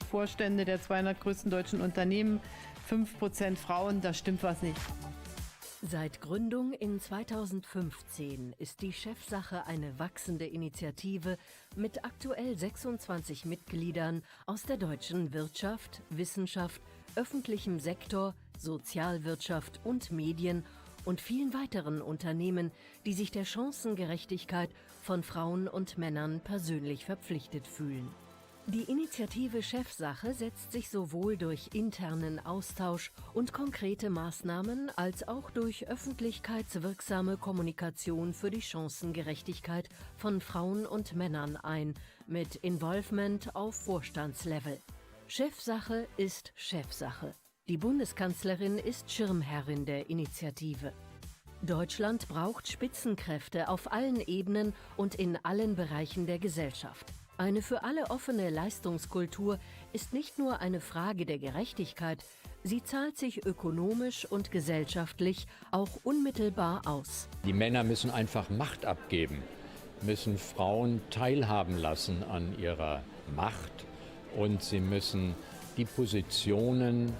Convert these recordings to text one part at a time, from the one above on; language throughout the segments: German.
Vorstände der 200 größten deutschen Unternehmen, 5% Frauen, da stimmt was nicht. Seit Gründung in 2015 ist die Chefsache eine wachsende Initiative mit aktuell 26 Mitgliedern aus der deutschen Wirtschaft, Wissenschaft, öffentlichem Sektor, Sozialwirtschaft und Medien und vielen weiteren Unternehmen, die sich der Chancengerechtigkeit von Frauen und Männern persönlich verpflichtet fühlen. Die Initiative Chefsache setzt sich sowohl durch internen Austausch und konkrete Maßnahmen als auch durch öffentlichkeitswirksame Kommunikation für die Chancengerechtigkeit von Frauen und Männern ein, mit Involvement auf Vorstandslevel. Chefsache ist Chefsache. Die Bundeskanzlerin ist Schirmherrin der Initiative. Deutschland braucht Spitzenkräfte auf allen Ebenen und in allen Bereichen der Gesellschaft. Eine für alle offene Leistungskultur ist nicht nur eine Frage der Gerechtigkeit, sie zahlt sich ökonomisch und gesellschaftlich auch unmittelbar aus. Die Männer müssen einfach Macht abgeben, müssen Frauen teilhaben lassen an ihrer Macht und sie müssen die Positionen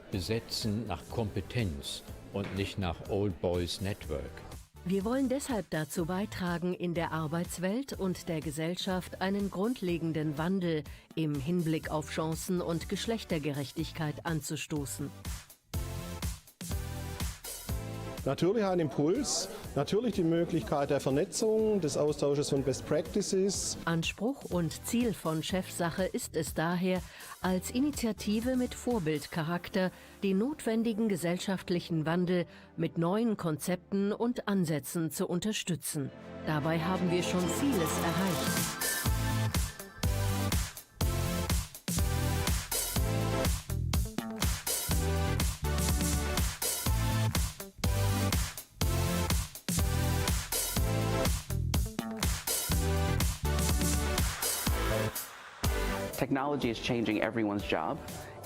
besetzen nach Kompetenz und nicht nach Old Boys Network. Wir wollen deshalb dazu beitragen, in der Arbeitswelt und der Gesellschaft einen grundlegenden Wandel im Hinblick auf Chancen und Geschlechtergerechtigkeit anzustoßen. Natürlich ein Impuls, natürlich die Möglichkeit der Vernetzung, des Austausches von Best Practices. Anspruch und Ziel von Chefsache ist es daher, als Initiative mit Vorbildcharakter den notwendigen gesellschaftlichen Wandel mit neuen Konzepten und Ansätzen zu unterstützen. Dabei haben wir schon vieles erreicht. Technology is changing everyone's job,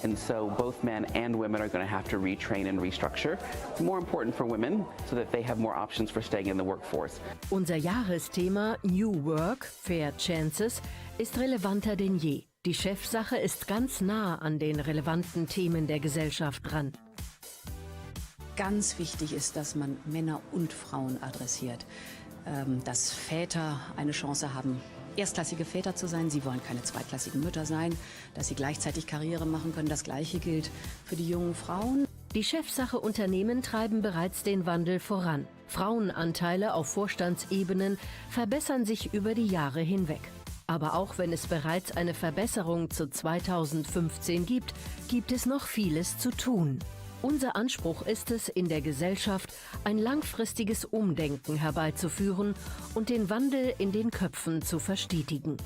and so both men and women are going to have to retrain and restructure. It's more important for women so that they have more options for staying in the workforce. Unser Jahresthema New Work, Fair Chances ist relevanter denn je. Die Chefsache ist ganz nah an den relevanten Themen der Gesellschaft dran. Ganz wichtig ist, dass man Männer und Frauen adressiert, dass Väter eine Chance haben, erstklassige Väter zu sein. Sie wollen keine zweitklassigen Mütter sein, dass sie gleichzeitig Karriere machen können. Das Gleiche gilt für die jungen Frauen. Die Chefsache Unternehmen treiben bereits den Wandel voran. Frauenanteile auf Vorstandsebenen verbessern sich über die Jahre hinweg. Aber auch wenn es bereits eine Verbesserung zu 2015 gibt, gibt es noch vieles zu tun. Unser Anspruch ist es, in der Gesellschaft ein langfristiges Umdenken herbeizuführen und den Wandel in den Köpfen zu verstetigen.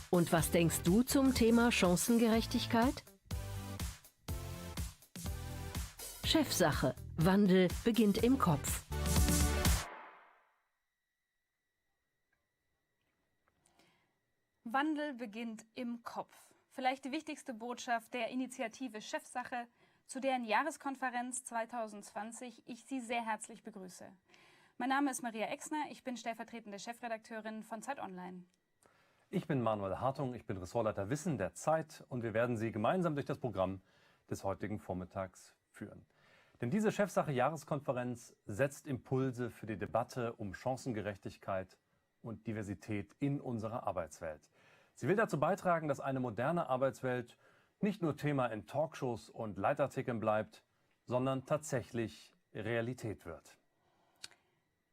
Und was denkst du zum Thema Chancengerechtigkeit? Chefsache. Wandel beginnt im Kopf. Wandel beginnt im Kopf. Vielleicht die wichtigste Botschaft der Initiative Chefsache, zu deren Jahreskonferenz 2020 ich Sie sehr herzlich begrüße. Mein Name ist Maria Exner, ich bin stellvertretende Chefredakteurin von Zeit Online. Ich bin Manuel Hartung, ich bin Ressortleiter Wissen der Zeit und wir werden Sie gemeinsam durch das Programm des heutigen Vormittags führen. Denn diese Chefsache-Jahreskonferenz setzt Impulse für die Debatte um Chancengerechtigkeit und Diversität in unserer Arbeitswelt. Sie will dazu beitragen, dass eine moderne Arbeitswelt nicht nur Thema in Talkshows und Leitartikeln bleibt, sondern tatsächlich Realität wird.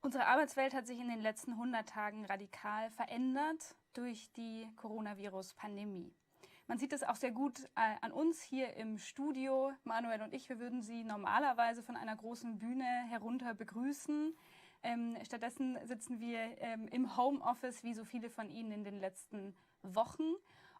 Unsere Arbeitswelt hat sich in den letzten 100 Tagen radikal verändert durch die Coronavirus-Pandemie. Man sieht es auch sehr gut an uns hier im Studio. Manuel und ich, wir würden Sie normalerweise von einer großen Bühne herunter begrüßen. Stattdessen sitzen wir im Homeoffice, wie so viele von Ihnen in den letzten Wochen.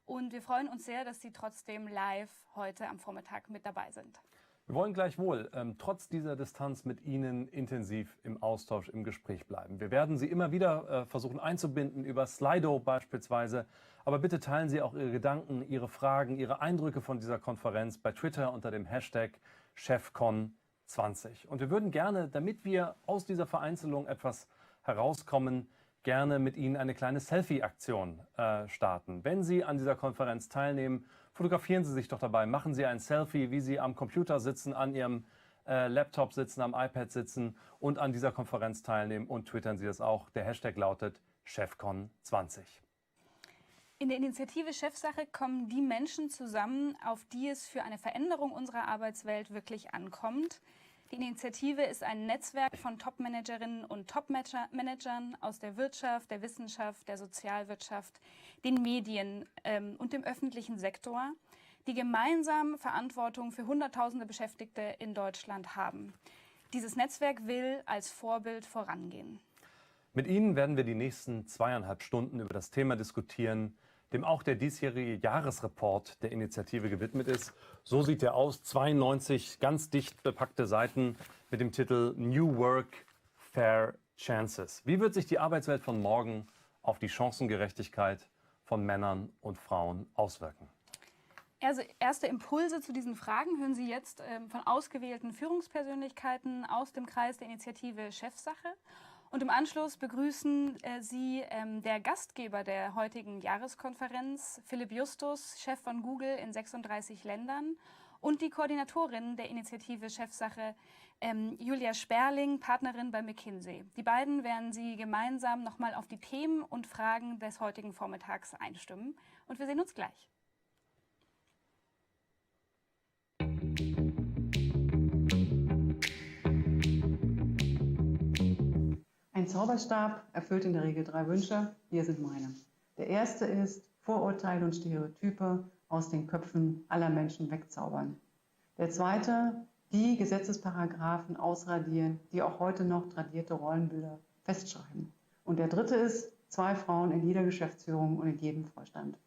Und wir freuen uns sehr, dass Sie trotzdem live heute am Vormittag mit dabei sind. Wir wollen gleichwohl trotz dieser Distanz mit Ihnen intensiv im Austausch, im Gespräch bleiben. Wir werden Sie immer wieder versuchen einzubinden, über Slido beispielsweise. Aber bitte teilen Sie auch Ihre Gedanken, Ihre Fragen, Ihre Eindrücke von dieser Konferenz bei Twitter unter dem Hashtag ChefCon20. Und wir würden gerne, damit wir aus dieser Vereinzelung etwas herauskommen, gerne mit Ihnen eine kleine Selfie-Aktion starten. Wenn Sie an dieser Konferenz teilnehmen, fotografieren Sie sich doch dabei, machen Sie ein Selfie, wie Sie am Computer sitzen, an Ihrem Laptop sitzen, am iPad sitzen und an dieser Konferenz teilnehmen und twittern Sie das auch. Der Hashtag lautet ChefCon20. In der Initiative Chefsache kommen die Menschen zusammen, auf die es für eine Veränderung unserer Arbeitswelt wirklich ankommt. Die Initiative ist ein Netzwerk von Top-Managerinnen und Top-Managern aus der Wirtschaft, der Wissenschaft, der Sozialwirtschaft, den Medien und dem öffentlichen Sektor, die gemeinsam Verantwortung für Hunderttausende Beschäftigte in Deutschland haben. Dieses Netzwerk will als Vorbild vorangehen. Mit Ihnen werden wir die nächsten 2,5 Stunden über das Thema diskutieren, dem auch der diesjährige Jahresreport der Initiative gewidmet ist. So sieht er aus, 92 ganz dicht bepackte Seiten mit dem Titel New Work, Fair Chances. Wie wird sich die Arbeitswelt von morgen auf die Chancengerechtigkeit von Männern und Frauen auswirken? Also erste Impulse zu diesen Fragen hören Sie jetzt von ausgewählten Führungspersönlichkeiten aus dem Kreis der Initiative Chefsache. Und im Anschluss begrüßen Sie der Gastgeber der heutigen Jahreskonferenz, Philipp Justus, Chef von Google in 36 Ländern, und die Koordinatorin der Initiative Chefsache, Julia Sperling, Partnerin bei McKinsey. Die beiden werden Sie gemeinsam nochmal auf die Themen und Fragen des heutigen Vormittags einstimmen. Und wir sehen uns gleich. Ein Zauberstab erfüllt in der Regel 3 Wünsche. Hier sind meine. Der erste ist, Vorurteile und Stereotype aus den Köpfen aller Menschen wegzaubern. Der zweite, die Gesetzesparagraphen ausradieren, die auch heute noch tradierte Rollenbilder festschreiben. Und der dritte ist, 2 Frauen in jeder Geschäftsführung und in jedem Vorstand.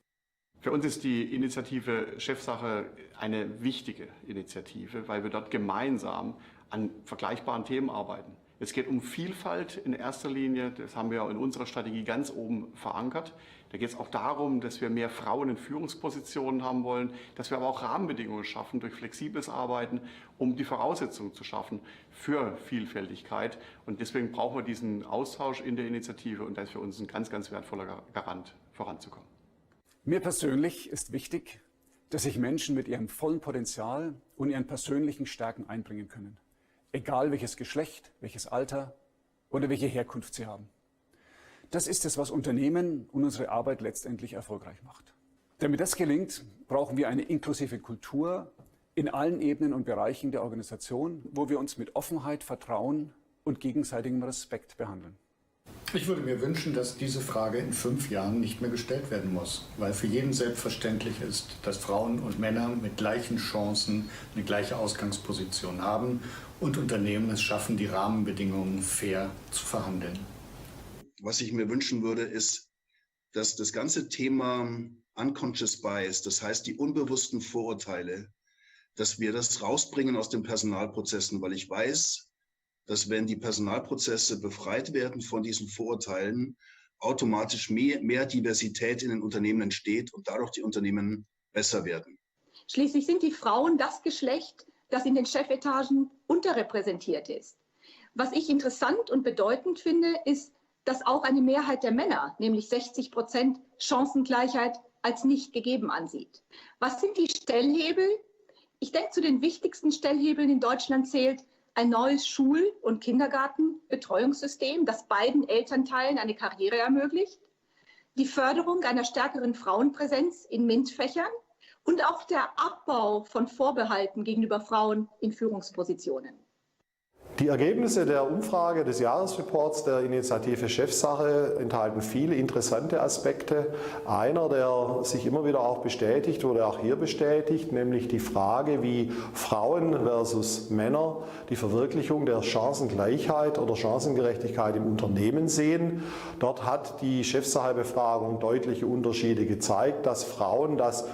Für uns ist die Initiative Chefsache eine wichtige Initiative, weil wir dort gemeinsam an vergleichbaren Themen arbeiten. Es geht um Vielfalt in erster Linie, das haben wir in unserer Strategie ganz oben verankert. Da geht es auch darum, dass wir mehr Frauen in Führungspositionen haben wollen, dass wir aber auch Rahmenbedingungen schaffen durch flexibles Arbeiten, um die Voraussetzungen zu schaffen für Vielfältigkeit. Und deswegen brauchen wir diesen Austausch in der Initiative und das ist für uns ein ganz, ganz wertvoller Garant, voranzukommen. Mir persönlich ist wichtig, dass sich Menschen mit ihrem vollen Potenzial und ihren persönlichen Stärken einbringen können. Egal welches Geschlecht, welches Alter oder welche Herkunft sie haben. Das ist es, was Unternehmen und unsere Arbeit letztendlich erfolgreich macht. Damit das gelingt, brauchen wir eine inklusive Kultur in allen Ebenen und Bereichen der Organisation, wo wir uns mit Offenheit, Vertrauen und gegenseitigem Respekt behandeln. Ich würde mir wünschen, dass diese Frage in 5 Jahren nicht mehr gestellt werden muss, weil für jeden selbstverständlich ist, dass Frauen und Männer mit gleichen Chancen eine gleiche Ausgangsposition haben und Unternehmen es schaffen, die Rahmenbedingungen fair zu verhandeln. Was ich mir wünschen würde, ist, dass das ganze Thema Unconscious Bias, das heißt die unbewussten Vorurteile, dass wir das rausbringen aus den Personalprozessen, weil ich weiß, dass wenn die Personalprozesse befreit werden von diesen Vorurteilen, automatisch mehr Diversität in den Unternehmen entsteht und dadurch die Unternehmen besser werden. Schließlich sind die Frauen das Geschlecht, das in den Chefetagen unterrepräsentiert ist. Was ich interessant und bedeutend finde, ist, dass auch eine Mehrheit der Männer, nämlich 60%, Chancengleichheit als nicht gegeben ansieht. Was sind die Stellhebel? Ich denke, zu den wichtigsten Stellhebeln in Deutschland zählt ein neues Schul- und Kindergartenbetreuungssystem, das beiden Elternteilen eine Karriere ermöglicht, die Förderung einer stärkeren Frauenpräsenz in MINT-Fächern und auch der Abbau von Vorbehalten gegenüber Frauen in Führungspositionen. Die Ergebnisse der Umfrage des Jahresreports der Initiative Chefsache enthalten viele interessante Aspekte. Einer, der sich immer wieder auch bestätigt, wurde auch hier bestätigt, nämlich die Frage, wie Frauen versus Männer die Verwirklichung der Chancengleichheit oder Chancengerechtigkeit im Unternehmen sehen. Dort hat die Chefsache-Befragung deutliche Unterschiede gezeigt, dass Frauen das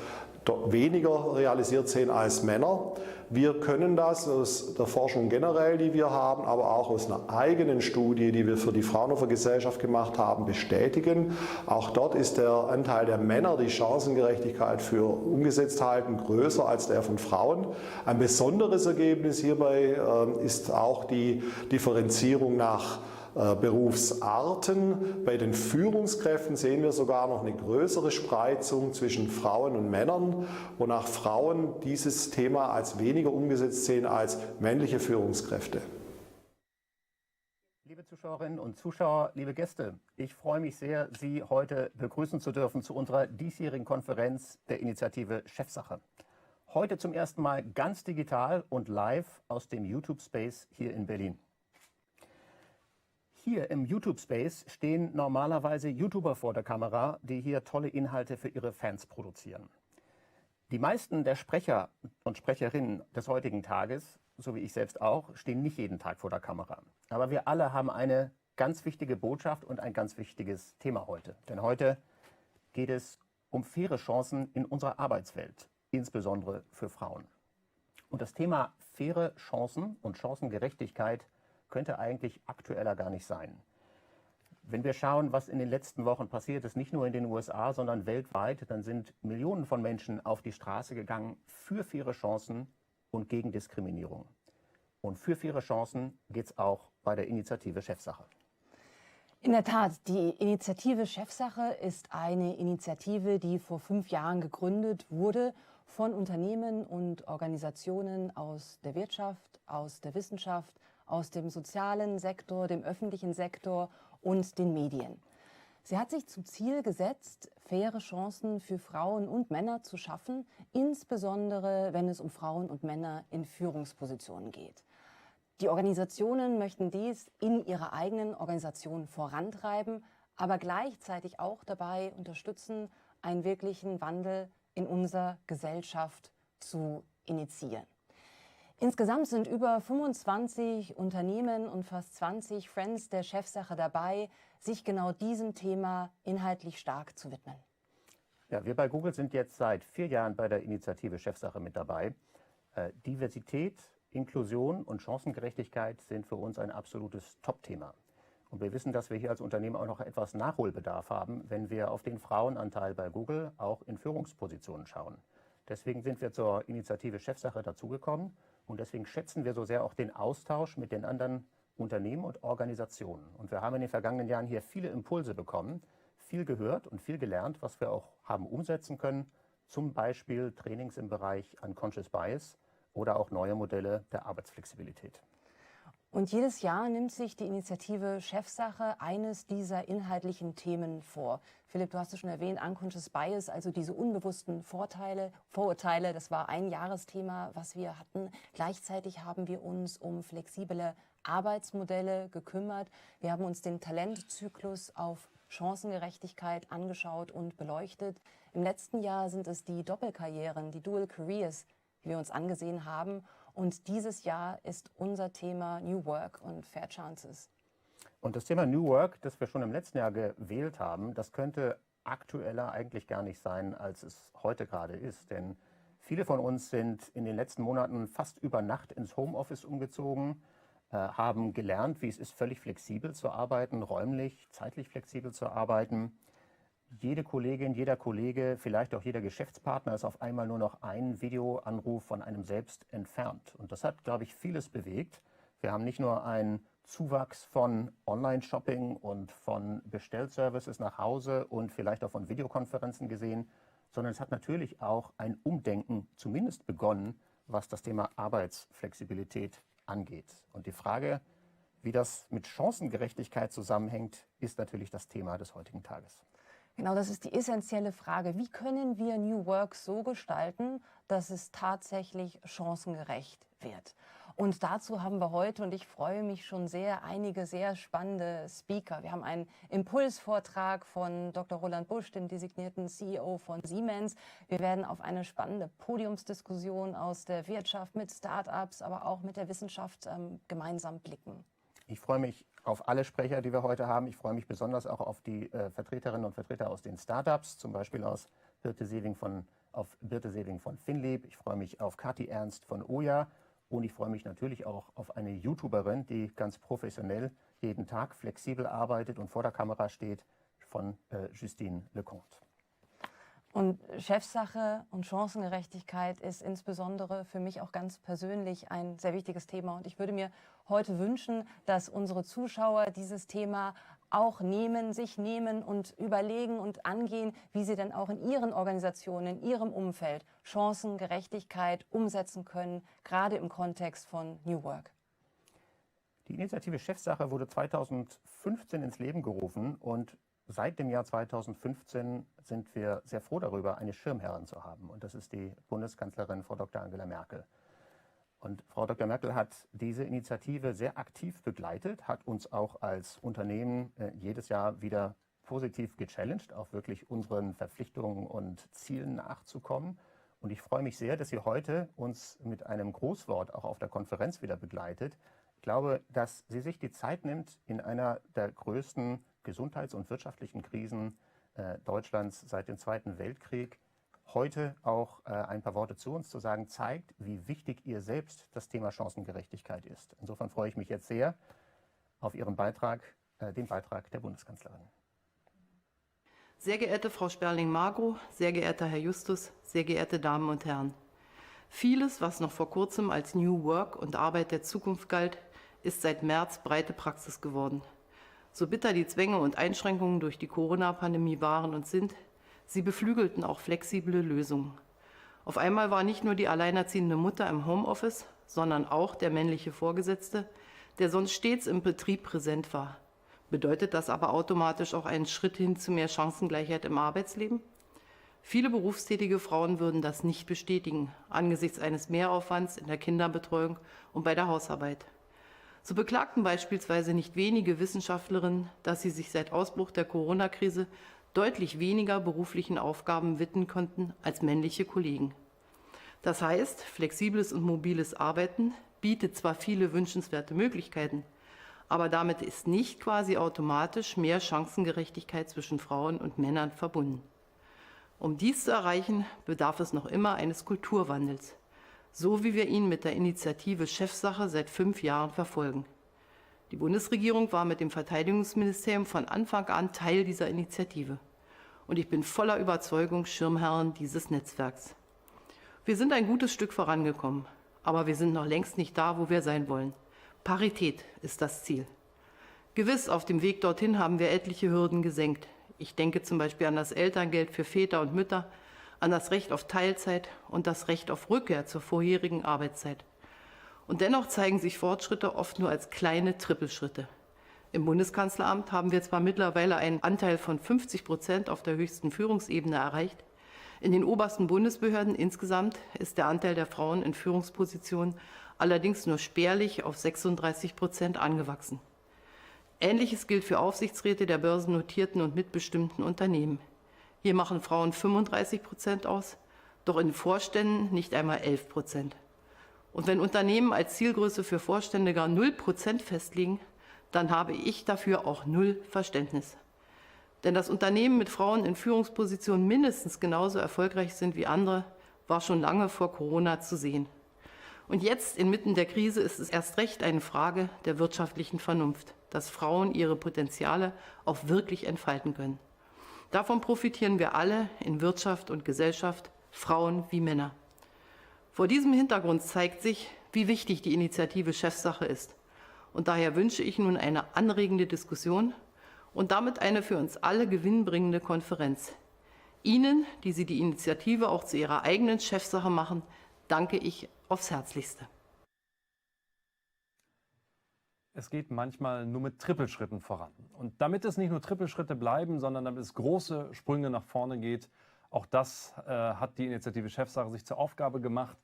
weniger realisiert sehen als Männer. Wir können das aus der Forschung generell, die wir haben, aber auch aus einer eigenen Studie, die wir für die Fraunhofer Gesellschaft gemacht haben, bestätigen. Auch dort ist der Anteil der Männer, die Chancengerechtigkeit für umgesetzt halten, größer als der von Frauen. Ein besonderes Ergebnis hierbei ist auch die Differenzierung nach Berufsarten. Bei den Führungskräften sehen wir sogar noch eine größere Spreizung zwischen Frauen und Männern, wonach Frauen dieses Thema als weniger umgesetzt sehen als männliche Führungskräfte. Liebe Zuschauerinnen und Zuschauer, liebe Gäste, ich freue mich sehr, Sie heute begrüßen zu dürfen zu unserer diesjährigen Konferenz der Initiative Chefsache. Heute zum ersten Mal ganz digital und live aus dem YouTube-Space hier in Berlin. Hier im YouTube-Space stehen normalerweise YouTuber vor der Kamera, die hier tolle Inhalte für ihre Fans produzieren. Die meisten der Sprecher und Sprecherinnen des heutigen Tages, so wie ich selbst auch, stehen nicht jeden Tag vor der Kamera. Aber wir alle haben eine ganz wichtige Botschaft und ein ganz wichtiges Thema heute. Denn heute geht es um faire Chancen in unserer Arbeitswelt, insbesondere für Frauen. Und das Thema faire Chancen und Chancengerechtigkeit könnte eigentlich aktueller gar nicht sein. Wenn wir schauen, was in den letzten Wochen passiert ist, nicht nur in den USA, sondern weltweit, dann sind Millionen von Menschen auf die Straße gegangen für faire Chancen und gegen Diskriminierung. Und für faire Chancen geht es auch bei der Initiative Chefsache. In der Tat, die Initiative Chefsache ist eine Initiative, die vor 5 Jahren gegründet wurde von Unternehmen und Organisationen aus der Wirtschaft, aus der Wissenschaft, aus dem sozialen Sektor, dem öffentlichen Sektor und den Medien. Sie hat sich zum Ziel gesetzt, faire Chancen für Frauen und Männer zu schaffen, insbesondere wenn es um Frauen und Männer in Führungspositionen geht. Die Organisationen möchten dies in ihrer eigenen Organisation vorantreiben, aber gleichzeitig auch dabei unterstützen, einen wirklichen Wandel in unserer Gesellschaft zu initiieren. Insgesamt sind über 25 Unternehmen und fast 20 Friends der Chefsache dabei, sich genau diesem Thema inhaltlich stark zu widmen. Ja, wir bei Google sind jetzt seit 4 Jahren bei der Initiative Chefsache mit dabei. Diversität, Inklusion und Chancengerechtigkeit sind für uns ein absolutes Top-Thema. Und wir wissen, dass wir hier als Unternehmen auch noch etwas Nachholbedarf haben, wenn wir auf den Frauenanteil bei Google auch in Führungspositionen schauen. Deswegen sind wir zur Initiative Chefsache dazugekommen und deswegen schätzen wir so sehr auch den Austausch mit den anderen Unternehmen und Organisationen. Und wir haben in den vergangenen Jahren hier viele Impulse bekommen, viel gehört und viel gelernt, was wir auch haben umsetzen können, zum Beispiel Trainings im Bereich Unconscious Bias oder auch neue Modelle der Arbeitsflexibilität. Und jedes Jahr nimmt sich die Initiative Chefsache eines dieser inhaltlichen Themen vor. Philipp, du hast es schon erwähnt, Unconscious Bias, also diese unbewussten Vorurteile, das war ein Jahresthema, was wir hatten. Gleichzeitig haben wir uns um flexible Arbeitsmodelle gekümmert. Wir haben uns den Talentzyklus auf Chancengerechtigkeit angeschaut und beleuchtet. Im letzten Jahr sind es die Doppelkarrieren, die Dual Careers, die wir uns angesehen haben. Und dieses Jahr ist unser Thema New Work und Fair Chances. Und das Thema New Work, das wir schon im letzten Jahr gewählt haben, das könnte aktueller eigentlich gar nicht sein, als es heute gerade ist. Denn viele von uns sind in den letzten Monaten fast über Nacht ins Homeoffice umgezogen, haben gelernt, wie es ist, völlig flexibel zu arbeiten, räumlich, zeitlich flexibel zu arbeiten. Jede Kollegin, jeder Kollege, vielleicht auch jeder Geschäftspartner ist auf einmal nur noch ein Videoanruf von einem selbst entfernt. Und das hat, glaube ich, vieles bewegt. Wir haben nicht nur einen Zuwachs von Online-Shopping und von Bestellservices nach Hause und vielleicht auch von Videokonferenzen gesehen, sondern es hat natürlich auch ein Umdenken zumindest begonnen, was das Thema Arbeitsflexibilität angeht. Und die Frage, wie das mit Chancengerechtigkeit zusammenhängt, ist natürlich das Thema des heutigen Tages. Genau, das ist die essentielle Frage. Wie können wir New Work so gestalten, dass es tatsächlich chancengerecht wird? Und dazu haben wir heute, und ich freue mich schon sehr, einige sehr spannende Speaker. Wir haben einen Impulsvortrag von Dr. Roland Busch, dem designierten CEO von Siemens. Wir werden auf eine spannende Podiumsdiskussion aus der Wirtschaft mit Start-ups, aber auch mit der Wissenschaft gemeinsam blicken. Ich freue mich auf alle Sprecher, die wir heute haben. Ich freue mich besonders auch auf die Vertreterinnen und Vertreter aus den Startups, zum Beispiel aus Birte Seving von Finlieb. Ich freue mich auf Kathi Ernst von Oya und ich freue mich natürlich auch auf eine YouTuberin, die ganz professionell jeden Tag flexibel arbeitet und vor der Kamera steht, von Justine Leconte. Und Chefsache und Chancengerechtigkeit ist insbesondere für mich auch ganz persönlich ein sehr wichtiges Thema. Und ich würde mir heute wünschen, dass unsere Zuschauer dieses Thema auch sich nehmen und überlegen und angehen, wie sie dann auch in ihren Organisationen, in ihrem Umfeld Chancengerechtigkeit umsetzen können, gerade im Kontext von New Work. Die Initiative Chefsache wurde 2015 ins Leben gerufen und seit dem Jahr 2015 sind wir sehr froh darüber, eine Schirmherrin zu haben. Und das ist die Bundeskanzlerin Frau Dr. Angela Merkel. Und Frau Dr. Merkel hat diese Initiative sehr aktiv begleitet, hat uns auch als Unternehmen jedes Jahr wieder positiv gechallenged, auch wirklich unseren Verpflichtungen und Zielen nachzukommen. Und ich freue mich sehr, dass sie heute uns mit einem Großwort auch auf der Konferenz wieder begleitet. Ich glaube, dass sie sich die Zeit nimmt, in einer der größten gesundheits- und wirtschaftlichen Krisen Deutschlands seit dem Zweiten Weltkrieg heute auch ein paar Worte zu uns zu sagen, zeigt, wie wichtig ihr selbst das Thema Chancengerechtigkeit ist. Insofern freue ich mich jetzt sehr auf Ihren Beitrag, den Beitrag der Bundeskanzlerin. Sehr geehrte Frau Sperling-Magro, sehr geehrter Herr Justus, sehr geehrte Damen und Herren. Vieles, was noch vor kurzem als New Work und Arbeit der Zukunft galt, ist seit März breite Praxis geworden. So bitter die Zwänge und Einschränkungen durch die Corona-Pandemie waren und sind, sie beflügelten auch flexible Lösungen. Auf einmal war nicht nur die alleinerziehende Mutter im Homeoffice, sondern auch der männliche Vorgesetzte, der sonst stets im Betrieb präsent war. Bedeutet das aber automatisch auch einen Schritt hin zu mehr Chancengleichheit im Arbeitsleben? Viele berufstätige Frauen würden das nicht bestätigen, angesichts eines Mehraufwands in der Kinderbetreuung und bei der Hausarbeit. So beklagten beispielsweise nicht wenige Wissenschaftlerinnen, dass sie sich seit Ausbruch der Corona-Krise deutlich weniger beruflichen Aufgaben widmen konnten als männliche Kollegen. Das heißt, flexibles und mobiles Arbeiten bietet zwar viele wünschenswerte Möglichkeiten, aber damit ist nicht quasi automatisch mehr Chancengerechtigkeit zwischen Frauen und Männern verbunden. Um dies zu erreichen, bedarf es noch immer eines Kulturwandels, so wie wir ihn mit der Initiative Chefsache seit 5 Jahren verfolgen. Die Bundesregierung war mit dem Verteidigungsministerium von Anfang an Teil dieser Initiative. Und ich bin voller Überzeugung Schirmherrin dieses Netzwerks. Wir sind ein gutes Stück vorangekommen, aber wir sind noch längst nicht da, wo wir sein wollen. Parität ist das Ziel. Gewiss, auf dem Weg dorthin haben wir etliche Hürden gesenkt. Ich denke zum Beispiel an das Elterngeld für Väter und Mütter, an das Recht auf Teilzeit und das Recht auf Rückkehr zur vorherigen Arbeitszeit. Und dennoch zeigen sich Fortschritte oft nur als kleine Trippelschritte. Im Bundeskanzleramt haben wir zwar mittlerweile einen Anteil von 50% auf der höchsten Führungsebene erreicht. In den obersten Bundesbehörden insgesamt ist der Anteil der Frauen in Führungspositionen allerdings nur spärlich auf 36% angewachsen. Ähnliches gilt für Aufsichtsräte der börsennotierten und mitbestimmten Unternehmen. Hier machen Frauen 35% aus, doch in Vorständen nicht einmal 11%. Und wenn Unternehmen als Zielgröße für Vorstände gar 0% festlegen, dann habe ich dafür auch 0 Verständnis. Denn dass Unternehmen mit Frauen in Führungspositionen mindestens genauso erfolgreich sind wie andere, war schon lange vor Corona zu sehen. Und jetzt, inmitten der Krise, ist es erst recht eine Frage der wirtschaftlichen Vernunft, dass Frauen ihre Potenziale auch wirklich entfalten können. Davon profitieren wir alle in Wirtschaft und Gesellschaft, Frauen wie Männer. Vor diesem Hintergrund zeigt sich, wie wichtig die Initiative Chefsache ist. Und daher wünsche ich nun eine anregende Diskussion und damit eine für uns alle gewinnbringende Konferenz. Ihnen, die Sie die Initiative auch zu Ihrer eigenen Chefsache machen, danke ich aufs Herzlichste. Es geht manchmal nur mit Trippelschritten voran. Und damit es nicht nur Trippelschritte bleiben, sondern damit es große Sprünge nach vorne geht, auch das hat die Initiative Chefsache sich zur Aufgabe gemacht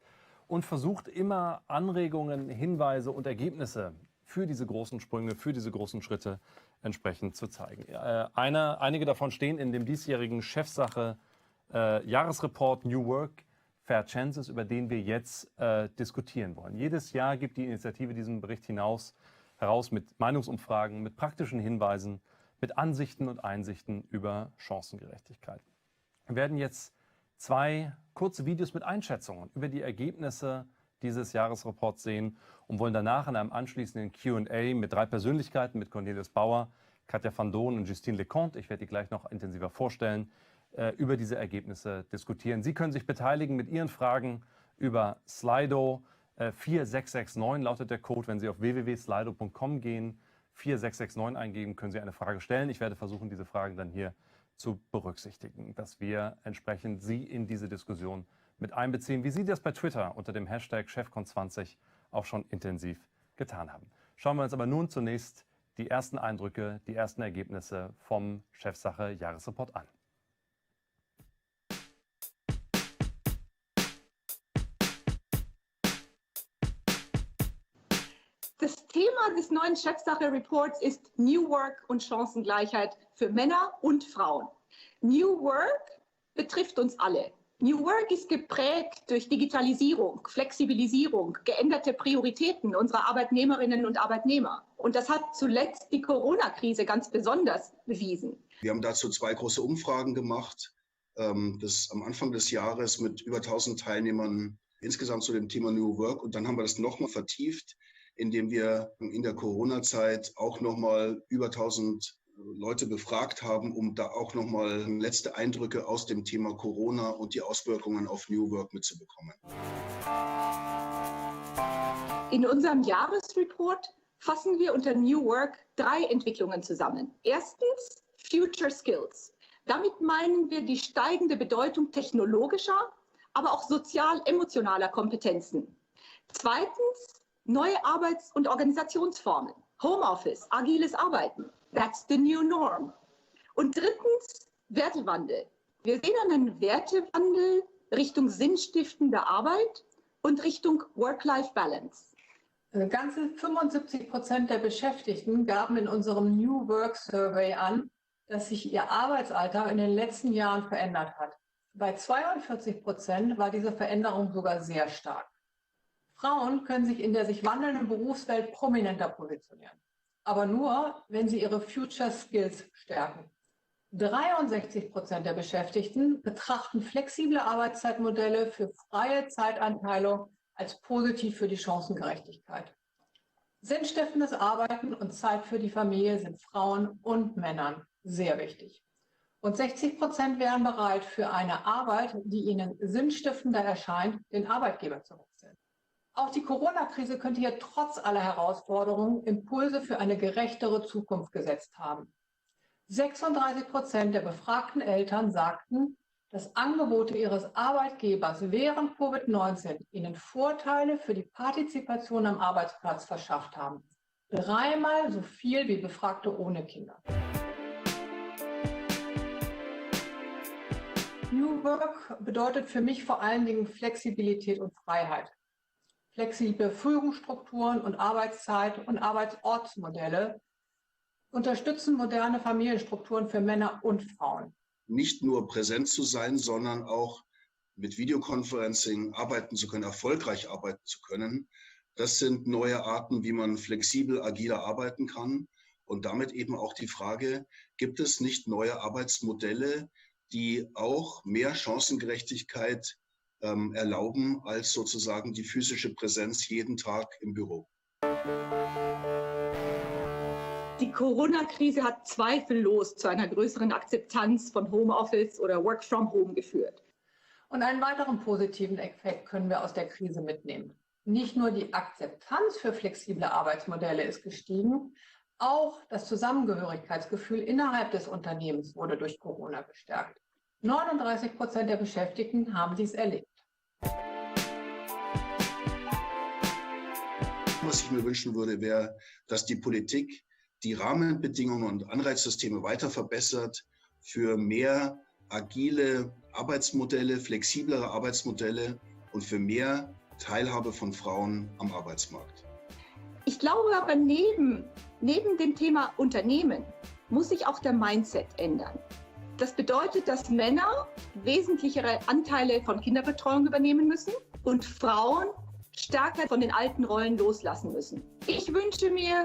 und versucht immer Anregungen, Hinweise und Ergebnisse für diese großen Sprünge, für diese großen Schritte entsprechend zu zeigen. Einige davon stehen in dem diesjährigen Chefsache Jahresreport New Work, Fair Chances, über den wir jetzt diskutieren wollen. Jedes Jahr gibt die Initiative diesen Bericht heraus mit Meinungsumfragen, mit praktischen Hinweisen, mit Ansichten und Einsichten über Chancengerechtigkeit. Wir werden jetzt 2 kurze Videos mit Einschätzungen über die Ergebnisse dieses Jahresreports sehen und wollen danach in einem anschließenden Q&A mit 3 Persönlichkeiten, mit Cornelius Bauer, Katja van Doorn und Justine Leconte, ich werde die gleich noch intensiver vorstellen, über diese Ergebnisse diskutieren. Sie können sich beteiligen mit Ihren Fragen über Slido. 4669 lautet der Code. Wenn Sie auf www.slido.com gehen, 4669 eingeben, können Sie eine Frage stellen. Ich werde versuchen, diese Fragen dann hier zu berücksichtigen, dass wir entsprechend Sie in diese Diskussion mit einbeziehen, wie Sie das bei Twitter unter dem Hashtag Chefcon20 auch schon intensiv getan haben. Schauen wir uns aber nun zunächst die ersten Eindrücke, die ersten Ergebnisse vom Chefsache-Jahresreport an. Das Thema des neuen Chefsache-Reports ist New Work und Chancengleichheit für Männer und Frauen. New Work betrifft uns alle. New Work ist geprägt durch Digitalisierung, Flexibilisierung, geänderte Prioritäten unserer Arbeitnehmerinnen und Arbeitnehmer. Und das hat zuletzt die Corona-Krise ganz besonders bewiesen. Wir haben dazu 2 große Umfragen gemacht, das am Anfang des Jahres mit über 1000 Teilnehmern insgesamt zu dem Thema New Work. Und dann haben wir das nochmal vertieft, indem wir in der Corona-Zeit auch nochmal über 1000 Leute befragt haben, um da auch nochmal letzte Eindrücke aus dem Thema Corona und die Auswirkungen auf New Work mitzubekommen. In unserem Jahresreport fassen wir unter New Work 3 Entwicklungen zusammen. Erstens Future Skills. Damit meinen wir die steigende Bedeutung technologischer, aber auch sozial-emotionaler Kompetenzen. Zweitens neue Arbeits- und Organisationsformen. Homeoffice, agiles Arbeiten. That's the new norm. Und drittens Wertewandel. Wir sehen einen Wertewandel Richtung sinnstiftender Arbeit und Richtung Work-Life-Balance. Ganze 75% der Beschäftigten gaben in unserem New Work Survey an, dass sich ihr Arbeitsalltag in den letzten Jahren verändert hat. Bei 42% war diese Veränderung sogar sehr stark. Frauen können sich in der sich wandelnden Berufswelt prominenter positionieren. Aber nur, wenn sie ihre Future Skills stärken. 63% der Beschäftigten betrachten flexible Arbeitszeitmodelle für freie Zeiteinteilung als positiv für die Chancengerechtigkeit. Sinnstiftendes Arbeiten und Zeit für die Familie sind Frauen und Männern sehr wichtig. Und 60% wären bereit, für eine Arbeit, die ihnen sinnstiftender erscheint, den Arbeitgeber zu wechseln. Auch die Corona-Krise könnte hier trotz aller Herausforderungen Impulse für eine gerechtere Zukunft gesetzt haben. 36% der befragten Eltern sagten, dass Angebote ihres Arbeitgebers während Covid-19 ihnen Vorteile für die Partizipation am Arbeitsplatz verschafft haben. 3-mal so viel wie Befragte ohne Kinder. New Work bedeutet für mich vor allen Dingen Flexibilität und Freiheit. Flexible Führungsstrukturen und Arbeitszeit- und Arbeitsortsmodelle unterstützen moderne Familienstrukturen für Männer und Frauen. Nicht nur präsent zu sein, sondern auch mit Videoconferencing arbeiten zu können, erfolgreich arbeiten zu können. Das sind neue Arten, wie man flexibel, agiler arbeiten kann. Und damit eben auch die Frage, gibt es nicht neue Arbeitsmodelle, die auch mehr Chancengerechtigkeit erlauben als sozusagen die physische Präsenz jeden Tag im Büro. Die Corona-Krise hat zweifellos zu einer größeren Akzeptanz von Homeoffice oder Work from Home geführt. Und einen weiteren positiven Effekt können wir aus der Krise mitnehmen. Nicht nur die Akzeptanz für flexible Arbeitsmodelle ist gestiegen, auch das Zusammengehörigkeitsgefühl innerhalb des Unternehmens wurde durch Corona gestärkt. 39% der Beschäftigten haben dies erlebt. Was ich mir wünschen würde, wäre, dass die Politik die Rahmenbedingungen und Anreizsysteme weiter verbessert für mehr agile Arbeitsmodelle, flexiblere Arbeitsmodelle und für mehr Teilhabe von Frauen am Arbeitsmarkt. Ich glaube aber, neben dem Thema Unternehmen muss sich auch der Mindset ändern. Das bedeutet, dass Männer wesentlichere Anteile von Kinderbetreuung übernehmen müssen und Frauen stärker von den alten Rollen loslassen müssen. Ich wünsche mir,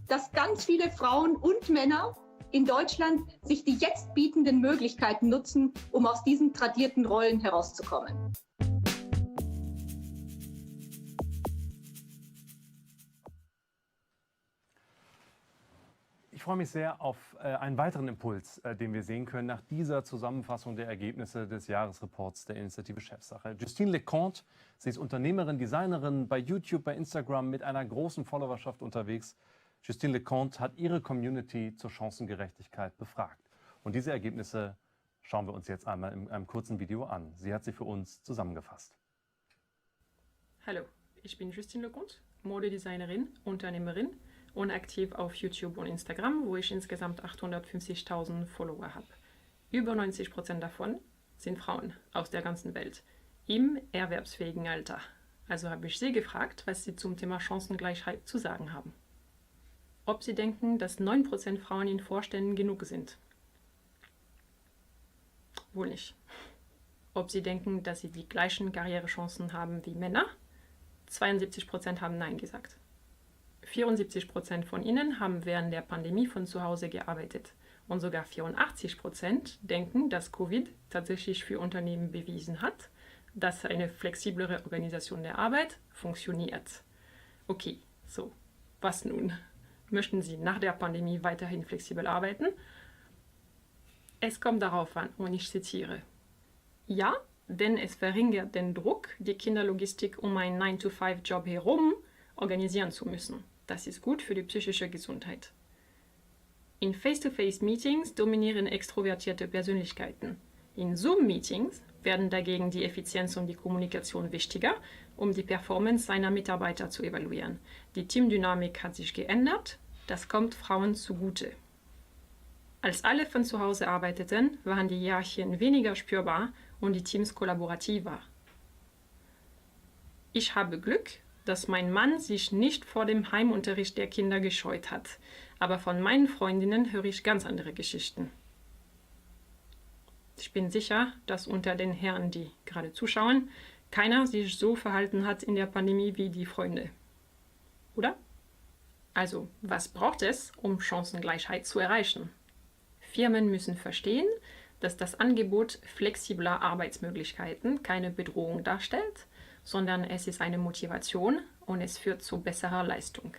dass ganz viele Frauen und Männer in Deutschland sich die jetzt bietenden Möglichkeiten nutzen, um aus diesen tradierten Rollen herauszukommen. Ich freue mich sehr auf einen weiteren Impuls, den wir sehen können nach dieser Zusammenfassung der Ergebnisse des Jahresreports der Initiative Chefsache. Justine Leconte, sie ist Unternehmerin, Designerin, bei YouTube, bei Instagram mit einer großen Followerschaft unterwegs. Justine Leconte hat ihre Community zur Chancengerechtigkeit befragt. Und diese Ergebnisse schauen wir uns jetzt einmal in einem kurzen Video an. Sie hat sie für uns zusammengefasst. Hallo, ich bin Justine Leconte, Modedesignerin, Unternehmerin und aktiv auf YouTube und Instagram, wo ich insgesamt 850.000 Follower habe. Über 90% davon sind Frauen aus der ganzen Welt im erwerbsfähigen Alter. Also habe ich sie gefragt, was sie zum Thema Chancengleichheit zu sagen haben. Ob sie denken, dass 9% Frauen in Vorständen genug sind. Wohl nicht. Ob sie denken, dass sie die gleichen Karrierechancen haben wie Männer. 72% haben Nein gesagt. 74% von ihnen haben während der Pandemie von zu Hause gearbeitet. Und sogar 84% denken, dass Covid tatsächlich für Unternehmen bewiesen hat, dass eine flexiblere Organisation der Arbeit funktioniert. Okay, so, was nun? Möchten Sie nach der Pandemie weiterhin flexibel arbeiten? Es kommt darauf an, und ich zitiere. Ja, denn es verringert den Druck, die Kinderlogistik um einen 9-to-5-Job herum organisieren zu müssen. Das ist gut für die psychische Gesundheit. In Face-to-Face-Meetings dominieren extrovertierte Persönlichkeiten. In Zoom-Meetings werden dagegen die Effizienz und die Kommunikation wichtiger, um die Performance seiner Mitarbeiter zu evaluieren. Die Teamdynamik hat sich geändert, das kommt Frauen zugute. Als alle von zu Hause arbeiteten, waren die Hierarchien weniger spürbar und die Teams kollaborativer. Ich habe Glück, dass mein Mann sich nicht vor dem Heimunterricht der Kinder gescheut hat. Aber von meinen Freundinnen höre ich ganz andere Geschichten. Ich bin sicher, dass unter den Herren, die gerade zuschauen, keiner sich so verhalten hat in der Pandemie wie die Freunde. Oder? Also, was braucht es, um Chancengleichheit zu erreichen? Firmen müssen verstehen, dass das Angebot flexibler Arbeitsmöglichkeiten keine Bedrohung darstellt, sondern es ist eine Motivation und es führt zu besserer Leistung.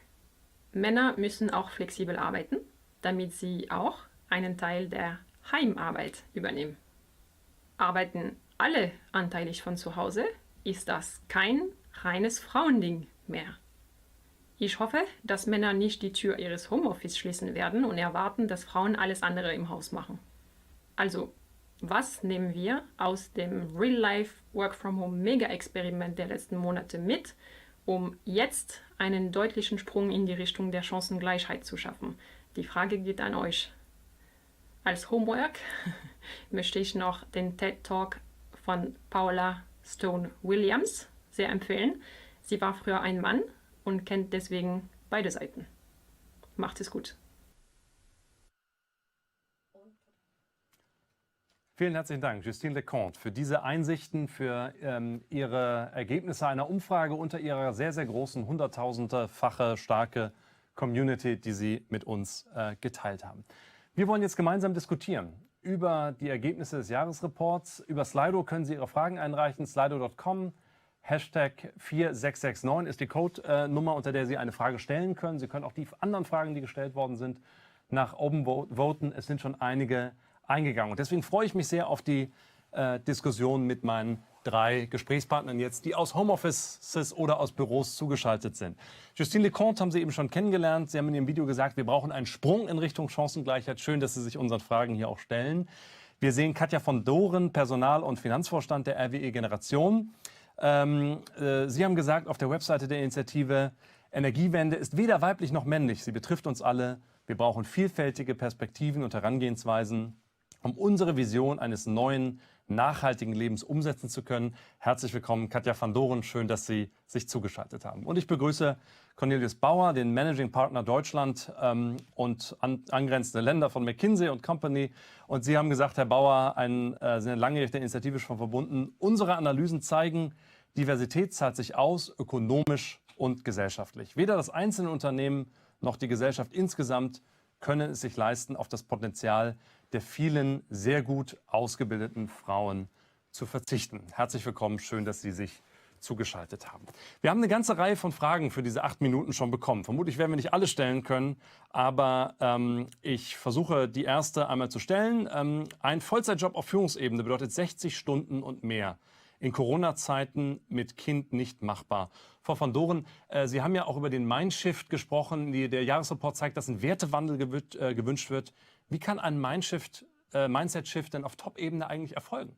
Männer müssen auch flexibel arbeiten, damit sie auch einen Teil der Heimarbeit übernehmen. Arbeiten alle anteilig von zu Hause, ist das kein reines Frauending mehr. Ich hoffe, dass Männer nicht die Tür ihres Homeoffice schließen werden und erwarten, dass Frauen alles andere im Haus machen. Also, was nehmen wir aus dem Real-Life-Work-from-Home-Mega-Experiment der letzten Monate mit, um jetzt einen deutlichen Sprung in die Richtung der Chancengleichheit zu schaffen? Die Frage geht an euch. Als Homework möchte ich noch den TED-Talk von Paula Stone Williams sehr empfehlen. Sie war früher ein Mann und kennt deswegen beide Seiten. Macht es gut. Vielen herzlichen Dank, Justine Leconte, für diese Einsichten, für Ihre Ergebnisse einer Umfrage unter Ihrer sehr, sehr großen, hunderttausendfache starke Community, die Sie mit uns geteilt haben. Wir wollen jetzt gemeinsam diskutieren über die Ergebnisse des Jahresreports. Über Slido können Sie Ihre Fragen einreichen, slido.com. Hashtag 4669 ist die Code-Nummer, unter der Sie eine Frage stellen können. Sie können auch die anderen Fragen, die gestellt worden sind, nach oben voten. Es sind schon einige eingegangen. Und deswegen freue ich mich sehr auf die Diskussion mit meinen 3 Gesprächspartnern jetzt, die aus Homeoffices oder aus Büros zugeschaltet sind. Justine Leconte haben Sie eben schon kennengelernt. Sie haben in Ihrem Video gesagt, wir brauchen einen Sprung in Richtung Chancengleichheit. Schön, dass Sie sich unseren Fragen hier auch stellen. Wir sehen Katja von Doren, Personal- und Finanzvorstand der RWE Generation. Sie haben gesagt auf der Webseite der Initiative, Energiewende ist weder weiblich noch männlich. Sie betrifft uns alle. Wir brauchen vielfältige Perspektiven und Herangehensweisen, um unsere Vision eines neuen, nachhaltigen Lebens umsetzen zu können. Herzlich willkommen, Katja van Doren. Schön, dass Sie sich zugeschaltet haben. Und ich begrüße Cornelius Bauer, den Managing Partner Deutschland und angrenzende Länder von McKinsey & Company. Und Sie haben gesagt, Herr Bauer, Sie sind langjährig der Initiative schon verbunden. Unsere Analysen zeigen, Diversität zahlt sich aus, ökonomisch und gesellschaftlich. Weder das einzelne Unternehmen noch die Gesellschaft insgesamt können es sich leisten, auf das Potenzial der vielen sehr gut ausgebildeten Frauen zu verzichten. Herzlich willkommen, schön, dass Sie sich zugeschaltet haben. Wir haben eine ganze Reihe von Fragen für diese 8 Minuten schon bekommen. Vermutlich werden wir nicht alle stellen können, aber ich versuche die erste einmal zu stellen. Ein Vollzeitjob auf Führungsebene bedeutet 60 Stunden und mehr. In Corona-Zeiten mit Kind nicht machbar. Frau van Doren, Sie haben ja auch über den Mindshift gesprochen. Der Jahresreport zeigt, dass ein Wertewandel gewünscht wird. Wie kann ein Mindset-Shift denn auf Top-Ebene eigentlich erfolgen?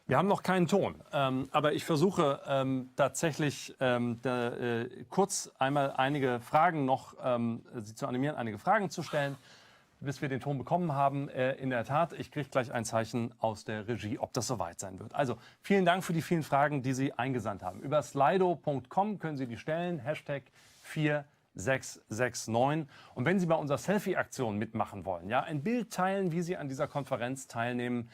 Wir haben noch keinen Ton, aber ich versuche tatsächlich kurz einmal einige Fragen noch Sie zu animieren, einige Fragen zu stellen, bis wir den Ton bekommen haben. In der Tat, ich kriege gleich ein Zeichen aus der Regie, ob das soweit sein wird. Also vielen Dank für die vielen Fragen, die Sie eingesandt haben. Über slido.com können Sie die stellen, #4669. Und wenn Sie bei unserer Selfie-Aktion mitmachen wollen, ja, ein Bild teilen, wie Sie an dieser Konferenz teilnehmen,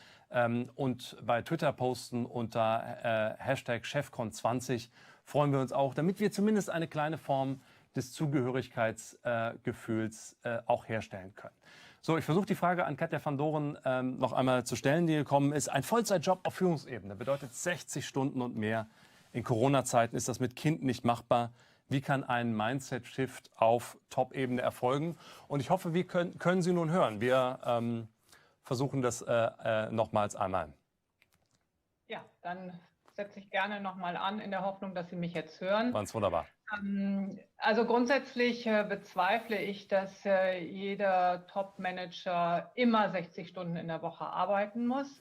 und bei Twitter posten unter #Chefcon20, freuen wir uns auch, damit wir zumindest eine kleine Form des Zugehörigkeitsgefühls auch herstellen können. So, ich versuche die Frage an Katja van Doren noch einmal zu stellen, die gekommen ist. Ein Vollzeitjob auf Führungsebene bedeutet 60 Stunden und mehr. In Corona-Zeiten ist das mit Kind nicht machbar. Wie kann ein Mindset-Shift auf Top-Ebene erfolgen? Und ich hoffe, wir können Sie nun hören. Wir versuchen das nochmals einmal. Ja, dann setze ich gerne nochmal an, in der Hoffnung, dass Sie mich jetzt hören. Ganz wunderbar. Also grundsätzlich bezweifle ich, dass jeder Top-Manager immer 60 Stunden in der Woche arbeiten muss.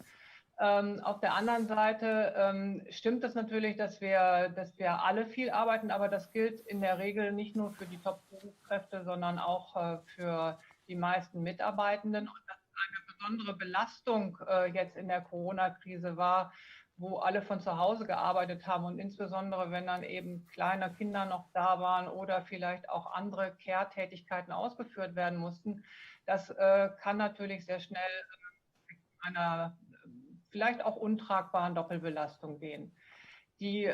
Auf der anderen Seite stimmt es natürlich, dass wir alle viel arbeiten, aber das gilt in der Regel nicht nur für die Top-Führungskräfte, sondern auch für die meisten Mitarbeitenden. Und dass eine besondere Belastung jetzt in der Corona-Krise war, wo alle von zu Hause gearbeitet haben und insbesondere, wenn dann eben kleine Kinder noch da waren oder vielleicht auch andere Care-Tätigkeiten ausgeführt werden mussten, das kann natürlich sehr schnell einer vielleicht auch untragbaren Doppelbelastung gehen. Die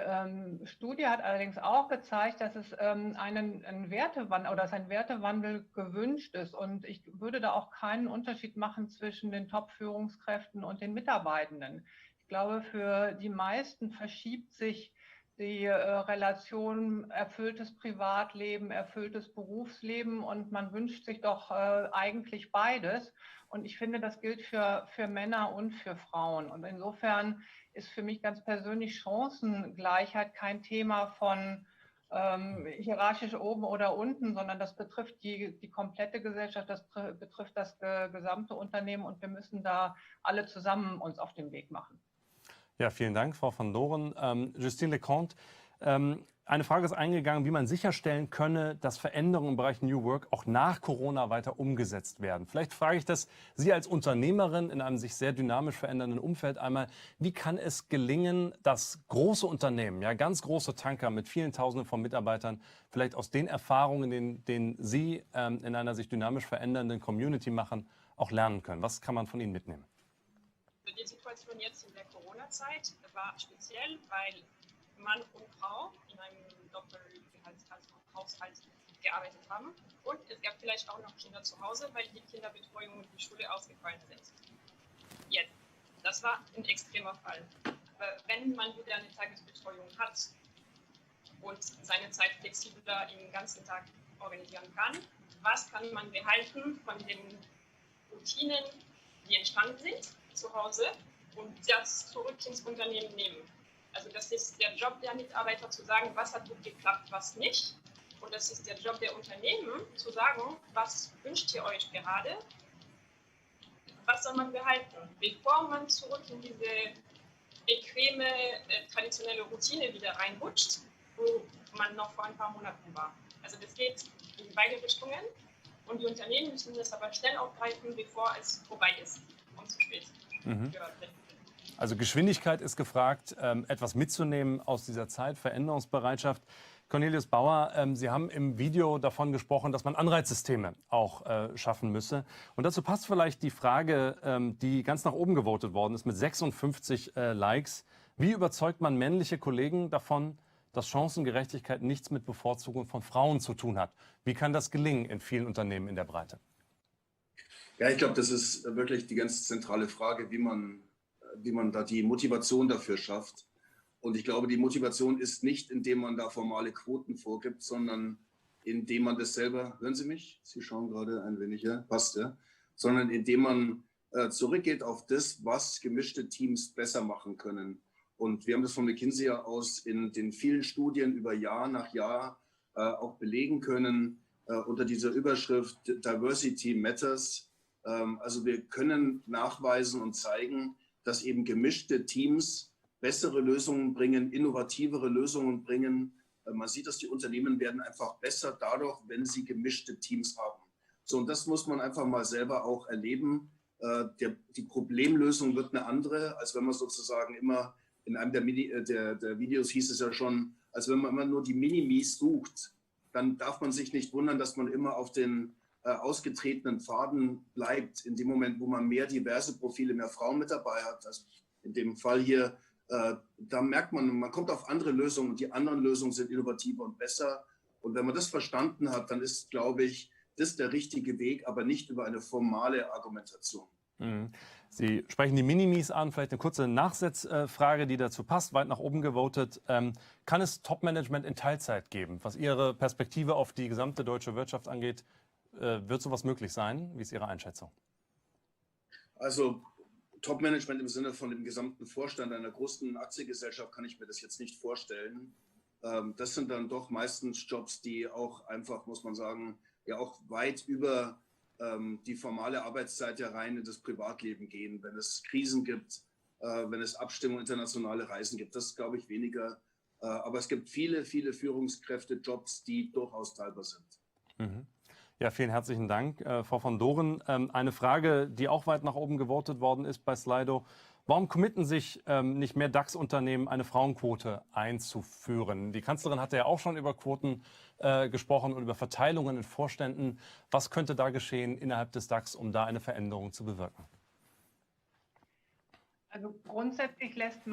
Studie hat allerdings auch gezeigt, dass es ein Wertewandel gewünscht ist. Und ich würde da auch keinen Unterschied machen zwischen den Top-Führungskräften und den Mitarbeitenden. Ich glaube, für die meisten verschiebt sich die Relation erfülltes Privatleben, erfülltes Berufsleben und man wünscht sich doch eigentlich beides. Und ich finde, das gilt für Männer und für Frauen. Und insofern ist für mich ganz persönlich Chancengleichheit kein Thema von hierarchisch oben oder unten, sondern das betrifft die komplette Gesellschaft, das betrifft das gesamte Unternehmen und wir müssen da alle zusammen uns auf den Weg machen. Ja, vielen Dank, Frau van Doren. Justine Leconte, eine Frage ist eingegangen, wie man sicherstellen könne, dass Veränderungen im Bereich New Work auch nach Corona weiter umgesetzt werden. Vielleicht frage ich das Sie als Unternehmerin in einem sich sehr dynamisch verändernden Umfeld einmal. Wie kann es gelingen, dass große Unternehmen, ja, ganz große Tanker mit vielen Tausenden von Mitarbeitern, vielleicht aus den Erfahrungen, denen Sie in einer sich dynamisch verändernden Community machen, auch lernen können? Was kann man von Ihnen mitnehmen? Die Situation jetzt in der Corona-Zeit war speziell, weil Mann und Frau in einem Doppelhaushalt gearbeitet haben. Und es gab vielleicht auch noch Kinder zu Hause, weil die Kinderbetreuung und die Schule ausgefallen sind. Jetzt, das war ein extremer Fall. Aber wenn man wieder eine Tagesbetreuung hat und seine Zeit flexibler den ganzen Tag organisieren kann, was kann man behalten von den Routinen, die entstanden sind zu Hause und das zurück ins Unternehmen nehmen. Also das ist der Job der Mitarbeiter zu sagen, was hat gut geklappt, was nicht. Und das ist der Job der Unternehmen zu sagen, was wünscht ihr euch gerade, was soll man behalten, bevor man zurück in diese bequeme, traditionelle Routine wieder reinrutscht, wo man noch vor ein paar Monaten war. Also das geht in beide Richtungen und die Unternehmen müssen das aber schnell aufgreifen, bevor es vorbei ist und zu spät. Also Geschwindigkeit ist gefragt, etwas mitzunehmen aus dieser Zeit, Veränderungsbereitschaft. Cornelius Bauer, Sie haben im Video davon gesprochen, dass man Anreizsysteme auch schaffen müsse. Und dazu passt vielleicht die Frage, die ganz nach oben gewotet worden ist mit 56 Likes. Wie überzeugt man männliche Kollegen davon, dass Chancengerechtigkeit nichts mit Bevorzugung von Frauen zu tun hat. Wie kann das gelingen in vielen Unternehmen in der Breite? Ja, ich glaube, das ist wirklich die ganz zentrale Frage, wie man da die Motivation dafür schafft. Und ich glaube, die Motivation ist nicht, indem man da formale Quoten vorgibt, sondern indem man das selber, hören Sie mich? Sie schauen gerade ein wenig, ja, passt, ja, sondern indem man zurückgeht auf das, was gemischte Teams besser machen können. Und wir haben das von McKinsey aus in den vielen Studien über Jahr nach Jahr auch belegen können, unter dieser Überschrift Diversity Matters. Also wir können nachweisen und zeigen, dass eben gemischte Teams bessere Lösungen bringen, innovativere Lösungen bringen. Man sieht, dass die Unternehmen werden einfach besser dadurch, wenn sie gemischte Teams haben. So, und das muss man einfach mal selber auch erleben. Die Problemlösung wird eine andere, als wenn man sozusagen immer, in einem der Videos hieß es ja schon, als wenn man immer nur die Minimis sucht, dann darf man sich nicht wundern, dass man immer auf den ausgetretenen Pfaden bleibt. In dem Moment, wo man mehr diverse Profile, mehr Frauen mit dabei hat, also in dem Fall hier, da merkt man kommt auf andere Lösungen und die anderen Lösungen sind innovativer und besser. Und wenn man das verstanden hat, dann ist, glaube ich, das der richtige Weg, aber nicht über eine formale Argumentation. Sie sprechen die Minimis an, vielleicht eine kurze Nachsatzfrage, die dazu passt, weit nach oben gewotet. Kann es Top-Management in Teilzeit geben? Was Ihre Perspektive auf die gesamte deutsche Wirtschaft angeht, wird sowas möglich sein? Wie ist Ihre Einschätzung? Also Top-Management im Sinne von dem gesamten Vorstand einer großen Aktiengesellschaft kann ich mir das jetzt nicht vorstellen. Das sind dann doch meistens Jobs, die auch einfach, muss man sagen, ja auch weit über die formale Arbeitszeit ja rein in das Privatleben gehen. Wenn es Krisen gibt, wenn es Abstimmungen, internationale Reisen gibt, das glaube ich weniger. Aber es gibt viele, viele Führungskräfte-Jobs, die durchaus teilbar sind. Ja, vielen herzlichen Dank, Frau von Doren. Eine Frage, die auch weit nach oben gewotet worden ist bei Slido. Warum committen sich nicht mehr DAX-Unternehmen, eine Frauenquote einzuführen? Die Kanzlerin hatte ja auch schon über Quoten gesprochen und über Verteilungen in Vorständen. Was könnte da geschehen innerhalb des DAX, um da eine Veränderung zu bewirken? Also grundsätzlich lässt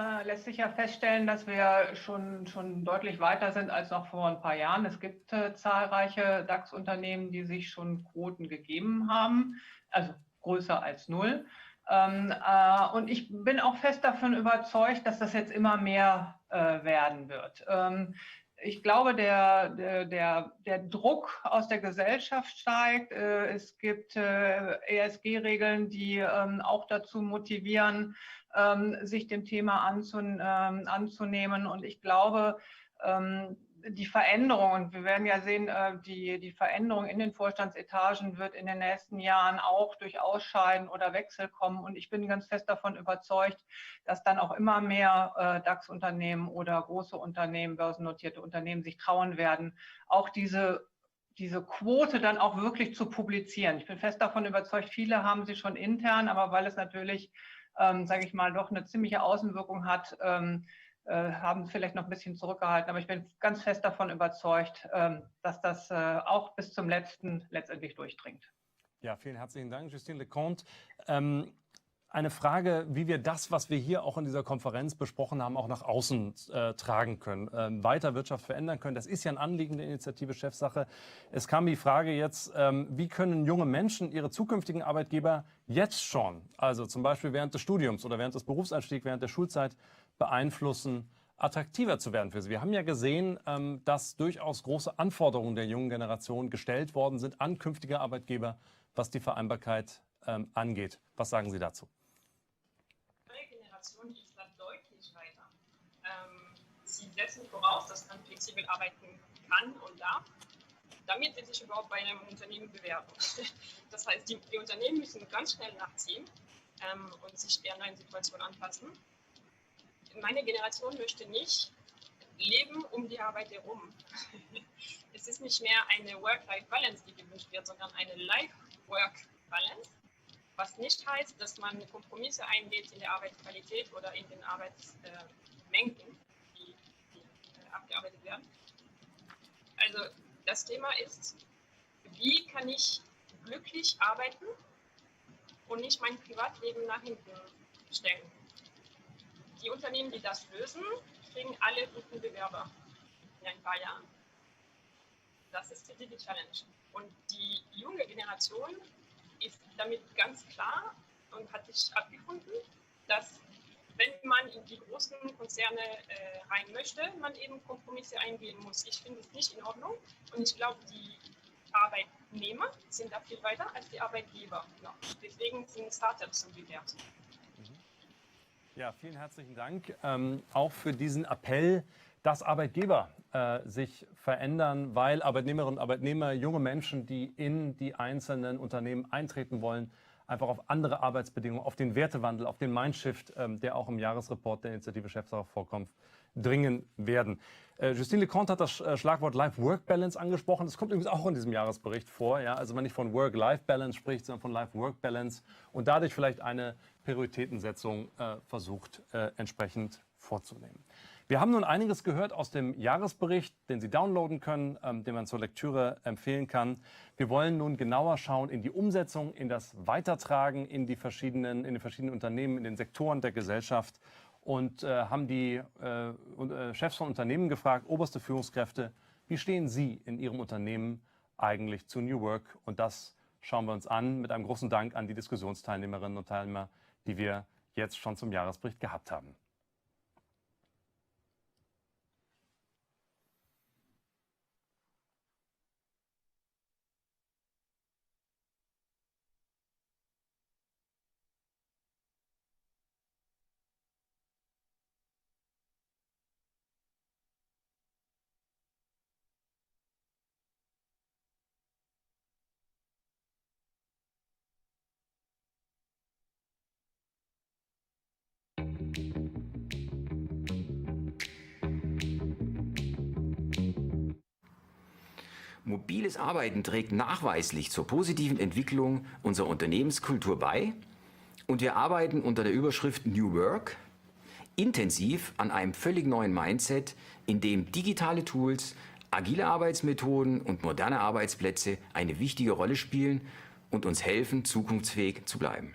sich ja feststellen, dass wir schon deutlich weiter sind als noch vor ein paar Jahren. Es gibt zahlreiche DAX-Unternehmen, die sich schon Quoten gegeben haben, also größer als 0. Und ich bin auch fest davon überzeugt, dass das jetzt immer mehr werden wird. Ich glaube, der Druck aus der Gesellschaft steigt. Es gibt ESG-Regeln, die auch dazu motivieren, sich dem Thema anzunehmen. Und ich glaube, die Veränderung, und wir werden ja sehen, die Veränderung in den Vorstandsetagen wird in den nächsten Jahren auch durch Ausscheiden oder Wechsel kommen. Und ich bin ganz fest davon überzeugt, dass dann auch immer mehr DAX-Unternehmen oder große Unternehmen, börsennotierte Unternehmen sich trauen werden, auch diese Quote dann auch wirklich zu publizieren. Ich bin fest davon überzeugt, viele haben sie schon intern, aber weil es natürlich, sage ich mal, doch eine ziemliche Außenwirkung hat, haben vielleicht noch ein bisschen zurückgehalten. Aber ich bin ganz fest davon überzeugt, dass das auch bis zum Letzten letztendlich durchdringt. Ja, vielen herzlichen Dank, Justine Leconte. Eine Frage, wie wir das, was wir hier auch in dieser Konferenz besprochen haben, auch nach außen tragen können, weiter Wirtschaft verändern können. Das ist ja ein Anliegen der Initiative Chefsache. Es kam die Frage jetzt, wie können junge Menschen ihre zukünftigen Arbeitgeber jetzt schon, also zum Beispiel während des Studiums oder während des Berufseinstiegs, während der Schulzeit, beeinflussen, attraktiver zu werden für sie. Wir haben ja gesehen, dass durchaus große Anforderungen der jungen Generation gestellt worden sind an künftige Arbeitgeber, was die Vereinbarkeit angeht. Was sagen Sie dazu? Die Generation ist da deutlich weiter. Sie setzen voraus, dass man flexibel arbeiten kann und darf, damit sie sich überhaupt bei einem Unternehmen bewerben. Das heißt, die Unternehmen müssen ganz schnell nachziehen und sich der neuen Situation anpassen. Meine Generation möchte nicht leben um die Arbeit herum. Es ist nicht mehr eine Work-Life-Balance, die gewünscht wird, sondern eine Life-Work-Balance, was nicht heißt, dass man Kompromisse eingeht in der Arbeitsqualität oder in den Arbeitsmengen, die abgearbeitet werden. Also das Thema ist, wie kann ich glücklich arbeiten und nicht mein Privatleben nach hinten stellen. Die Unternehmen, die das lösen, kriegen alle guten Bewerber. in ein paar Jahren. Das ist die Challenge. Und die junge Generation ist damit ganz klar und hat sich abgefunden, dass wenn man in die großen Konzerne rein möchte, man eben Kompromisse eingehen muss. Ich finde es nicht in Ordnung und ich glaube, die Arbeitnehmer sind da viel weiter als die Arbeitgeber noch. Deswegen sind Startups so bewährt. Ja, vielen herzlichen Dank auch für diesen Appell, dass Arbeitgeber sich verändern, weil Arbeitnehmerinnen und Arbeitnehmer, junge Menschen, die in die einzelnen Unternehmen eintreten wollen, einfach auf andere Arbeitsbedingungen, auf den Wertewandel, auf den Mindshift, der auch im Jahresreport der Initiative Chefsache vorkommt, dringen werden. Justine Leconte hat das Schlagwort Life-Work-Balance angesprochen. Das kommt übrigens auch in diesem Jahresbericht vor. Ja? Also man nicht von Work-Life-Balance spricht, sondern von Life-Work-Balance und dadurch vielleicht eine Prioritätensetzung versucht, entsprechend vorzunehmen. Wir haben nun einiges gehört aus dem Jahresbericht, den Sie downloaden können, den man zur Lektüre empfehlen kann. Wir wollen nun genauer schauen in die Umsetzung, in das Weitertragen in den verschiedenen Unternehmen, in den Sektoren der Gesellschaft und haben die Chefs von Unternehmen gefragt, oberste Führungskräfte, wie stehen Sie in Ihrem Unternehmen eigentlich zu New Work? Und das schauen wir uns an mit einem großen Dank an die Diskussionsteilnehmerinnen und Teilnehmer, die wir jetzt schon zum Jahresbericht gehabt haben. Mobiles Arbeiten trägt nachweislich zur positiven Entwicklung unserer Unternehmenskultur bei und wir arbeiten unter der Überschrift New Work intensiv an einem völlig neuen Mindset, in dem digitale Tools, agile Arbeitsmethoden und moderne Arbeitsplätze eine wichtige Rolle spielen und uns helfen, zukunftsfähig zu bleiben.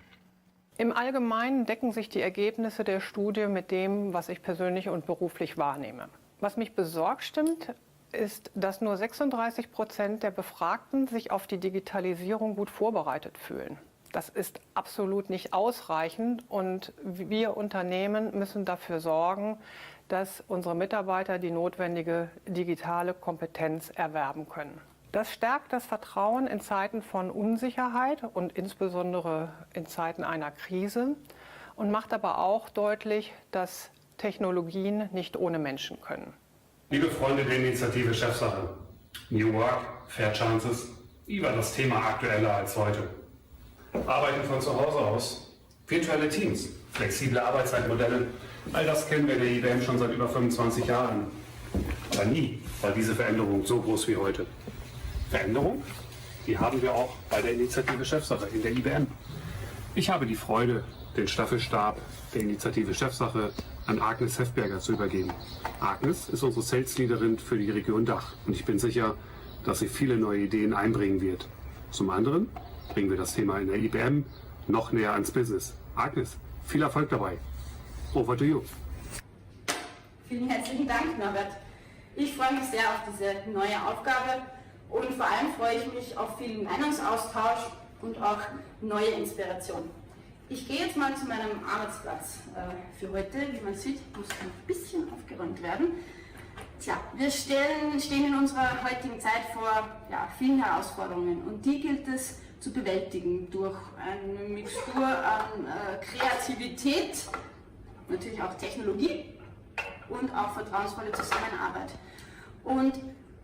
Im Allgemeinen decken sich die Ergebnisse der Studie mit dem, was ich persönlich und beruflich wahrnehme. Was mich besorgt stimmt, ist, dass nur 36% der Befragten sich auf die Digitalisierung gut vorbereitet fühlen. Das ist absolut nicht ausreichend und wir Unternehmen müssen dafür sorgen, dass unsere Mitarbeiter die notwendige digitale Kompetenz erwerben können. Das stärkt das Vertrauen in Zeiten von Unsicherheit und insbesondere in Zeiten einer Krise und macht aber auch deutlich, dass Technologien nicht ohne Menschen können. Liebe Freunde der Initiative Chefsache, New Work, Fair Chances, wie war das Thema aktueller als heute? Arbeiten von zu Hause aus, virtuelle Teams, flexible Arbeitszeitmodelle, all das kennen wir in der IBM schon seit über 25 Jahren. Aber nie war diese Veränderung so groß wie heute. Veränderung? Die haben wir auch bei der Initiative Chefsache in der IBM. Ich habe die Freude, den Staffelstab der Initiative Chefsache an Agnes Hefberger zu übergeben. Agnes ist unsere Sales-Leaderin für die Region Dach und ich bin sicher, dass sie viele neue Ideen einbringen wird. Zum anderen bringen wir das Thema in der IBM noch näher ans Business. Agnes, viel Erfolg dabei. Over to you. Vielen herzlichen Dank, Norbert. Ich freue mich sehr auf diese neue Aufgabe und vor allem freue ich mich auf viel Meinungsaustausch und auch neue Inspiration. Ich gehe jetzt mal zu meinem Arbeitsplatz für heute. Wie man sieht, muss ein bisschen aufgeräumt werden. Tja, wir stehen in unserer heutigen Zeit vor vielen Herausforderungen und die gilt es zu bewältigen durch eine Mixtur an Kreativität, natürlich auch Technologie und auch vertrauensvolle Zusammenarbeit. Und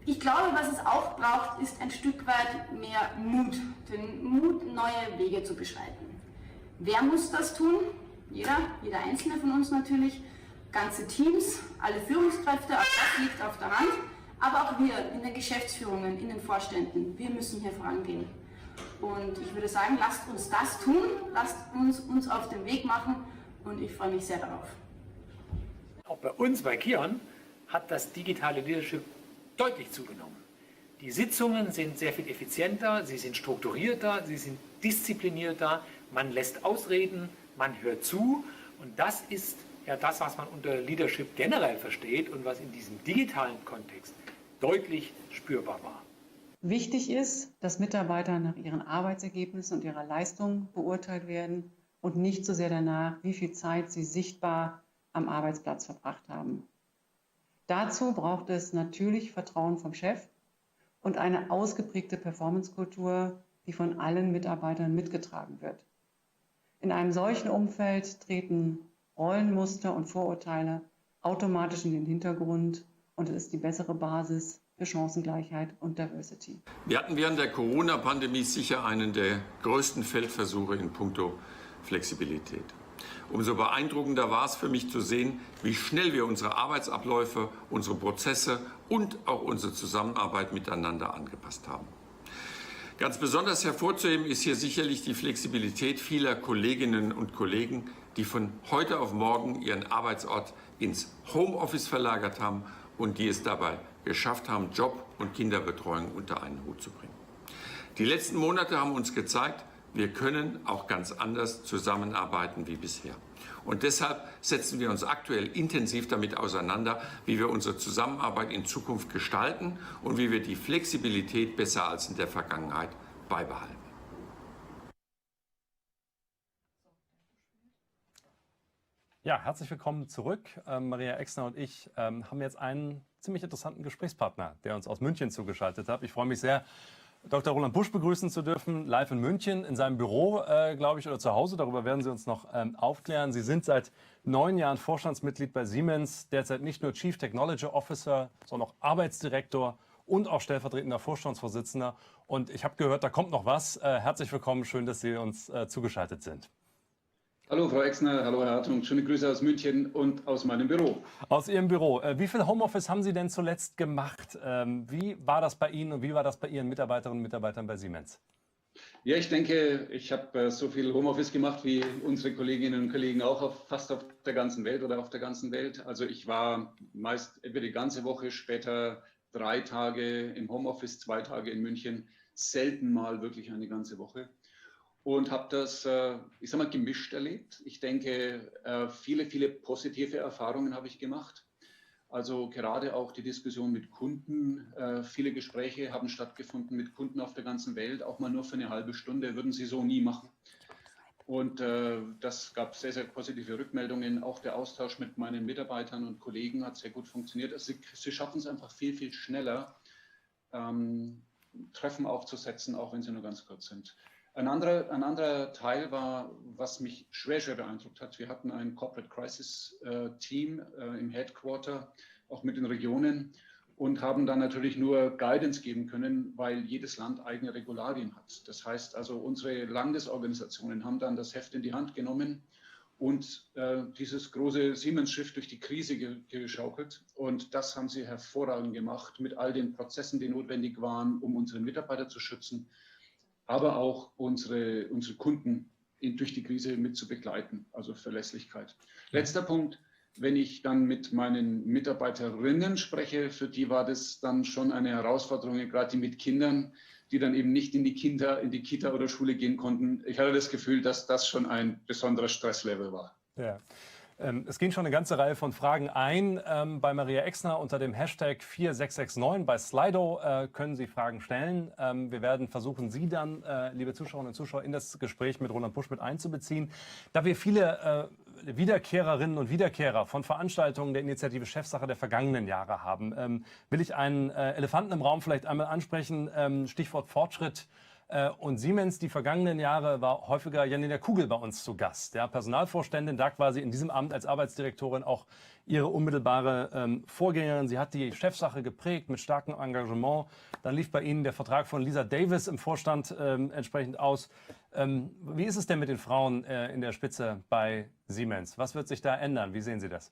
ich glaube, was es auch braucht, ist ein Stück weit mehr Mut, den Mut, neue Wege zu beschreiten. Wer muss das tun? Jeder Einzelne von uns natürlich, ganze Teams, alle Führungskräfte, auch das liegt auf der Hand, aber auch wir in den Geschäftsführungen, in den Vorständen, wir müssen hier vorangehen. Und ich würde sagen, lasst uns das tun, lasst uns auf den Weg machen und ich freue mich sehr darauf. Auch bei uns, bei KION, hat das digitale Leadership deutlich zugenommen. Die Sitzungen sind sehr viel effizienter, sie sind strukturierter, sie sind disziplinierter, man lässt ausreden, man hört zu und das ist ja das, was man unter Leadership generell versteht und was in diesem digitalen Kontext deutlich spürbar war. Wichtig ist, dass Mitarbeiter nach ihren Arbeitsergebnissen und ihrer Leistung beurteilt werden und nicht so sehr danach, wie viel Zeit sie sichtbar am Arbeitsplatz verbracht haben. Dazu braucht es natürlich Vertrauen vom Chef und eine ausgeprägte Performancekultur, die von allen Mitarbeitern mitgetragen wird. In einem solchen Umfeld treten Rollenmuster und Vorurteile automatisch in den Hintergrund und es ist die bessere Basis für Chancengleichheit und Diversity. Wir hatten während der Corona-Pandemie sicher einen der größten Feldversuche in puncto Flexibilität. Umso beeindruckender war es für mich zu sehen, wie schnell wir unsere Arbeitsabläufe, unsere Prozesse und auch unsere Zusammenarbeit miteinander angepasst haben. Ganz besonders hervorzuheben ist hier sicherlich die Flexibilität vieler Kolleginnen und Kollegen, die von heute auf morgen ihren Arbeitsort ins Homeoffice verlagert haben und die es dabei geschafft haben, Job und Kinderbetreuung unter einen Hut zu bringen. Die letzten Monate haben uns gezeigt, wir können auch ganz anders zusammenarbeiten wie bisher. Und deshalb setzen wir uns aktuell intensiv damit auseinander, wie wir unsere Zusammenarbeit in Zukunft gestalten und wie wir die Flexibilität besser als in der Vergangenheit beibehalten. Ja, herzlich willkommen zurück. Maria Exner und ich haben jetzt einen ziemlich interessanten Gesprächspartner, der uns aus München zugeschaltet hat. Ich freue mich sehr, Dr. Roland Busch begrüßen zu dürfen, live in München, in seinem Büro, glaube ich, oder zu Hause. Darüber werden Sie uns noch aufklären. Sie sind seit 9 Jahren Vorstandsmitglied bei Siemens, derzeit nicht nur Chief Technology Officer, sondern auch Arbeitsdirektor und auch stellvertretender Vorstandsvorsitzender. Und ich habe gehört, da kommt noch was. Herzlich willkommen, schön, dass Sie uns zugeschaltet sind. Hallo Frau Exner, hallo Herr Hartung, schöne Grüße aus München und aus meinem Büro. Aus Ihrem Büro. Wie viel Homeoffice haben Sie denn zuletzt gemacht? Wie war das bei Ihnen und wie war das bei Ihren Mitarbeiterinnen und Mitarbeitern bei Siemens? Ja, ich denke, ich habe so viel Homeoffice gemacht wie unsere Kolleginnen und Kollegen auch fast auf der ganzen Welt oder auf der ganzen Welt. Also ich war meist über die ganze Woche, später 3 Tage im Homeoffice, 2 Tage in München, selten mal wirklich eine ganze Woche. Und habe das, ich sag mal, gemischt erlebt. Ich denke, viele positive Erfahrungen habe ich gemacht. Also gerade auch die Diskussion mit Kunden. Viele Gespräche haben stattgefunden mit Kunden auf der ganzen Welt, auch mal nur für eine halbe Stunde, würden sie so nie machen. Und das gab sehr positive Rückmeldungen. Auch der Austausch mit meinen Mitarbeitern und Kollegen hat sehr gut funktioniert. Also sie schaffen es einfach viel schneller, Treffen aufzusetzen, auch wenn sie nur ganz kurz sind. Ein anderer Teil war, was mich schwer beeindruckt hat. Wir hatten ein Corporate Crisis Team im Headquarter, auch mit den Regionen, und haben dann natürlich nur Guidance geben können, weil jedes Land eigene Regularien hat. Das heißt also, unsere Landesorganisationen haben dann das Heft in die Hand genommen und dieses große Siemens-Schiff durch die Krise geschaukelt. Und das haben sie hervorragend gemacht mit all den Prozessen, die notwendig waren, um unsere Mitarbeiter zu schützen, aber auch unsere Kunden durch die Krise mit zu begleiten, also Verlässlichkeit. Letzter Punkt, wenn ich dann mit meinen Mitarbeiterinnen spreche, für die war das dann schon eine Herausforderung, gerade die mit Kindern, die dann eben nicht in die Kita oder Schule gehen konnten. Ich hatte das Gefühl, dass das schon ein besonderer Stresslevel war. Ja. Es ging schon eine ganze Reihe von Fragen ein. Bei Maria Exner unter dem Hashtag 4669 bei Slido können Sie Fragen stellen. Wir werden versuchen, Sie dann, liebe Zuschauerinnen und Zuschauer, in das Gespräch mit Roland Busch mit einzubeziehen. Da wir viele Wiederkehrerinnen und Wiederkehrer von Veranstaltungen der Initiative Chefsache der vergangenen Jahre haben, will ich einen Elefanten im Raum vielleicht einmal ansprechen. Stichwort Fortschritt. Und Siemens, die vergangenen Jahre, war häufiger Janina Kugel bei uns zu Gast. Ja, Personalvorständin, da quasi in diesem Amt als Arbeitsdirektorin auch ihre unmittelbare Vorgängerin. Sie hat die Chefsache geprägt mit starkem Engagement. Dann lief bei Ihnen der Vertrag von Lisa Davis im Vorstand entsprechend aus. Wie ist es denn mit den Frauen in der Spitze bei Siemens? Was wird sich da ändern? Wie sehen Sie das?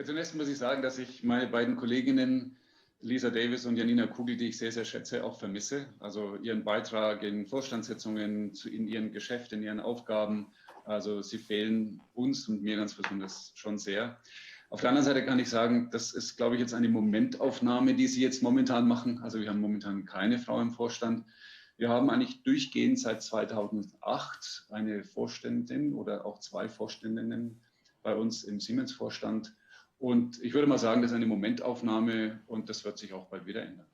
Zunächst muss ich sagen, dass ich meine beiden Kolleginnen Lisa Davis und Janina Kugel, die ich sehr schätze, auch vermisse. Also ihren Beitrag in Vorstandssitzungen, in ihren Geschäften, in ihren Aufgaben. Also sie fehlen uns und mir ganz besonders schon sehr. Auf der anderen Seite kann ich sagen, das ist, glaube ich, jetzt eine Momentaufnahme, die sie jetzt momentan machen. Also wir haben momentan keine Frau im Vorstand. Wir haben eigentlich durchgehend seit 2008 eine Vorständin oder auch 2 Vorständinnen bei uns im Siemens-Vorstand. Und ich würde mal sagen, das ist eine Momentaufnahme und das wird sich auch bald wieder ändern.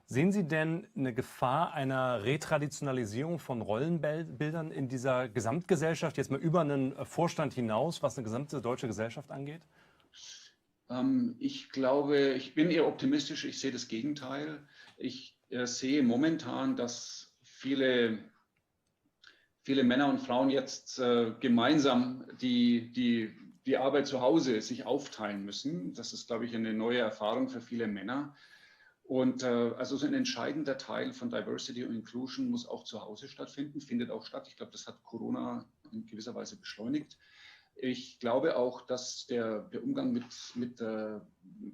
Sehen Sie denn eine Gefahr einer Retraditionalisierung von Rollenbildern in dieser Gesamtgesellschaft, jetzt mal über einen Vorstand hinaus, was eine gesamte deutsche Gesellschaft angeht? Ich glaube, ich bin eher optimistisch. Ich sehe das Gegenteil. Ich sehe momentan, dass viele Männer und Frauen jetzt gemeinsam die Arbeit zu Hause sich aufteilen müssen. Das ist, glaube ich, eine neue Erfahrung für viele Männer. Und also so ein entscheidender Teil von Diversity und Inclusion muss auch zu Hause stattfinden, findet auch statt. Ich glaube, das hat Corona in gewisser Weise beschleunigt. Ich glaube auch, dass der Umgang mit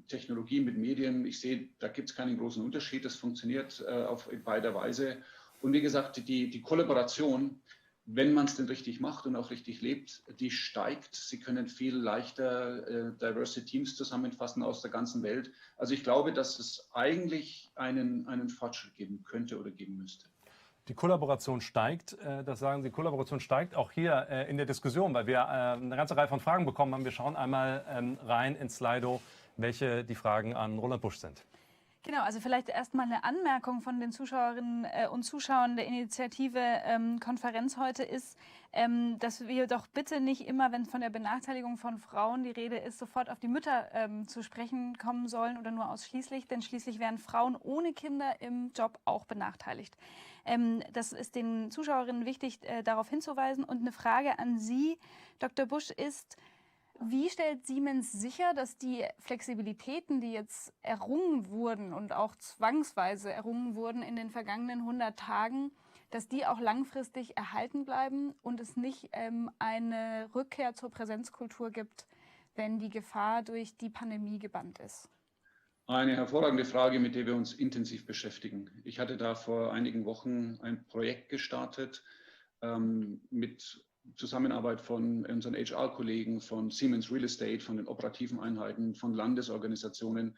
Technologie, mit Medien, ich sehe, da gibt es keinen großen Unterschied. Das funktioniert auf beider Weise. Und wie gesagt, die Kollaboration, wenn man es denn richtig macht und auch richtig lebt, die steigt. Sie können viel leichter diverse Teams zusammenfassen aus der ganzen Welt. Also ich glaube, dass es eigentlich einen Fortschritt geben könnte oder geben müsste. Die Kollaboration steigt, das sagen Sie, Kollaboration steigt auch hier in der Diskussion, weil wir eine ganze Reihe von Fragen bekommen haben. Wir schauen einmal rein ins Slido, welche die Fragen an Roland Busch sind. Genau, also vielleicht erstmal eine Anmerkung von den Zuschauerinnen und Zuschauern der Initiative Konferenz heute ist, dass wir doch bitte nicht immer, wenn von der Benachteiligung von Frauen die Rede ist, sofort auf die Mütter zu sprechen kommen sollen oder nur ausschließlich, denn schließlich werden Frauen ohne Kinder im Job auch benachteiligt. Das ist den Zuschauerinnen wichtig, darauf hinzuweisen. Und eine Frage an Sie, Dr. Busch, ist: Wie stellt Siemens sicher, dass die Flexibilitäten, die jetzt errungen wurden und auch zwangsweise errungen wurden in den vergangenen 100 Tagen, dass die auch langfristig erhalten bleiben und es nicht eine Rückkehr zur Präsenzkultur gibt, wenn die Gefahr durch die Pandemie gebannt ist? Eine hervorragende Frage, mit der wir uns intensiv beschäftigen. Ich hatte da vor einigen Wochen ein Projekt gestartet mit Zusammenarbeit von unseren HR-Kollegen, von Siemens Real Estate, von den operativen Einheiten, von Landesorganisationen,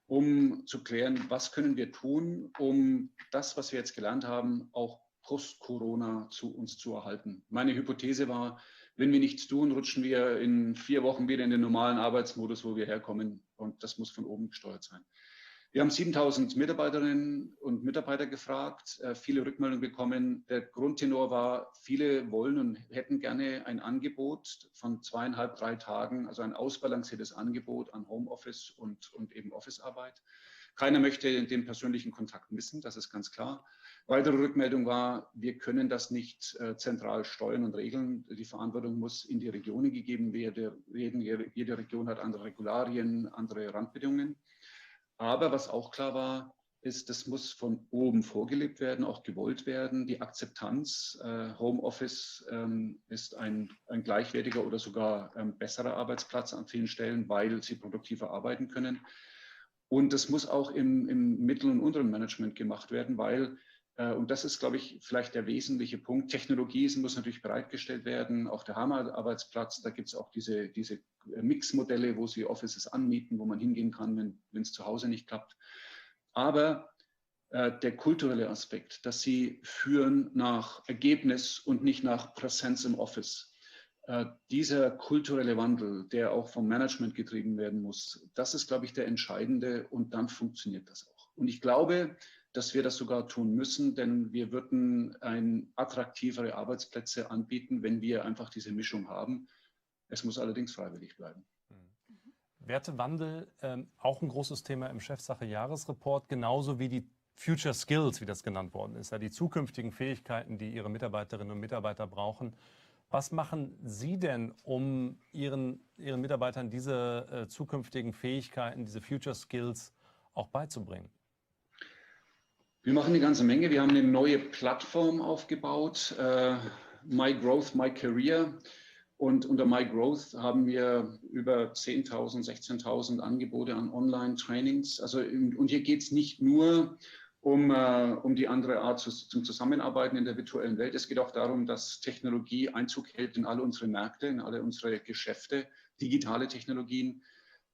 um zu klären, was können wir tun, um das, was wir jetzt gelernt haben, auch post-Corona zu uns zu erhalten. Meine Hypothese war, wenn wir nichts tun, rutschen wir in 4 Wochen wieder in den normalen Arbeitsmodus, wo wir herkommen. Und das muss von oben gesteuert sein. Wir haben 7.000 Mitarbeiterinnen und Mitarbeiter gefragt, viele Rückmeldungen bekommen. Der Grundtenor war, viele wollen und hätten gerne ein Angebot von 2,5, 3 Tagen, also ein ausbalanciertes Angebot an Homeoffice und eben Officearbeit. Keiner möchte den persönlichen Kontakt missen, das ist ganz klar. Weitere Rückmeldung war, wir können das nicht zentral steuern und regeln. Die Verantwortung muss in die Regionen gegeben werden. Jede Region hat andere Regularien, andere Randbedingungen. Aber was auch klar war, ist, das muss von oben vorgelebt werden, auch gewollt werden. Die Akzeptanz, Homeoffice ist ein gleichwertiger oder sogar besserer Arbeitsplatz an vielen Stellen, weil sie produktiver arbeiten können. Und das muss auch im Mittel- und unteren Management gemacht werden, weil, und das ist, glaube ich, vielleicht der wesentliche Punkt, Technologie muss natürlich bereitgestellt werden, auch der Heimarbeitsplatz, da gibt es auch diese Mixmodelle, wo Sie Offices anmieten, wo man hingehen kann, wenn es zu Hause nicht klappt. Aber der kulturelle Aspekt, dass Sie führen nach Ergebnis und nicht nach Präsenz im Office, dieser kulturelle Wandel, der auch vom Management getrieben werden muss, das ist, glaube ich, der entscheidende und dann funktioniert das auch. Und ich glaube, dass wir das sogar tun müssen, denn wir würden attraktivere Arbeitsplätze anbieten, wenn wir einfach diese Mischung haben. Es muss allerdings freiwillig bleiben. Wertewandel, auch ein großes Thema im Chefsache-Jahresreport, genauso wie die Future Skills, wie das genannt worden ist, ja, die zukünftigen Fähigkeiten, die Ihre Mitarbeiterinnen und Mitarbeiter brauchen. Was machen Sie denn, um Ihren Mitarbeitern diese zukünftigen Fähigkeiten, diese Future Skills auch beizubringen? Wir machen eine ganze Menge. Wir haben eine neue Plattform aufgebaut, My Growth, My Career. Und unter My Growth haben wir über 10.000, 16.000 Angebote an Online-Trainings. Also, und hier geht es nicht nur um die andere Art zum Zusammenarbeiten in der virtuellen Welt. Es geht auch darum, dass Technologie Einzug hält in alle unsere Märkte, in alle unsere Geschäfte, digitale Technologien.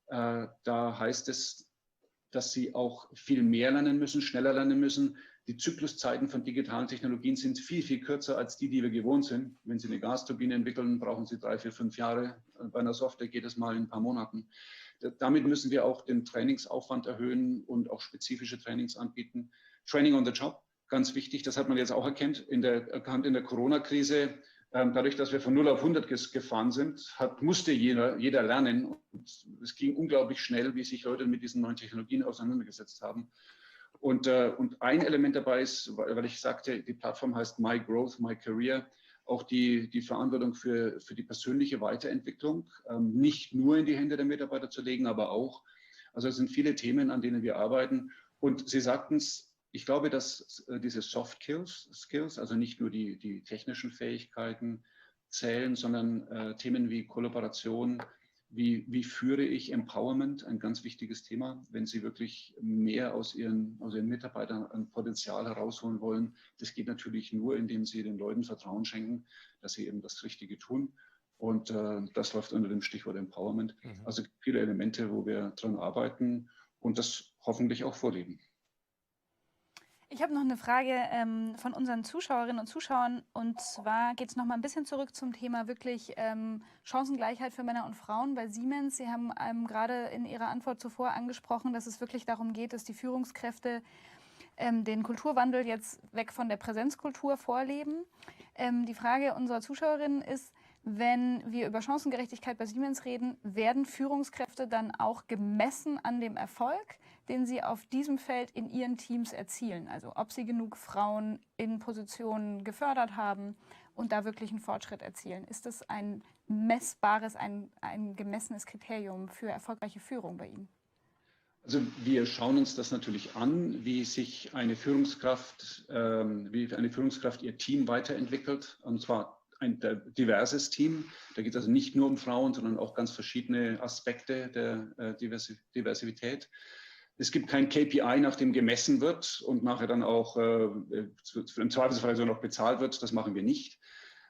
Da heißt es, dass sie auch viel mehr lernen müssen, schneller lernen müssen. Die Zykluszeiten von digitalen Technologien sind viel, viel kürzer als die wir gewohnt sind. Wenn Sie eine Gasturbine entwickeln, brauchen Sie 3, 4, 5 Jahre. Bei einer Software geht es mal in ein paar Monaten. Damit müssen wir auch den Trainingsaufwand erhöhen und auch spezifische Trainings anbieten. Training on the Job, ganz wichtig, das hat man jetzt auch erkannt in der Corona-Krise. Dadurch, dass wir von 0 auf 100 gefahren sind, musste jeder lernen. Und es ging unglaublich schnell, wie sich Leute mit diesen neuen Technologien auseinandergesetzt haben. Und ein Element dabei ist, weil ich sagte, die Plattform heißt My Growth, My Career, auch die Verantwortung für die persönliche Weiterentwicklung, nicht nur in die Hände der Mitarbeiter zu legen, aber auch. Also es sind viele Themen, an denen wir arbeiten. Und Sie sagten es, ich glaube, dass diese Soft Skills, also nicht nur die technischen Fähigkeiten zählen, sondern Themen wie Kollaboration, wie führe ich Empowerment, ein ganz wichtiges Thema, wenn Sie wirklich mehr aus Ihren Mitarbeitern an Potenzial herausholen wollen. Das geht natürlich nur, indem Sie den Leuten Vertrauen schenken, dass sie eben das Richtige tun. Und das läuft unter dem Stichwort Empowerment. Also viele Elemente, wo wir dran arbeiten und das hoffentlich auch vorleben. Ich habe noch eine Frage von unseren Zuschauerinnen und Zuschauern. Und zwar geht es noch mal ein bisschen zurück zum Thema wirklich Chancengleichheit für Männer und Frauen bei Siemens. Sie haben gerade in Ihrer Antwort zuvor angesprochen, dass es wirklich darum geht, dass die Führungskräfte den Kulturwandel jetzt weg von der Präsenzkultur vorleben. Die Frage unserer Zuschauerinnen ist, wenn wir über Chancengerechtigkeit bei Siemens reden, werden Führungskräfte dann auch gemessen an dem Erfolg, den sie auf diesem Feld in ihren Teams erzielen? Also ob sie genug Frauen in Positionen gefördert haben und da wirklich einen Fortschritt erzielen. Ist das ein messbares, ein gemessenes Kriterium für erfolgreiche Führung bei Ihnen? Also wir schauen uns das natürlich an, wie eine Führungskraft ihr Team weiterentwickelt, und zwar ein diverses Team. Da geht es also nicht nur um Frauen, sondern auch ganz verschiedene Aspekte der Diversität. Es gibt kein KPI, nach dem gemessen wird und nachher dann auch im Zweifelsfall so noch bezahlt wird. Das machen wir nicht.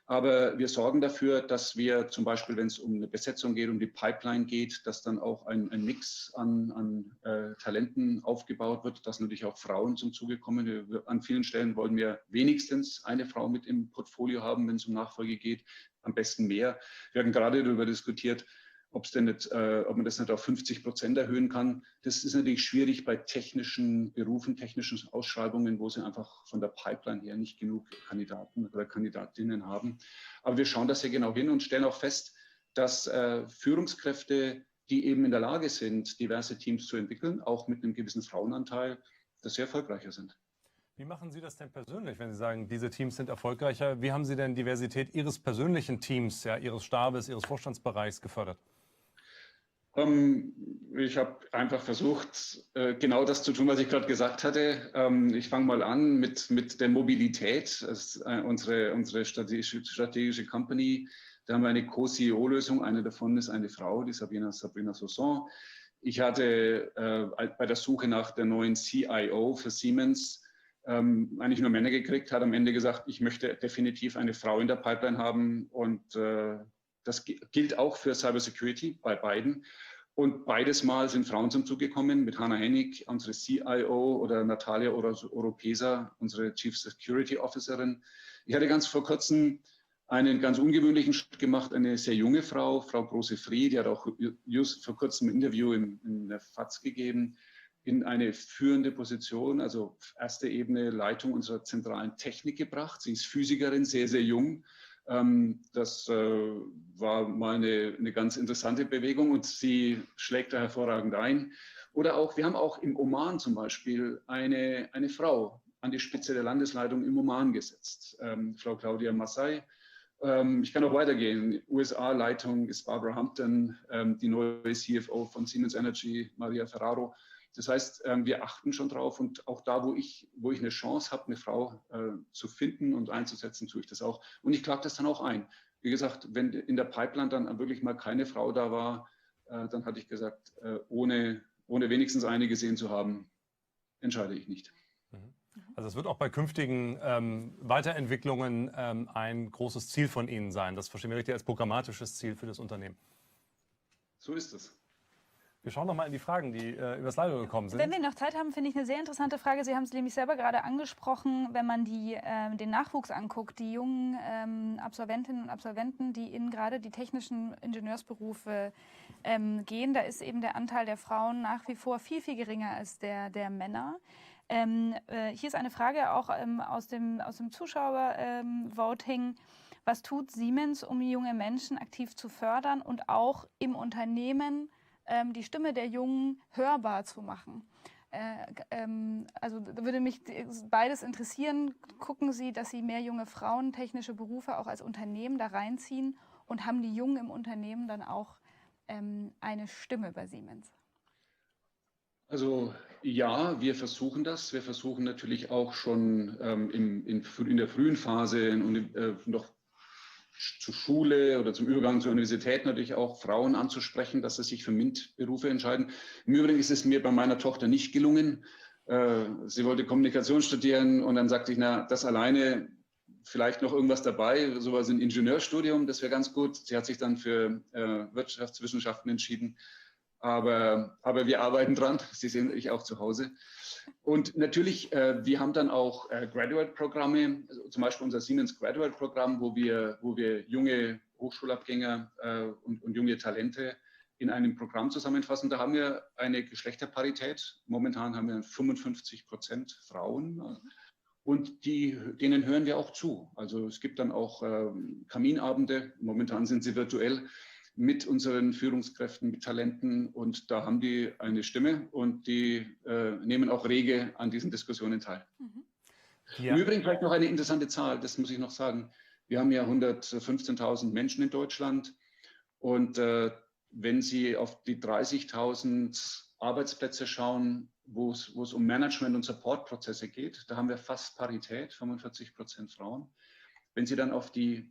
Aber wir sorgen dafür, dass wir zum Beispiel, wenn es um eine Besetzung geht, um die Pipeline geht, dass dann auch ein Mix an Talenten aufgebaut wird, dass natürlich auch Frauen zum Zuge kommen. An vielen Stellen wollen wir wenigstens eine Frau mit im Portfolio haben, wenn es um Nachfolge geht, am besten mehr. Wir haben gerade darüber diskutiert, ob man das nicht auf 50% erhöhen kann. Das ist natürlich schwierig bei technischen Berufen, technischen Ausschreibungen, wo sie einfach von der Pipeline her nicht genug Kandidaten oder Kandidatinnen haben. Aber wir schauen das sehr genau hin und stellen auch fest, dass Führungskräfte, die eben in der Lage sind, diverse Teams zu entwickeln, auch mit einem gewissen Frauenanteil, das sehr erfolgreicher sind. Wie machen Sie das denn persönlich, wenn Sie sagen, diese Teams sind erfolgreicher? Wie haben Sie denn Diversität Ihres persönlichen Teams, ja, Ihres Stabes, Ihres Vorstandsbereichs gefördert? Ich habe einfach versucht, genau das zu tun, was ich gerade gesagt hatte. Ich fange mal an mit der Mobilität. Das ist unsere strategische Company. Da haben wir eine Co-CEO-Lösung. Eine davon ist eine Frau, die Sabrina Sauzon. Ich hatte bei der Suche nach der neuen CIO für Siemens eigentlich nur Männer gekriegt, hat am Ende gesagt, ich möchte definitiv eine Frau in der Pipeline haben und das gilt auch für Cybersecurity bei beiden. Und beides Mal sind Frauen zum Zuge gekommen, mit Hannah Hennig, unsere CIO, oder Natalia Oropesa, unsere Chief Security Officerin. Ich hatte ganz vor kurzem einen ganz ungewöhnlichen Schritt gemacht, eine sehr junge Frau Brose-Fried, die hat auch just vor kurzem ein Interview in der FAZ gegeben, in eine führende Position, also erste Ebene Leitung unserer zentralen Technik gebracht. Sie ist Physikerin, sehr, sehr jung. Das war mal eine ganz interessante Bewegung und sie schlägt da hervorragend ein. Oder auch, wir haben auch im Oman zum Beispiel eine Frau an die Spitze der Landesleitung im Oman gesetzt, Frau Claudia Massai. Ich kann auch weitergehen. USA-Leitung ist Barbara Hampton, die neue CFO von Siemens Energy, Maria Ferraro. Das heißt, wir achten schon drauf und auch da, wo ich eine Chance habe, eine Frau zu finden und einzusetzen, tue ich das auch. Und ich klage das dann auch ein. Wie gesagt, wenn in der Pipeline dann wirklich mal keine Frau da war, dann hatte ich gesagt, ohne wenigstens eine gesehen zu haben, entscheide ich nicht. Also es wird auch bei künftigen Weiterentwicklungen ein großes Ziel von Ihnen sein. Das verstehen wir richtig als programmatisches Ziel für das Unternehmen. So ist es. Wir schauen noch mal in die Fragen, die über Slido gekommen sind. Wenn wir noch Zeit haben, finde ich eine sehr interessante Frage. Sie haben es nämlich selber gerade angesprochen, wenn man den Nachwuchs anguckt, die jungen Absolventinnen und Absolventen, die in gerade die technischen Ingenieursberufe gehen, da ist eben der Anteil der Frauen nach wie vor viel, viel geringer als der Männer. Hier ist eine Frage auch aus dem Zuschauervoting. Was tut Siemens, um junge Menschen aktiv zu fördern und auch im Unternehmen die Stimme der Jungen hörbar zu machen? Also da würde mich beides interessieren. Gucken Sie, dass Sie mehr junge Frauen technische Berufe auch als Unternehmen da reinziehen und haben die Jungen im Unternehmen dann auch eine Stimme bei Siemens? Also ja, wir versuchen das. Wir versuchen natürlich auch schon in der frühen Phase noch zur Schule oder zum Übergang zur Universität natürlich auch Frauen anzusprechen, dass sie sich für MINT-Berufe entscheiden. Im Übrigen ist es mir bei meiner Tochter nicht gelungen. Sie wollte Kommunikation studieren und dann sagte ich, na, das alleine, vielleicht noch irgendwas dabei, sowas ein Ingenieurstudium, das wäre ganz gut. Sie hat sich dann für Wirtschaftswissenschaften entschieden. Aber wir arbeiten dran. Sie sehen, ich auch zu Hause. Und natürlich, wir haben dann auch Graduate-Programme, also zum Beispiel unser Siemens Graduate-Programm, wo wir junge Hochschulabgänger und junge Talente in einem Programm zusammenfassen. Da haben wir eine Geschlechterparität. Momentan haben wir 55% Frauen. Und denen hören wir auch zu. Also es gibt dann auch Kaminabende. Momentan sind sie virtuell, mit unseren Führungskräften, mit Talenten, und da haben die eine Stimme und die nehmen auch rege an diesen Diskussionen teil. Ja. Im Übrigen vielleicht noch eine interessante Zahl, das muss ich noch sagen. Wir haben ja 115.000 Menschen in Deutschland und wenn Sie auf die 30.000 Arbeitsplätze schauen, wo es um Management- und Supportprozesse geht, da haben wir fast Parität, 45% Frauen. Wenn Sie dann auf die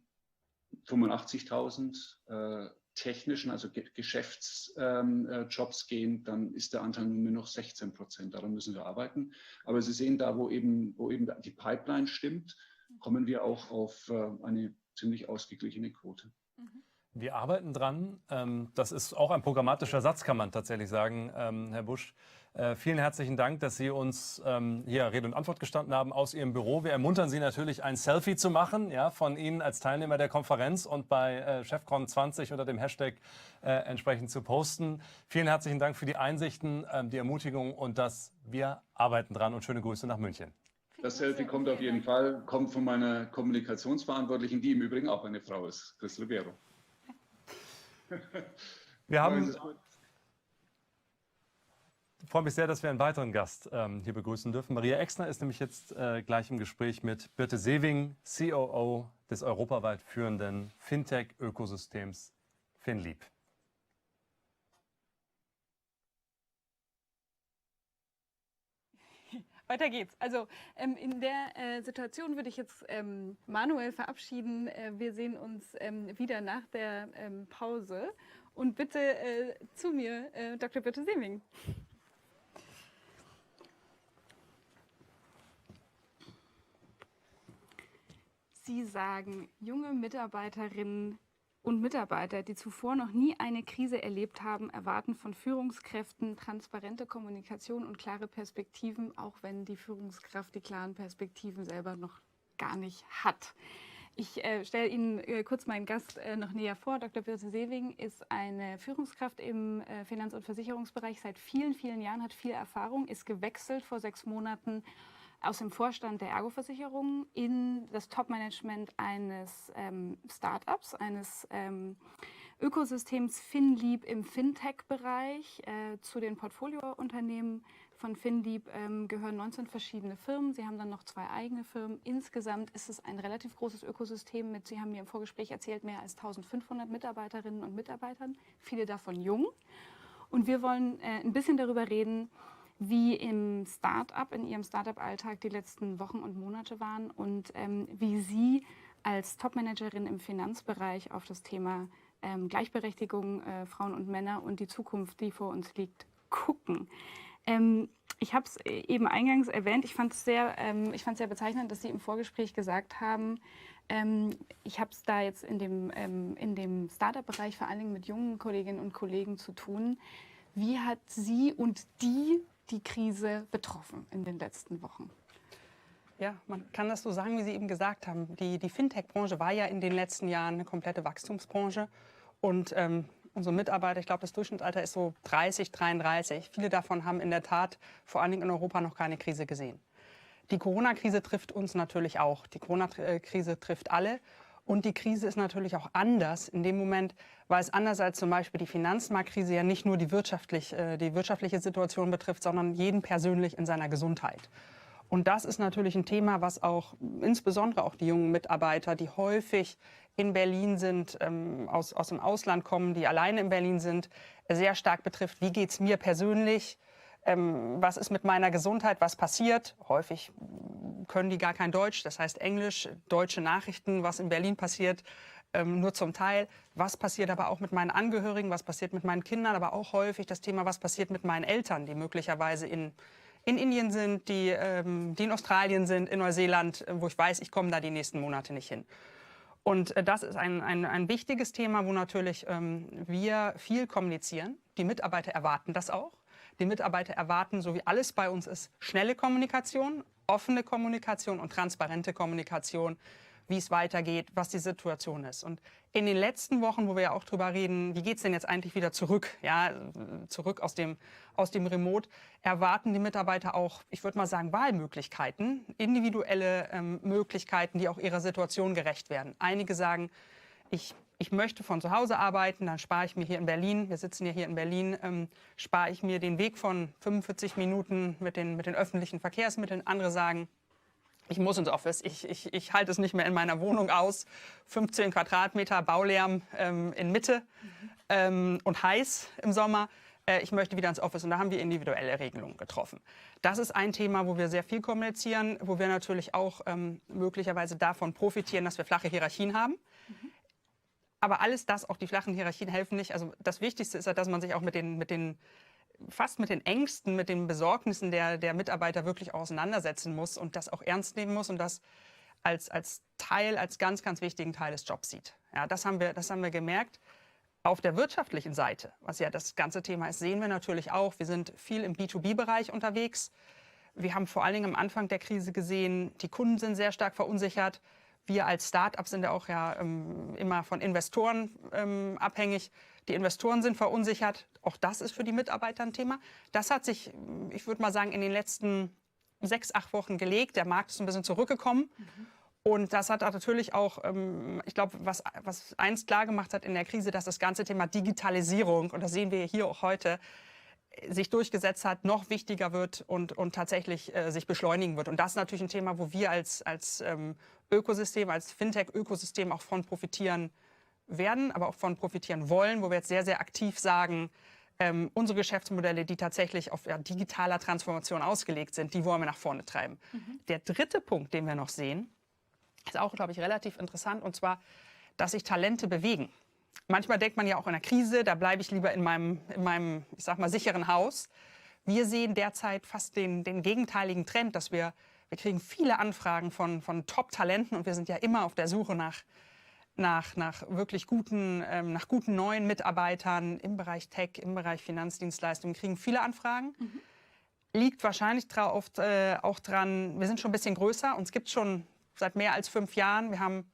85.000 technischen, also Geschäftsjobs gehen, dann ist der Anteil nur noch 16%. Daran müssen wir arbeiten. Aber Sie sehen da, wo eben die Pipeline stimmt, kommen wir auch auf eine ziemlich ausgeglichene Quote. Wir arbeiten dran. Das ist auch ein programmatischer Satz, kann man tatsächlich sagen, Herr Busch. Vielen herzlichen Dank, dass Sie uns hier Rede und Antwort gestanden haben aus Ihrem Büro. Wir ermuntern Sie natürlich, ein Selfie zu machen, ja, von Ihnen als Teilnehmer der Konferenz und bei ChefCon20 unter dem Hashtag entsprechend zu posten. Vielen herzlichen Dank für die Einsichten, die Ermutigung und dass wir arbeiten dran, und schöne Grüße nach München. Das Selfie kommt auf jeden Fall, kommt von meiner Kommunikationsverantwortlichen, die im Übrigen auch eine Frau ist, Chris Ribeiro. Wir haben... Ich freue mich sehr, dass wir einen weiteren Gast hier begrüßen dürfen. Maria Exner ist nämlich jetzt gleich im Gespräch mit Birte Sewing, COO des europaweit führenden Fintech-Ökosystems FinLeap. Weiter geht's. Also in der Situation würde ich jetzt Manuel verabschieden. Wir sehen uns wieder nach der Pause. Und bitte zu mir, Dr. Birte Sewing. Sie sagen, junge Mitarbeiterinnen und Mitarbeiter, die zuvor noch nie eine Krise erlebt haben, erwarten von Führungskräften transparente Kommunikation und klare Perspektiven, auch wenn die Führungskraft die klaren Perspektiven selber noch gar nicht hat. Ich stelle Ihnen kurz meinen Gast noch näher vor. Dr. Birte Sewing ist eine Führungskraft im Finanz- und Versicherungsbereich seit vielen, vielen Jahren, hat viel Erfahrung, ist gewechselt vor 6 Monaten aus dem Vorstand der Ergo-Versicherung in das Top-Management eines Start-ups, eines Ökosystems FinLeap im Fintech-Bereich. Zu den Portfoliounternehmen von FinLeap gehören 19 verschiedene Firmen. Sie haben dann noch 2 eigene Firmen. Insgesamt ist es ein relativ großes Ökosystem mit, Sie haben mir im Vorgespräch erzählt, mehr als 1500 Mitarbeiterinnen und Mitarbeitern, viele davon jung. Und wir wollen ein bisschen darüber reden, wie im Start-up, in Ihrem Start-up-Alltag die letzten Wochen und Monate waren und wie Sie als Top-Managerin im Finanzbereich auf das Thema Gleichberechtigung Frauen und Männer und die Zukunft, die vor uns liegt, gucken. Ich habe es eben eingangs erwähnt, ich fand es sehr bezeichnend, dass Sie im Vorgespräch gesagt haben, ich habe es da jetzt in dem Start-up-Bereich vor allen Dingen mit jungen Kolleginnen und Kollegen zu tun. Wie hat Sie und die Krise betroffen in den letzten Wochen? Ja, man kann das so sagen, wie Sie eben gesagt haben. Die Fintech-Branche war ja in den letzten Jahren eine komplette Wachstumsbranche. Und unsere Mitarbeiter, ich glaube, das Durchschnittsalter ist so 30, 33. Viele davon haben in der Tat vor allen Dingen in Europa noch keine Krise gesehen. Die Corona-Krise trifft uns natürlich auch. Die Corona-Krise trifft alle. Und die Krise ist natürlich auch anders in dem Moment, weil es anders als zum Beispiel die Finanzmarktkrise ja nicht nur die wirtschaftliche Situation betrifft, sondern jeden persönlich in seiner Gesundheit. Und das ist natürlich ein Thema, was auch insbesondere auch die jungen Mitarbeiter, die häufig in Berlin sind, aus dem Ausland kommen, die alleine in Berlin sind, sehr stark betrifft. Wie geht es mir persönlich? Was ist mit meiner Gesundheit? Was passiert? Häufig können die gar kein Deutsch, das heißt Englisch, deutsche Nachrichten, was in Berlin passiert, nur zum Teil. Was passiert aber auch mit meinen Angehörigen? Was passiert mit meinen Kindern? Aber auch häufig das Thema, was passiert mit meinen Eltern, die möglicherweise in Indien sind, die in Australien sind, in Neuseeland, wo ich weiß, ich komme da die nächsten Monate nicht hin. Und das ist ein wichtiges Thema, wo natürlich wir viel kommunizieren. Die Mitarbeiter erwarten das auch. Die Mitarbeiter erwarten, so wie alles bei uns ist, schnelle Kommunikation, offene Kommunikation und transparente Kommunikation, wie es weitergeht, was die Situation ist. Und in den letzten Wochen, wo wir ja auch drüber reden, wie geht es denn jetzt eigentlich wieder zurück, ja, zurück aus dem Remote, erwarten die Mitarbeiter auch, ich würde mal sagen, Wahlmöglichkeiten, individuelle Möglichkeiten, die auch ihrer Situation gerecht werden. Einige sagen, ich möchte von zu Hause arbeiten, dann spare ich mir hier in Berlin, wir sitzen ja hier in Berlin, spare ich mir den Weg von 45 Minuten mit den öffentlichen Verkehrsmitteln. Andere sagen, ich muss ins Office, ich halte es nicht mehr in meiner Wohnung aus. 15 Quadratmeter Baulärm in Mitte und heiß im Sommer. Ich möchte wieder ins Office und da haben wir individuelle Regelungen getroffen. Das ist ein Thema, wo wir sehr viel kommunizieren, wo wir natürlich auch möglicherweise davon profitieren, dass wir flache Hierarchien haben. Aber alles das, auch die flachen Hierarchien helfen nicht. Also das Wichtigste ist ja, dass man sich auch mit den Ängsten, mit den Besorgnissen der Mitarbeiter wirklich auseinandersetzen muss und das auch ernst nehmen muss und das als ganz, ganz wichtigen Teil des Jobs sieht. Ja, das haben wir gemerkt. Auf der wirtschaftlichen Seite, was ja das ganze Thema ist, sehen wir natürlich auch, wir sind viel im B2B-Bereich unterwegs. Wir haben vor allen Dingen am Anfang der Krise gesehen, die Kunden sind sehr stark verunsichert. Wir als Start-up sind ja auch immer von Investoren abhängig. Die Investoren sind verunsichert. Auch das ist für die Mitarbeiter ein Thema. Das hat sich, ich würde mal sagen, in den letzten 6, 8 Wochen gelegt. Der Markt ist ein bisschen zurückgekommen. Und das hat natürlich auch, ich glaube, was eins klar gemacht hat in der Krise, dass das ganze Thema Digitalisierung, und das sehen wir hier auch heute, sich durchgesetzt hat, noch wichtiger wird und tatsächlich sich beschleunigen wird. Und das ist natürlich ein Thema, wo wir als Ökosystem, als Fintech-Ökosystem auch von profitieren werden, aber auch von profitieren wollen, wo wir jetzt sehr, sehr aktiv sagen, unsere Geschäftsmodelle, die tatsächlich auf digitaler Transformation ausgelegt sind, die wollen wir nach vorne treiben. Der dritte Punkt, den wir noch sehen, ist auch, glaube ich, relativ interessant, und zwar, dass sich Talente bewegen. Manchmal denkt man ja auch in der Krise, da bleibe ich lieber in meinem, ich sag mal, sicheren Haus. Wir sehen derzeit fast den gegenteiligen Trend, dass wir kriegen viele Anfragen von Top-Talenten und wir sind ja immer auf der Suche nach wirklich guten neuen Mitarbeitern im Bereich Tech, im Bereich Finanzdienstleistungen, kriegen viele Anfragen. Liegt wahrscheinlich auch dran, wir sind schon ein bisschen größer, uns gibt es schon seit mehr als 5 Jahren. Wir haben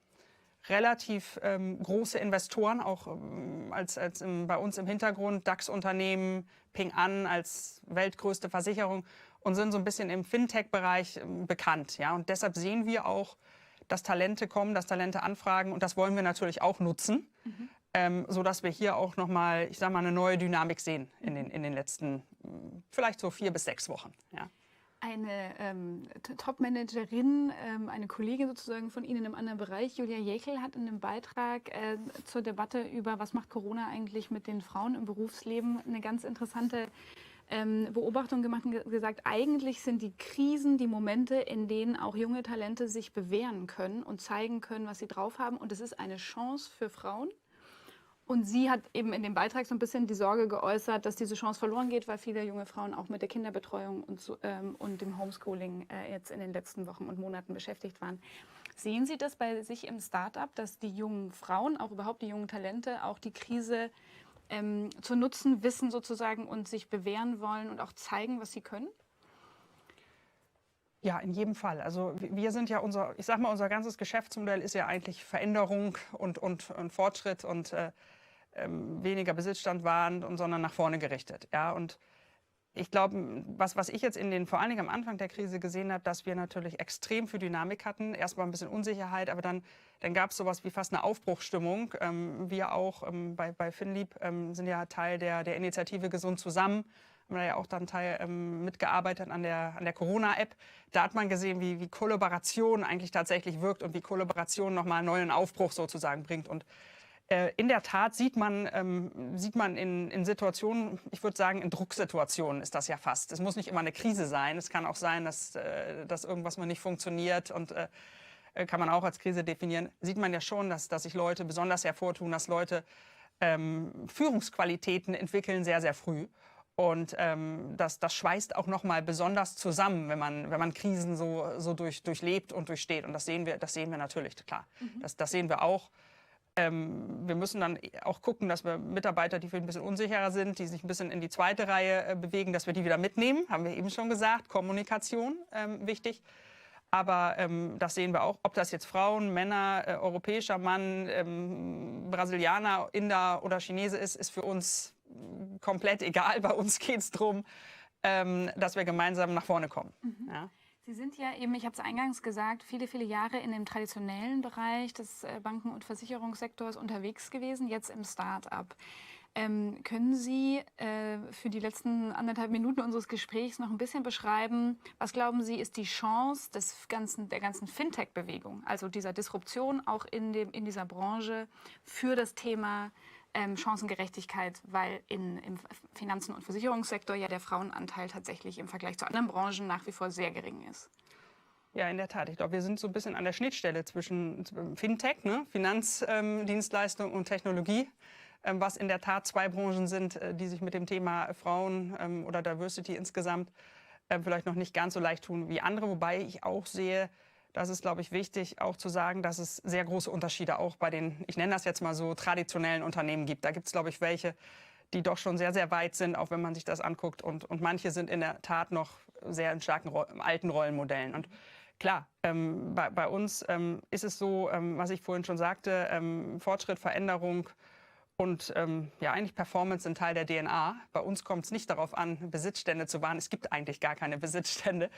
relativ große Investoren, auch bei uns im Hintergrund, DAX-Unternehmen, Ping An als weltgrößte Versicherung, und sind so ein bisschen im Fintech-Bereich bekannt. Ja? Und deshalb sehen wir auch, dass Talente kommen, dass Talente anfragen, und das wollen wir natürlich auch nutzen, sodass wir hier auch nochmal, ich sag mal, eine neue Dynamik sehen in den letzten vielleicht so 4 bis 6 Wochen. Ja. Eine Top-Managerin, eine Kollegin sozusagen von Ihnen im anderen Bereich, Julia Jäckel, hat in einem Beitrag zur Debatte über, was macht Corona eigentlich mit den Frauen im Berufsleben, eine ganz interessante Beobachtung gemacht und gesagt, eigentlich sind die Krisen die Momente, in denen auch junge Talente sich bewähren können und zeigen können, was sie drauf haben. Und es ist eine Chance für Frauen. Und sie hat eben in dem Beitrag so ein bisschen die Sorge geäußert, dass diese Chance verloren geht, weil viele junge Frauen auch mit der Kinderbetreuung und dem Homeschooling jetzt in den letzten Wochen und Monaten beschäftigt waren. Sehen Sie das bei sich im Start-up, dass die jungen Frauen, auch überhaupt die jungen Talente, auch die Krise zu nutzen wissen sozusagen und sich bewähren wollen und auch zeigen, was sie können? Ja, in jedem Fall. Also wir sind ja unser ganzes Geschäftsmodell ist ja eigentlich Veränderung und Fortschritt und weniger Besitzstand wahrend, sondern nach vorne gerichtet. Ja, und ich glaube, was ich jetzt vor allen Dingen am Anfang der Krise gesehen habe, dass wir natürlich extrem viel Dynamik hatten. Erstmal ein bisschen Unsicherheit, aber dann gab es sowas wie fast eine Aufbruchsstimmung. Wir auch bei Finnlieb sind ja Teil der Initiative Gesund zusammen. Haben da ja auch dann mitgearbeitet an der Corona-App. Da hat man gesehen, wie Kollaboration eigentlich tatsächlich wirkt und wie Kollaboration nochmal einen neuen Aufbruch sozusagen bringt. Und in der Tat sieht man in Situationen, ich würde sagen, in Drucksituationen ist das ja fast. Es muss nicht immer eine Krise sein. Es kann auch sein, dass irgendwas mal nicht funktioniert und kann man auch als Krise definieren. Sieht man ja schon, dass sich Leute besonders hervortun, dass Leute Führungsqualitäten entwickeln sehr, sehr früh. Und das schweißt auch noch mal besonders zusammen, wenn man Krisen so durchlebt und durchsteht. Und das sehen wir natürlich, klar. Das sehen wir auch. Wir müssen dann auch gucken, dass wir Mitarbeiter, die vielleicht ein bisschen unsicherer sind, die sich ein bisschen in die zweite Reihe bewegen, dass wir die wieder mitnehmen. Haben wir eben schon gesagt. Kommunikation wichtig. Aber das sehen wir auch. Ob das jetzt Frauen, Männer, europäischer Mann, Brasilianer, Inder oder Chinese ist für uns komplett egal. Bei uns geht es darum, dass wir gemeinsam nach vorne kommen. Ja. Sie sind ja eben, ich habe es eingangs gesagt, viele, viele Jahre in dem traditionellen Bereich des Banken- und Versicherungssektors unterwegs gewesen, jetzt im Start-up. Können Sie für die letzten 1,5 Minuten unseres Gesprächs noch ein bisschen beschreiben, was glauben Sie, ist die Chance der ganzen Fintech-Bewegung, also dieser Disruption auch in dieser Branche für das Thema Chancengerechtigkeit, weil im Finanzen- und Versicherungssektor ja der Frauenanteil tatsächlich im Vergleich zu anderen Branchen nach wie vor sehr gering ist. Ja, in der Tat. Ich glaube, wir sind so ein bisschen an der Schnittstelle zwischen Fintech, Finanzdienstleistung und Technologie, was in der Tat 2 Branchen sind, die sich mit dem Thema Frauen oder Diversity insgesamt vielleicht noch nicht ganz so leicht tun wie andere. Wobei ich auch sehe, das ist, glaube ich, wichtig, auch zu sagen, dass es sehr große Unterschiede auch bei den, ich nenne das jetzt mal so, traditionellen Unternehmen gibt. Da gibt es, glaube ich, welche, die doch schon sehr, sehr weit sind, auch wenn man sich das anguckt. Und manche sind in der Tat noch sehr in starken alten Rollenmodellen. Und klar, bei uns ist es so, was ich vorhin schon sagte, Fortschritt, Veränderung und eigentlich Performance sind Teil der DNA. Bei uns kommt es nicht darauf an, Besitzstände zu wahren. Es gibt eigentlich gar keine Besitzstände.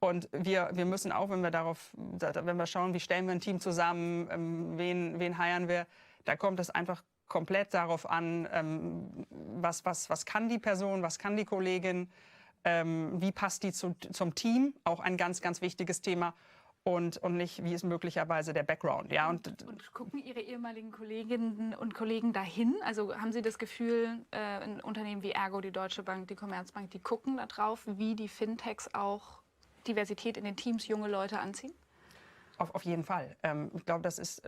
Und wir müssen auch, wenn wir schauen, wie stellen wir ein Team zusammen, wen heiren wir, da kommt es einfach komplett darauf an, was kann die Person, was kann die Kollegin, wie passt die zum Team, auch ein ganz, ganz wichtiges Thema. Und nicht, wie ist möglicherweise der Background. Ja, und gucken Ihre ehemaligen Kolleginnen und Kollegen dahin? Also haben Sie das Gefühl, ein Unternehmen wie Ergo, die Deutsche Bank, die Commerzbank, die gucken da drauf, wie die Fintechs auch Diversität in den Teams, junge Leute anziehen? Auf jeden Fall. Ich glaube, das ist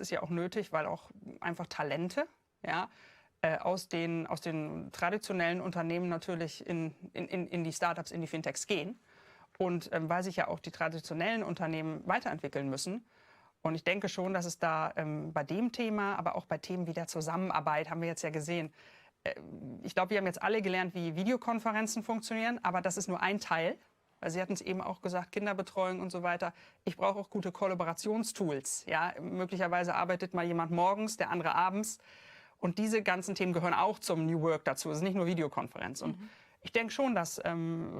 ja auch nötig, weil auch einfach Talente aus den traditionellen Unternehmen natürlich in die Startups, in die Fintechs gehen. Und weil sich ja auch die traditionellen Unternehmen weiterentwickeln müssen. Und ich denke schon, dass es da bei dem Thema, aber auch bei Themen wie der Zusammenarbeit, haben wir jetzt ja gesehen. Ich glaube, wir haben jetzt alle gelernt, wie Videokonferenzen funktionieren, aber das ist nur ein Teil. Weil Sie hatten es eben auch gesagt, Kinderbetreuung und so weiter. Ich brauche auch gute Kollaborationstools. Ja? Möglicherweise arbeitet mal jemand morgens, der andere abends. Und diese ganzen Themen gehören auch zum New Work dazu. Es ist nicht nur Videokonferenz. Und ich denke schon,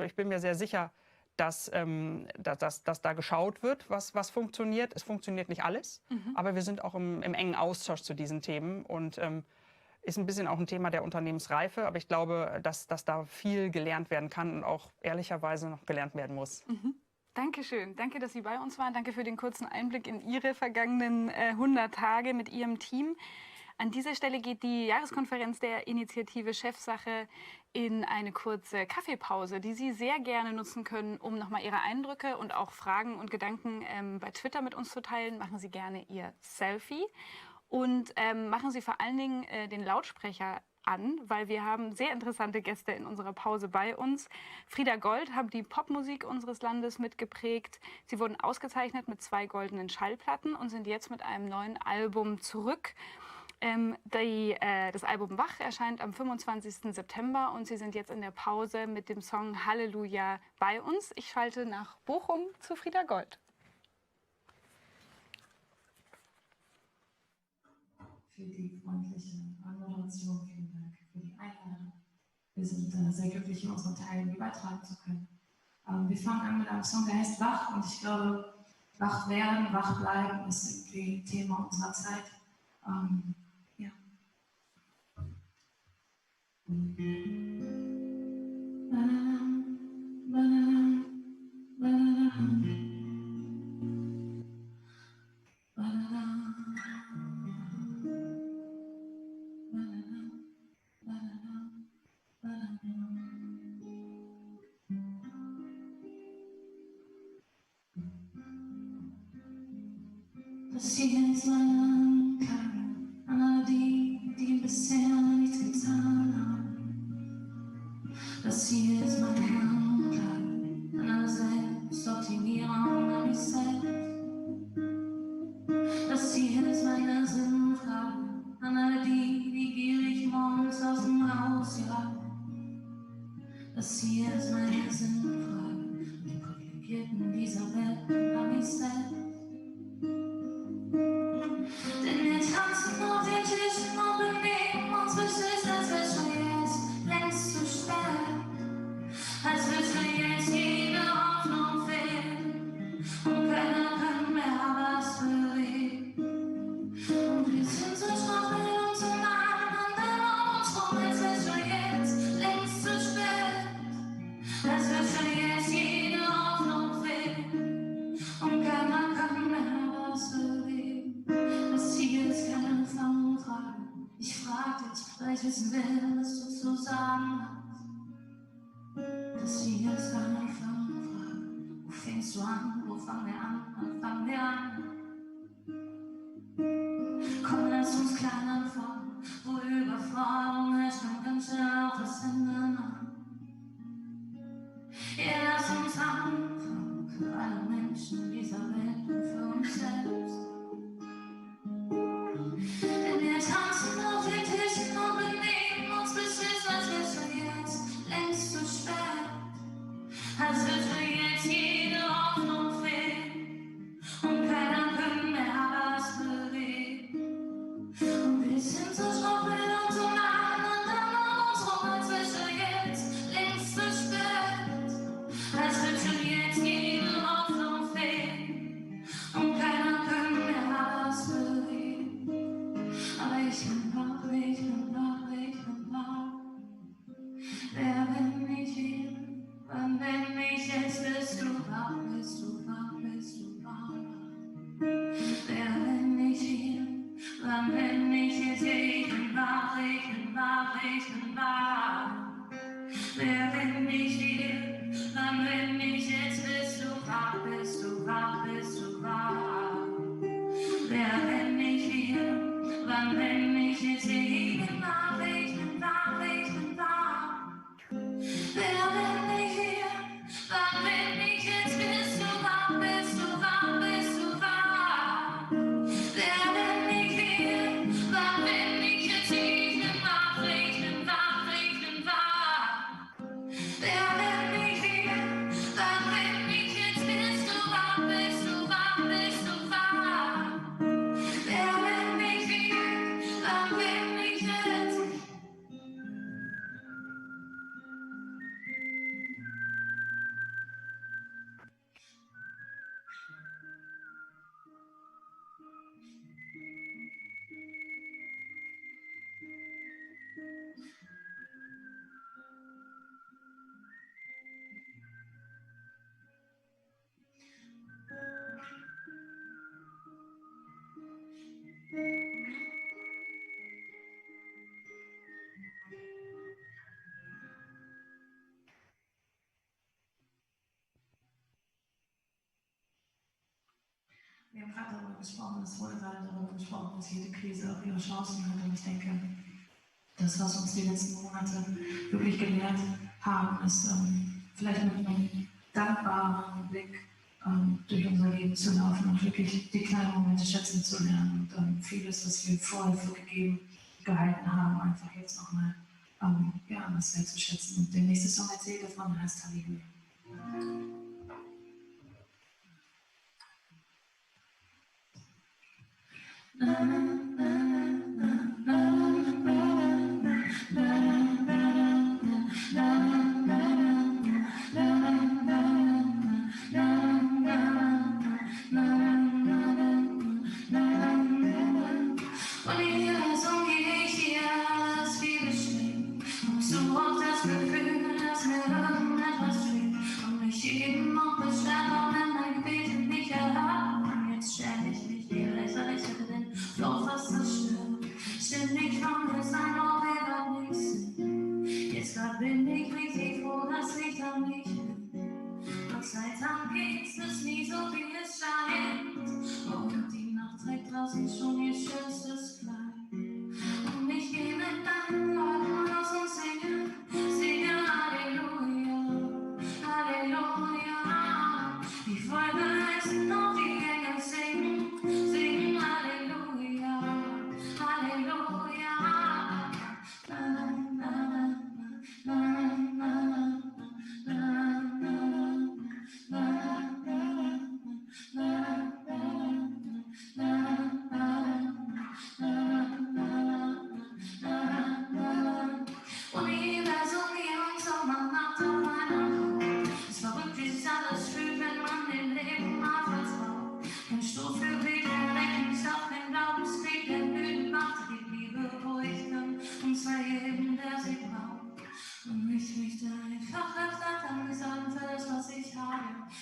ich bin mir sehr sicher, dass da geschaut wird, was funktioniert. Es funktioniert nicht alles, aber wir sind auch im engen Austausch zu diesen Themen und ist ein bisschen auch ein Thema der Unternehmensreife. Aber ich glaube, dass da viel gelernt werden kann und auch ehrlicherweise noch gelernt werden muss. Dankeschön. Danke, dass Sie bei uns waren. Danke für den kurzen Einblick in Ihre vergangenen 100 Tage mit Ihrem Team. An dieser Stelle geht die Jahreskonferenz der Initiative Chefsache in eine kurze Kaffeepause, die Sie sehr gerne nutzen können, um nochmal Ihre Eindrücke und auch Fragen und Gedanken bei Twitter mit uns zu teilen. Machen Sie gerne Ihr Selfie und machen Sie vor allen Dingen den Lautsprecher an, weil wir haben sehr interessante Gäste in unserer Pause bei uns. Frieda Gold hat die Popmusik unseres Landes mitgeprägt. Sie wurden ausgezeichnet mit 2 goldenen Schallplatten und sind jetzt mit einem neuen Album zurück. Das Album Wach erscheint am 25. September und Sie sind jetzt in der Pause mit dem Song Halleluja bei uns. Ich schalte nach Bochum zu Frieda Gold. Für die freundliche Anmoderation, vielen Dank für die Einladung. Wir sind sehr glücklich, hier unsere Teile beitragen zu können. Wir fangen an mit einem Song, der heißt Wach, und ich glaube, wach werden, wach bleiben ist irgendwie Thema unserer Zeit. Ja. Das hier ist mein Anker, an alle die bisher nichts getan haben. Das hier ist mein Anker, an alle Selbstoptimierer und an mich selbst. Das hier ist meine Sinnfrage, an alle die gierig morgens aus dem Haus jagen. Das hier ist meine Sinnfrage, die Privilegierten dieser Welt an mich selbst. Denn wir tanzen auf den Tischen und bewegen uns bestimmt, als wär's schon jetzt längst zu spät. Als würd's für jetzt jede Hoffnung fehlen und keiner kann mehr was bewegen. Und wir sind so schwach mit uns und aneinander um uns rum, als wär's schon jetzt längst zu spät. Als würd's für jetzt jede Hoffnung fehlen und keiner kann mehr was bewegen. Das hier ist keine Fangfrage. Ich frag dich, weil ich wissen will, was du zu sagen hast. Das hier ist keine Fangfrage. Wo fängst du an? Wo fangen wir an? Wann fangen wir an? Komm, lass uns klein anfangen, wo Überforderung herrscht und ganz schnell auch das Ende an. Ja, lass uns anfangen, für alle Menschen dieser Welt und für uns selbst. Denn wir tanzen auf den Tischen und bewegen uns bestimmt, als wär's für jetzt längst zu spät. Als wird für jetzt jede Hoffnung fehlen und keiner kann mehr was bewegen. Und wir sind so schwach mit uns und aneinander um uns rum, als wär's für jetzt längst zu spät. Als wird für jetzt jede Hoffnung fehlen und keiner kann mehr was bewegen. Aber ich bin wach, ich bin wach, ich bin wach. Wer will mich hier? Wann bin ich jetzt? Bist du wach, bist du wach, bist du wach? Wer will mich hier? Wann bin ich jetzt? Ich bin wach, ich bin wach, ich bin wach. Wer will mich hier? Wann bin ich jetzt? Bist du wach, bist du wach, bist du wach? Wer will mich hier? Wann bin ich jetzt? Ich bin wach, ich bin wach, ich bin wach. Wer will mich hier? Wann bin ich jetzt? Bist du wach, bist du wach, bist du wach? Wer will mich hier? Wann bin ich jetzt? Ich bin wach, ich bin wach, ich bin wach. Wer will mich hier? Wann bin ich jetzt? Bist du wach, bist du wach, bist du wach? Wer will mich hier? Wann bin ich jetzt? Wir haben gerade darüber gesprochen, es wurde gerade darüber gesprochen, dass jede Krise auch ihre Chancen hat. Und ich denke, das, was uns die letzten Monate wirklich gelehrt haben, ist vielleicht mit einem dankbaren Blick durch unser Leben zu laufen und wirklich die kleinen Momente schätzen zu lernen und vieles, was wir vorher für gegeben gehalten haben, einfach jetzt nochmal anders wertzuschätzen. Und der nächste Song erzählt davon, heißt Halleluja.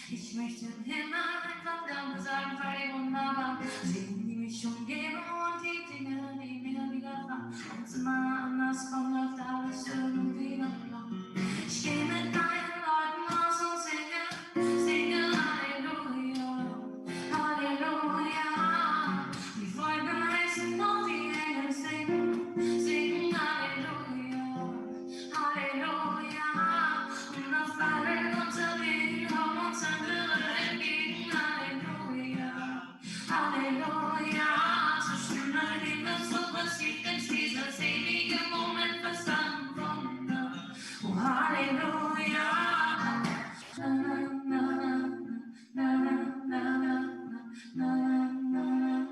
Ich möchte dem Himmel einfach Danke sagen für die wunderbaren Segen, die mich umgeben und die Dinge, die mir widerfahren. Wenn es immer anders kommt, läuft alles irgendwie noch blau. Ich gehe mit meinen Leuten raus und singe Halleluja, Halleluja. Die Völker heißen und die Engel singen Halleluja, Halleluja. Und auf allen unseren Wegen kommen uns andere entgegen. Halleluja, Halleluja. Zwischen all dem, was so passiert, ist dieser selige Moment verstanden von Wunder. Oh, Halleluja. Na, na, na, na, na, na, na, na, na, na, na, na,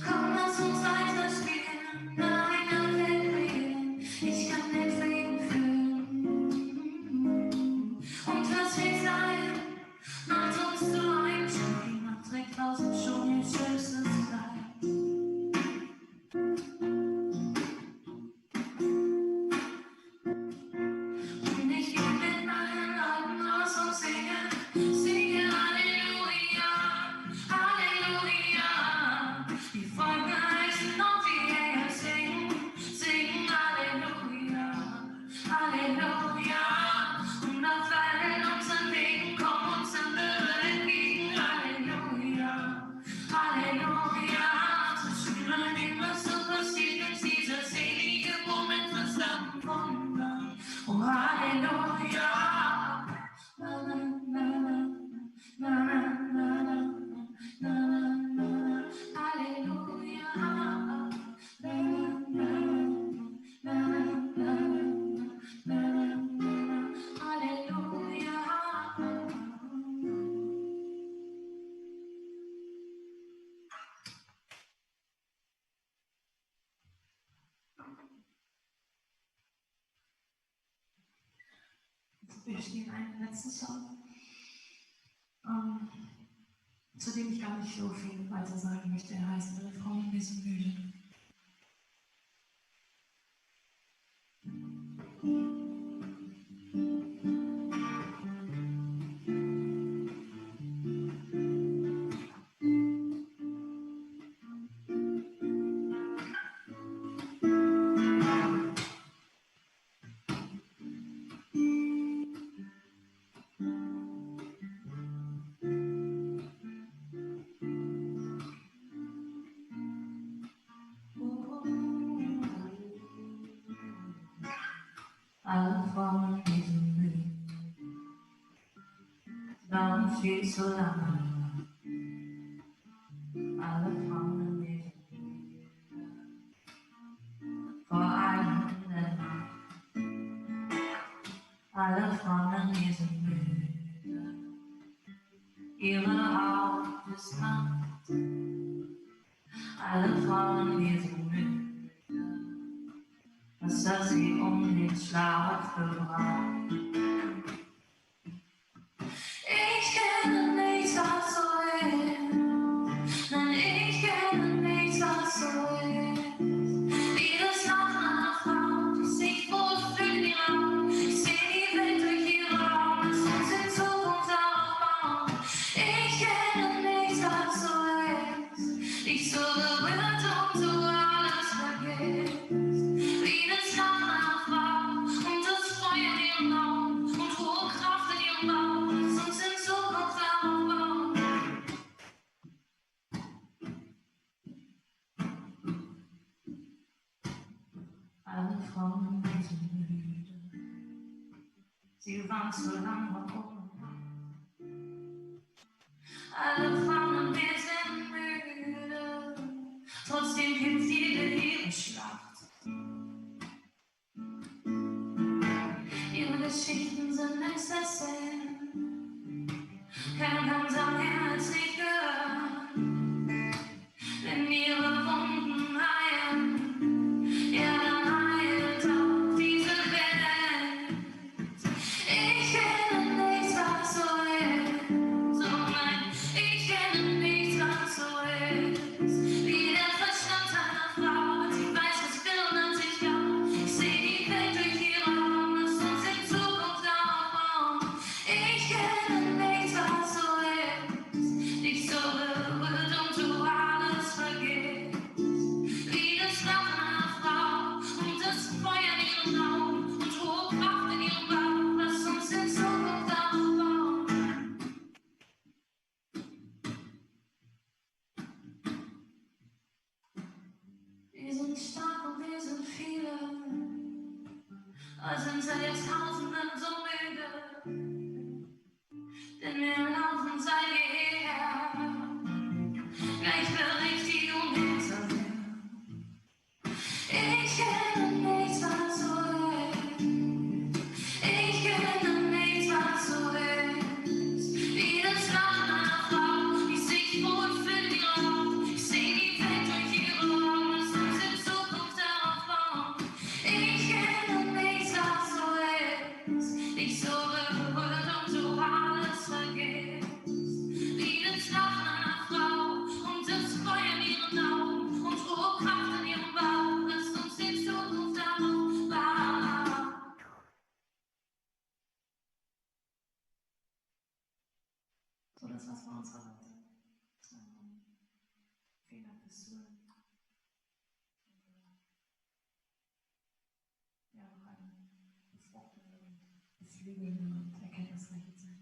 komm, lass uns weiter spielen, deine Welt regieren. Ich kann den Frieden fühlen. Und was wir sein, macht uns zu einem. Die Nacht trägt draußen schon ihr schönstes Kleid. Und ich geh mit meinen Leuten raus und singe Halleluja, Halleluja. Die Völker heißen und die Engel singen Halleluja, Halleluja. Und auf allen unseren Wegen kommen uns andere entgegen. Halleluja, Halleluja. Zwischen all dem, was so passiert, ist dieser selige Moment verstanden von Wunder. Oh, Halleluja. Na, na, na, na, na, na, na, na, na. Halleluja. Na, na, na, na, na, na. Halleluja. Wir spielen einen letzten Song, zu dem ich gar nicht so viel weiter sagen möchte. Er heißt "Meine Frau und wir sind müde". viel zu lange. Alle Frauen leben vor einem in der Nacht. Alle Frauen sind müde. Ihre Haut ist nackt. Alle Frauen sind müde. Dass sie den Schlaf bewahrt. Ich kenne nichts, was so ist. Nein, ich kenne nichts, was so ist. Wie das Lachen einer Frau, die sich wohlfühlt in ihrem Raum. Ich sehe die Welt durch ihre Augen, lass uns in Zukunft aufbauen. Ich kenne nichts, was so ist. Dich so berührt und du alles vergisst. Wie das Lachen einer Frau und das Feuer in ihrem Raum und hohe Kraft in ihrem Bauch, lass uns in Zukunft aufbauen. Alle Frauen sind müde. Sie waren zu lang ohne Macht. Alle Frauen, wir sind müde. Trotzdem kämpft jede ihre Schlacht. Ihre Geschichten sind längst erzählt. Keiner kann sagen, er hat's nicht gehört. Wenn ihre Wunden heilen, ja, dann heilt auch diese Welt. Ich kenne nichts, was so ist. So nein, ich kenne nichts, was so ist. Wie der Verstand einer Frau, sie weiß, was will und an sich glaubt. Ich sehe die Welt durch ihre Augen, lass uns in Zukunft aufbauen. Ich kenne nichts, was so ist. Dich so berührt und du alles vergisst. Wie das Lachen einer Frau und das Feuer in ihren Augen und hohe Kraft in ihrem Bauch. Lass uns in Zukunft aufbauen. Wir sind stark und wir sind viele. Wir sind seit Jahrtausenden so müde. Denn wir laufen seit jeher. Gleichberechtigung hinter mir. Ich kenne nichts, was so ist. Ich kenne nichts, was so ist. Wie das Lachen einer Frau, die sich wohlfühlt in ihrer Haut. Ich sehe die Welt durch ihre Augen, lass uns in Zukunft aufbauen. Ich kenne nichts, was so ist. Dich so berührt und du alles vergisst. Wie das Lachen einer Frau und das Feuer in ihren Augen und hohe Kraft in ihrem Bauch. Lass uns in Zukunft aufbauen. So, das war's von unserer Seite. Vielen Dank fürs Zuhören. Ja, noch eine befruchtende und beflügelnde und erkenntnisreiche Zeit.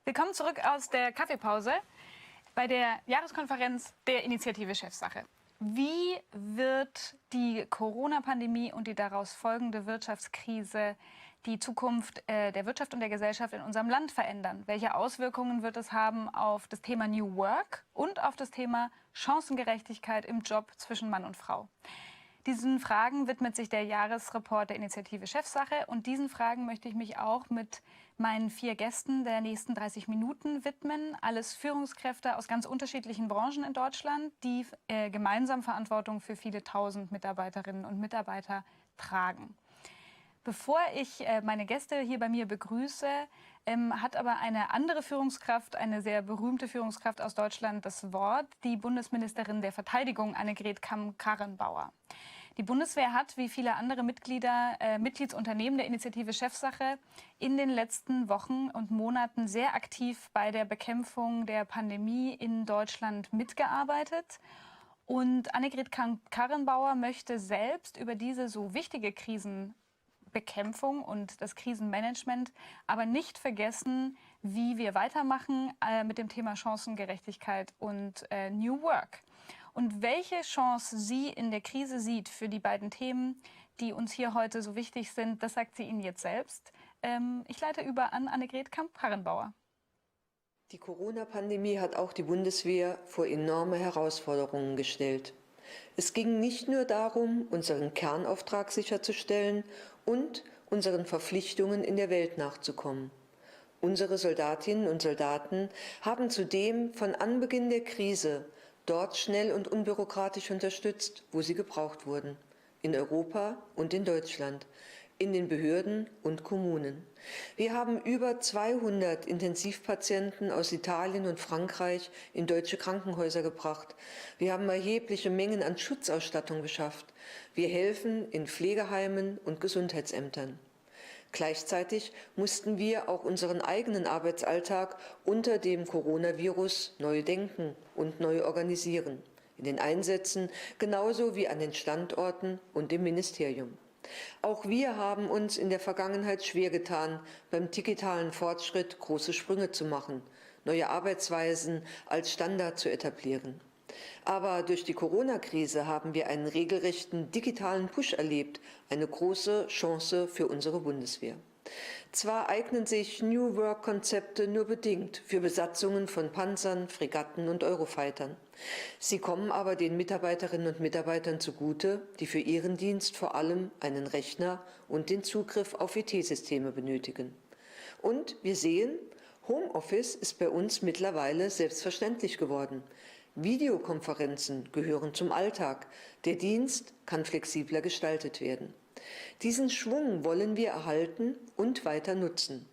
Willkommen zurück aus der Kaffeepause bei der Jahreskonferenz der Initiative Chefsache. Wie wird die Corona-Pandemie und die daraus folgende Wirtschaftskrise die Zukunft der Wirtschaft und der Gesellschaft in unserem Land verändern? Welche Auswirkungen wird es haben auf das Thema New Work und auf das Thema Chancengerechtigkeit im Job zwischen Mann und Frau? Diesen Fragen widmet sich der Jahresreport der Initiative Chefsache und diesen Fragen möchte ich mich auch mit meinen 4 Gästen der nächsten 30 Minuten widmen. Alles Führungskräfte aus ganz unterschiedlichen Branchen in Deutschland, die gemeinsam Verantwortung für viele tausend Mitarbeiterinnen und Mitarbeiter tragen. Bevor ich meine Gäste hier bei mir begrüße, hat aber eine andere Führungskraft, eine sehr berühmte Führungskraft aus Deutschland, das Wort, die Bundesministerin der Verteidigung, Annegret Kramp-Karrenbauer. Die Bundeswehr hat, wie viele andere Mitgliedsunternehmen der Initiative Chefsache, in den letzten Wochen und Monaten sehr aktiv bei der Bekämpfung der Pandemie in Deutschland mitgearbeitet. Und Annegret Kramp-Karrenbauer möchte selbst über diese so wichtige Krisenbekämpfung und das Krisenmanagement aber nicht vergessen, wie wir weitermachen mit dem Thema Chancengerechtigkeit und New Work. Und welche Chance sie in der Krise sieht für die beiden Themen, die uns hier heute so wichtig sind, das sagt sie Ihnen jetzt selbst. Ich leite über an Annegret Kramp-Karrenbauer. Die Corona-Pandemie hat auch die Bundeswehr vor enorme Herausforderungen gestellt. Es ging nicht nur darum, unseren Kernauftrag sicherzustellen und unseren Verpflichtungen in der Welt nachzukommen. Unsere Soldatinnen und Soldaten haben zudem von Anbeginn der Krise dort schnell und unbürokratisch unterstützt, wo sie gebraucht wurden. In Europa und in Deutschland, in den Behörden und Kommunen. Wir haben über 200 Intensivpatienten aus Italien und Frankreich in deutsche Krankenhäuser gebracht. Wir haben erhebliche Mengen an Schutzausstattung beschafft. Wir helfen in Pflegeheimen und Gesundheitsämtern. Gleichzeitig mussten wir auch unseren eigenen Arbeitsalltag unter dem Coronavirus neu denken und neu organisieren. In den Einsätzen genauso wie an den Standorten und im Ministerium. Auch wir haben uns in der Vergangenheit schwer getan, beim digitalen Fortschritt große Sprünge zu machen, neue Arbeitsweisen als Standard zu etablieren. Aber durch die Corona-Krise haben wir einen regelrechten digitalen Push erlebt, eine große Chance für unsere Bundeswehr. Zwar eignen sich New Work-Konzepte nur bedingt für Besatzungen von Panzern, Fregatten und Eurofightern. Sie kommen aber den Mitarbeiterinnen und Mitarbeitern zugute, die für ihren Dienst vor allem einen Rechner und den Zugriff auf IT-Systeme benötigen. Und wir sehen, Homeoffice ist bei uns mittlerweile selbstverständlich geworden. Videokonferenzen gehören zum Alltag. Der Dienst kann flexibler gestaltet werden. Diesen Schwung wollen wir erhalten und weiter nutzen.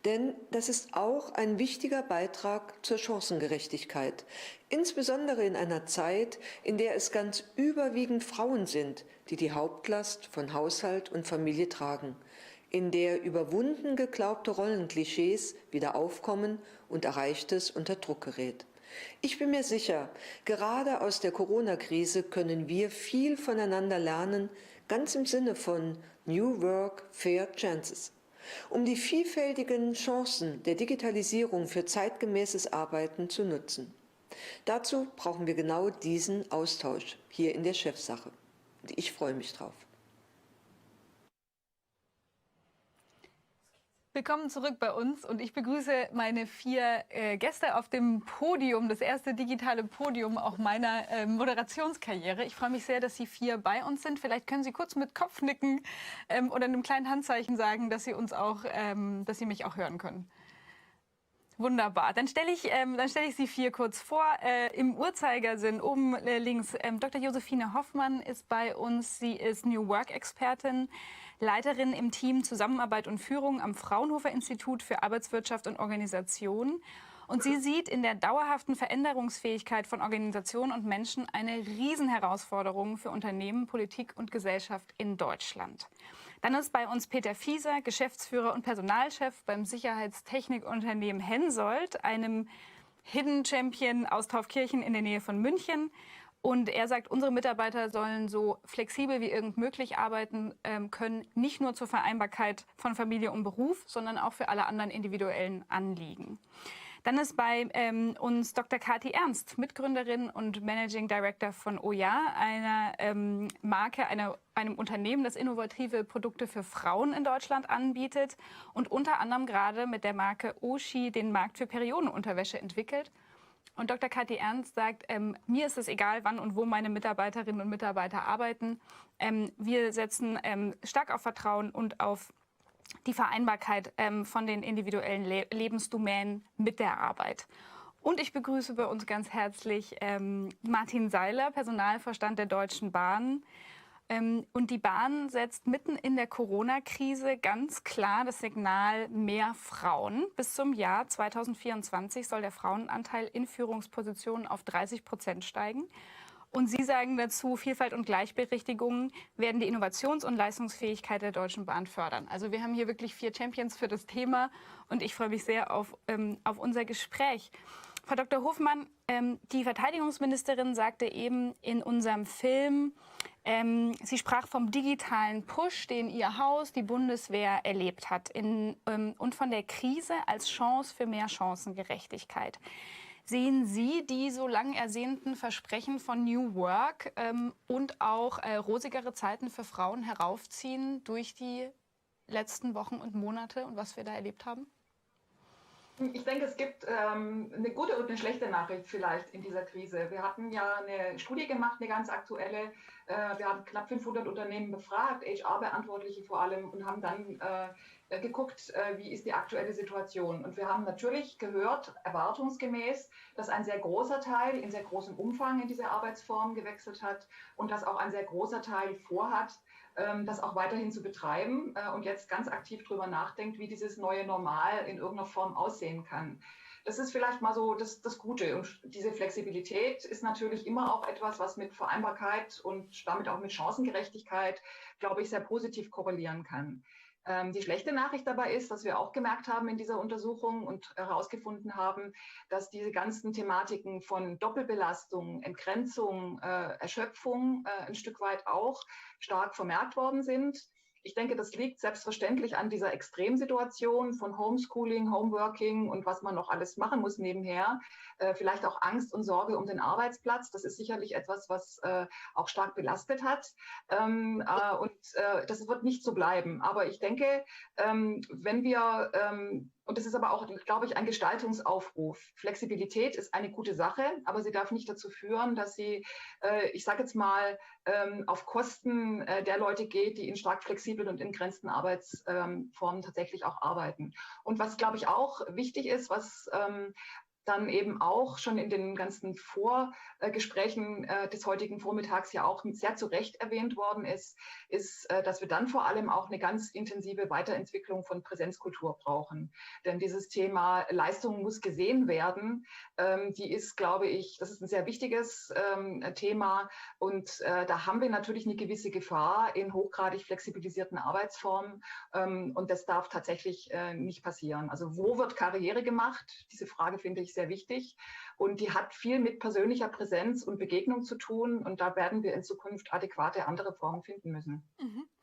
Denn das ist auch ein wichtiger Beitrag zur Chancengerechtigkeit. Insbesondere in einer Zeit, in der es ganz überwiegend Frauen sind, die die Hauptlast von Haushalt und Familie tragen. In der überwunden geglaubte Rollenklischees wieder aufkommen und Erreichtes unter Druck gerät. Ich bin mir sicher, gerade aus der Corona-Krise können wir viel voneinander lernen, ganz im Sinne von New Work, Fair Chances. Um die vielfältigen Chancen der Digitalisierung für zeitgemäßes Arbeiten zu nutzen. Dazu brauchen wir genau diesen Austausch hier in der Chefsache. Und ich freue mich drauf. Willkommen zurück bei uns und ich begrüße meine 4 Gäste auf dem Podium, das erste digitale Podium auch meiner Moderationskarriere. Ich freue mich sehr, dass Sie 4 bei uns sind. Vielleicht können Sie kurz mit Kopfnicken oder einem kleinen Handzeichen sagen, dass Sie uns auch, dass Sie mich auch hören können. Wunderbar. Dann stelle ich Sie 4 kurz vor. Im Uhrzeigersinn oben links Dr. Josephine Hoffmann ist bei uns. Sie ist New Work-Expertin, Leiterin im Team Zusammenarbeit und Führung am Fraunhofer Institut für Arbeitswirtschaft und Organisation. Und sie sieht in der dauerhaften Veränderungsfähigkeit von Organisationen und Menschen eine Riesenherausforderung für Unternehmen, Politik und Gesellschaft in Deutschland. Dann ist bei uns Peter Fieser, Geschäftsführer und Personalchef beim Sicherheitstechnikunternehmen Hensoldt, einem Hidden Champion aus Taufkirchen in der Nähe von München. Und er sagt, unsere Mitarbeiter sollen so flexibel wie irgend möglich arbeiten können, nicht nur zur Vereinbarkeit von Familie und Beruf, sondern auch für alle anderen individuellen Anliegen. Dann ist bei uns Dr. Kathi Ernst, Mitgründerin und Managing Director von Oja, einer Marke, einem Unternehmen, das innovative Produkte für Frauen in Deutschland anbietet und unter anderem gerade mit der Marke Oshi den Markt für Periodenunterwäsche entwickelt. Und Dr. Kathi Ernst sagt, mir ist es egal, wann und wo meine Mitarbeiterinnen und Mitarbeiter arbeiten. Wir setzen stark auf Vertrauen und auf die Vereinbarkeit von den individuellen Lebensdomänen mit der Arbeit. Und ich begrüße bei uns ganz herzlich Martin Seiler, Personalvorstand der Deutschen Bahn. Und die Bahn setzt mitten in der Corona-Krise ganz klar das Signal mehr Frauen. Bis zum Jahr 2024 soll der Frauenanteil in Führungspositionen auf 30% steigen. Und Sie sagen dazu, Vielfalt und Gleichberechtigung werden die Innovations- und Leistungsfähigkeit der Deutschen Bahn fördern. Also wir haben hier wirklich 4 Champions für das Thema und ich freue mich sehr auf unser Gespräch. Frau Dr. Hofmann, die Verteidigungsministerin sagte eben in unserem Film, sie sprach vom digitalen Push, den ihr Haus, die Bundeswehr erlebt hat, und von der Krise als Chance für mehr Chancengerechtigkeit. Sehen Sie die so lang ersehnten Versprechen von New Work und auch rosigere Zeiten für Frauen heraufziehen durch die letzten Wochen und Monate und was wir da erlebt haben? Ich denke, es gibt eine gute und eine schlechte Nachricht vielleicht in dieser Krise. Wir hatten ja eine Studie gemacht, eine ganz aktuelle. Wir haben knapp 500 Unternehmen befragt, HR-Verantwortliche vor allem, und haben dann geguckt, wie ist die aktuelle Situation. Und wir haben natürlich gehört, erwartungsgemäß, dass ein sehr großer Teil in sehr großem Umfang in diese Arbeitsform gewechselt hat und dass auch ein sehr großer Teil vorhat, das auch weiterhin zu betreiben und jetzt ganz aktiv darüber nachdenkt, wie dieses neue Normal in irgendeiner Form aussehen kann. Das ist vielleicht mal so das Gute. Und diese Flexibilität ist natürlich immer auch etwas, was mit Vereinbarkeit und damit auch mit Chancengerechtigkeit, glaube ich, sehr positiv korrelieren kann. Die schlechte Nachricht dabei ist, dass wir auch gemerkt haben in dieser Untersuchung und herausgefunden haben, dass diese ganzen Thematiken von Doppelbelastung, Entgrenzung, Erschöpfung ein Stück weit auch stark vermerkt worden sind. Ich denke, das liegt selbstverständlich an dieser Extremsituation von Homeschooling, Homeworking und was man noch alles machen muss nebenher. Vielleicht auch Angst und Sorge um den Arbeitsplatz. Das ist sicherlich etwas, was auch stark belastet hat. Das wird nicht so bleiben. Aber ich denke, wenn wir und das ist aber auch, glaube ich, ein Gestaltungsaufruf. Flexibilität ist eine gute Sache, aber sie darf nicht dazu führen, dass sie, ich sage jetzt mal, auf Kosten der Leute geht, die in stark flexiblen und entgrenzten Arbeitsformen tatsächlich auch arbeiten. Und was, glaube ich, auch wichtig ist, was dann eben auch schon in den ganzen Vorgesprächen des heutigen Vormittags ja auch sehr zu Recht erwähnt worden ist, dass wir dann vor allem auch eine ganz intensive Weiterentwicklung von Präsenzkultur brauchen. Denn dieses Thema Leistung muss gesehen werden, die ist, glaube ich, das ist ein sehr wichtiges Thema. Und da haben wir natürlich eine gewisse Gefahr in hochgradig flexibilisierten Arbeitsformen. Und das darf tatsächlich nicht passieren. Also wo wird Karriere gemacht? Diese Frage finde ich sehr wichtig und die hat viel mit persönlicher Präsenz und Begegnung zu tun und da werden wir in Zukunft adäquate andere Formen finden müssen.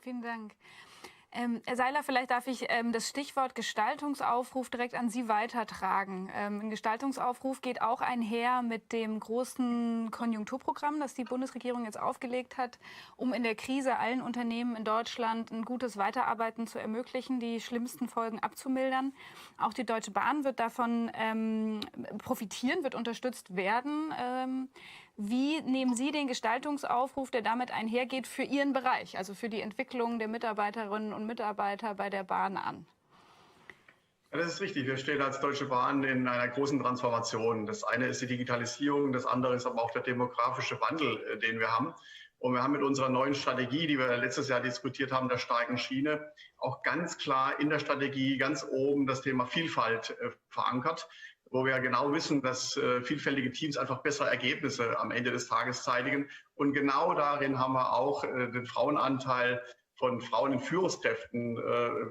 Vielen Dank. Herr Seiler, vielleicht darf ich das Stichwort Gestaltungsaufruf direkt an Sie weitertragen. Ein Gestaltungsaufruf geht auch einher mit dem großen Konjunkturprogramm, das die Bundesregierung jetzt aufgelegt hat, um in der Krise allen Unternehmen in Deutschland ein gutes Weiterarbeiten zu ermöglichen, die schlimmsten Folgen abzumildern. Auch die Deutsche Bahn wird davon profitieren, wird unterstützt werden. Wie nehmen Sie den Gestaltungsaufruf, der damit einhergeht, für Ihren Bereich, also für die Entwicklung der Mitarbeiterinnen und Mitarbeiter bei der Bahn an? Ja, das ist richtig. Wir stehen als Deutsche Bahn in einer großen Transformation. Das eine ist die Digitalisierung, das andere ist aber auch der demografische Wandel, den wir haben. Und wir haben mit unserer neuen Strategie, die wir letztes Jahr diskutiert haben, der starken Schiene, auch ganz klar in der Strategie ganz oben das Thema Vielfalt verankert, wo wir genau wissen, dass vielfältige Teams einfach bessere Ergebnisse am Ende des Tages zeitigen. Und genau darin haben wir auch den Frauenanteil von Frauen in Führungskräften,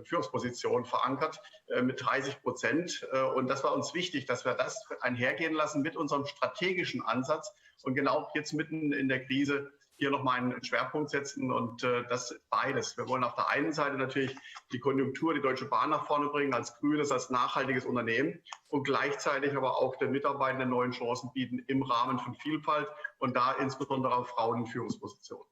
Führungspositionen verankert mit 30%. Und das war uns wichtig, dass wir das einhergehen lassen mit unserem strategischen Ansatz und genau jetzt mitten in der Krise hier nochmal einen Schwerpunkt setzen und das beides. Wir wollen auf der einen Seite natürlich die Konjunktur, die Deutsche Bahn nach vorne bringen, als grünes, als nachhaltiges Unternehmen und gleichzeitig aber auch den Mitarbeitenden neuen Chancen bieten im Rahmen von Vielfalt und da insbesondere auf Frauen in Führungspositionen.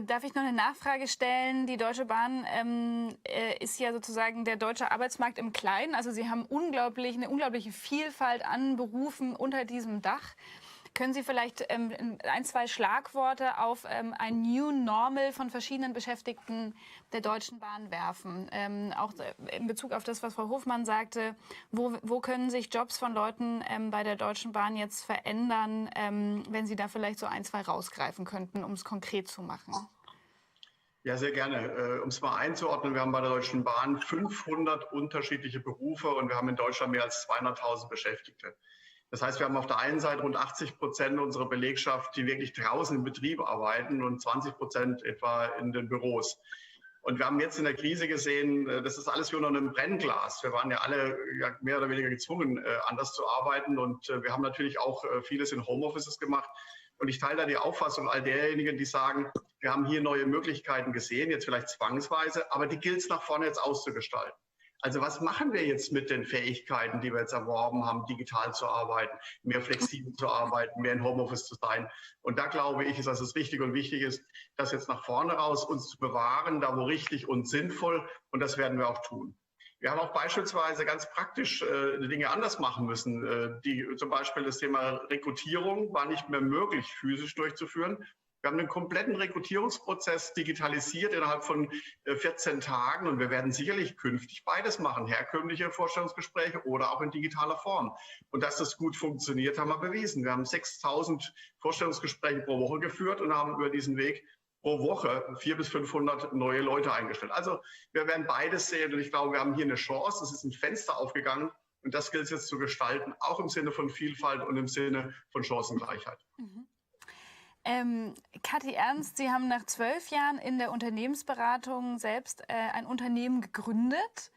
Darf ich noch eine Nachfrage stellen? Die Deutsche Bahn ist ja sozusagen der deutsche Arbeitsmarkt im Kleinen. Also Sie haben eine unglaubliche Vielfalt an Berufen unter diesem Dach. Können Sie vielleicht ein, zwei Schlagworte auf ein New Normal von verschiedenen Beschäftigten der Deutschen Bahn werfen? Auch in Bezug auf das, was Frau Hofmann sagte, wo können sich Jobs von Leuten bei der Deutschen Bahn jetzt verändern, wenn Sie da vielleicht so ein, zwei rausgreifen könnten, um es konkret zu machen? Ja, sehr gerne. Um es mal einzuordnen, wir haben bei der Deutschen Bahn 500 unterschiedliche Berufe und wir haben in Deutschland mehr als 200.000 Beschäftigte. Das heißt, wir haben auf der einen Seite rund 80% unserer Belegschaft, die wirklich draußen im Betrieb arbeiten und 20% etwa in den Büros. Und wir haben jetzt in der Krise gesehen, das ist alles wie unter einem Brennglas. Wir waren ja alle mehr oder weniger gezwungen, anders zu arbeiten. Und wir haben natürlich auch vieles in Homeoffices gemacht. Und ich teile da die Auffassung all derjenigen, die sagen, wir haben hier neue Möglichkeiten gesehen, jetzt vielleicht zwangsweise, aber die gilt es nach vorne jetzt auszugestalten. Also was machen wir jetzt mit den Fähigkeiten, die wir jetzt erworben haben, digital zu arbeiten, mehr flexibel zu arbeiten, mehr in Homeoffice zu sein? Und da glaube ich, dass es richtig und wichtig ist, das jetzt nach vorne raus uns zu bewahren, da wo richtig und sinnvoll. Und das werden wir auch tun. Wir haben auch beispielsweise ganz praktisch Dinge anders machen müssen. Zum Beispiel das Thema Rekrutierung war nicht mehr möglich, physisch durchzuführen. Wir haben den kompletten Rekrutierungsprozess digitalisiert innerhalb von 14 Tagen und wir werden sicherlich künftig beides machen, herkömmliche Vorstellungsgespräche oder auch in digitaler Form. Und dass das gut funktioniert, haben wir bewiesen. Wir haben 6.000 Vorstellungsgespräche pro Woche geführt und haben über diesen Weg pro Woche 400 bis 500 neue Leute eingestellt. Also wir werden beides sehen und ich glaube, wir haben hier eine Chance. Es ist ein Fenster aufgegangen und das gilt es jetzt zu gestalten, auch im Sinne von Vielfalt und im Sinne von Chancengleichheit. Mhm. Kathi Ernst, Sie haben nach 12 Jahren in der Unternehmensberatung selbst ein Unternehmen gegründet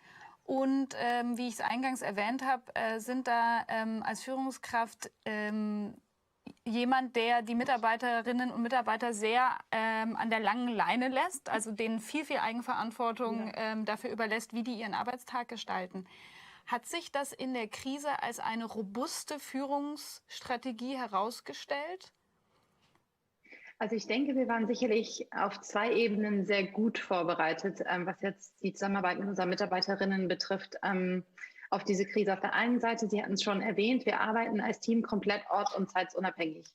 und wie ich es eingangs erwähnt habe, sind da als Führungskraft jemand, der die Mitarbeiterinnen und Mitarbeiter sehr an der langen Leine lässt, also denen viel Eigenverantwortung dafür überlässt, wie die ihren Arbeitstag gestalten. Hat sich das in der Krise als eine robuste Führungsstrategie herausgestellt? Also ich denke, wir waren sicherlich auf 2 Ebenen sehr gut vorbereitet, was jetzt die Zusammenarbeit mit unseren Mitarbeiterinnen betrifft, auf diese Krise. Auf der einen Seite, Sie hatten es schon erwähnt, wir arbeiten als Team komplett ort- und zeitsunabhängig.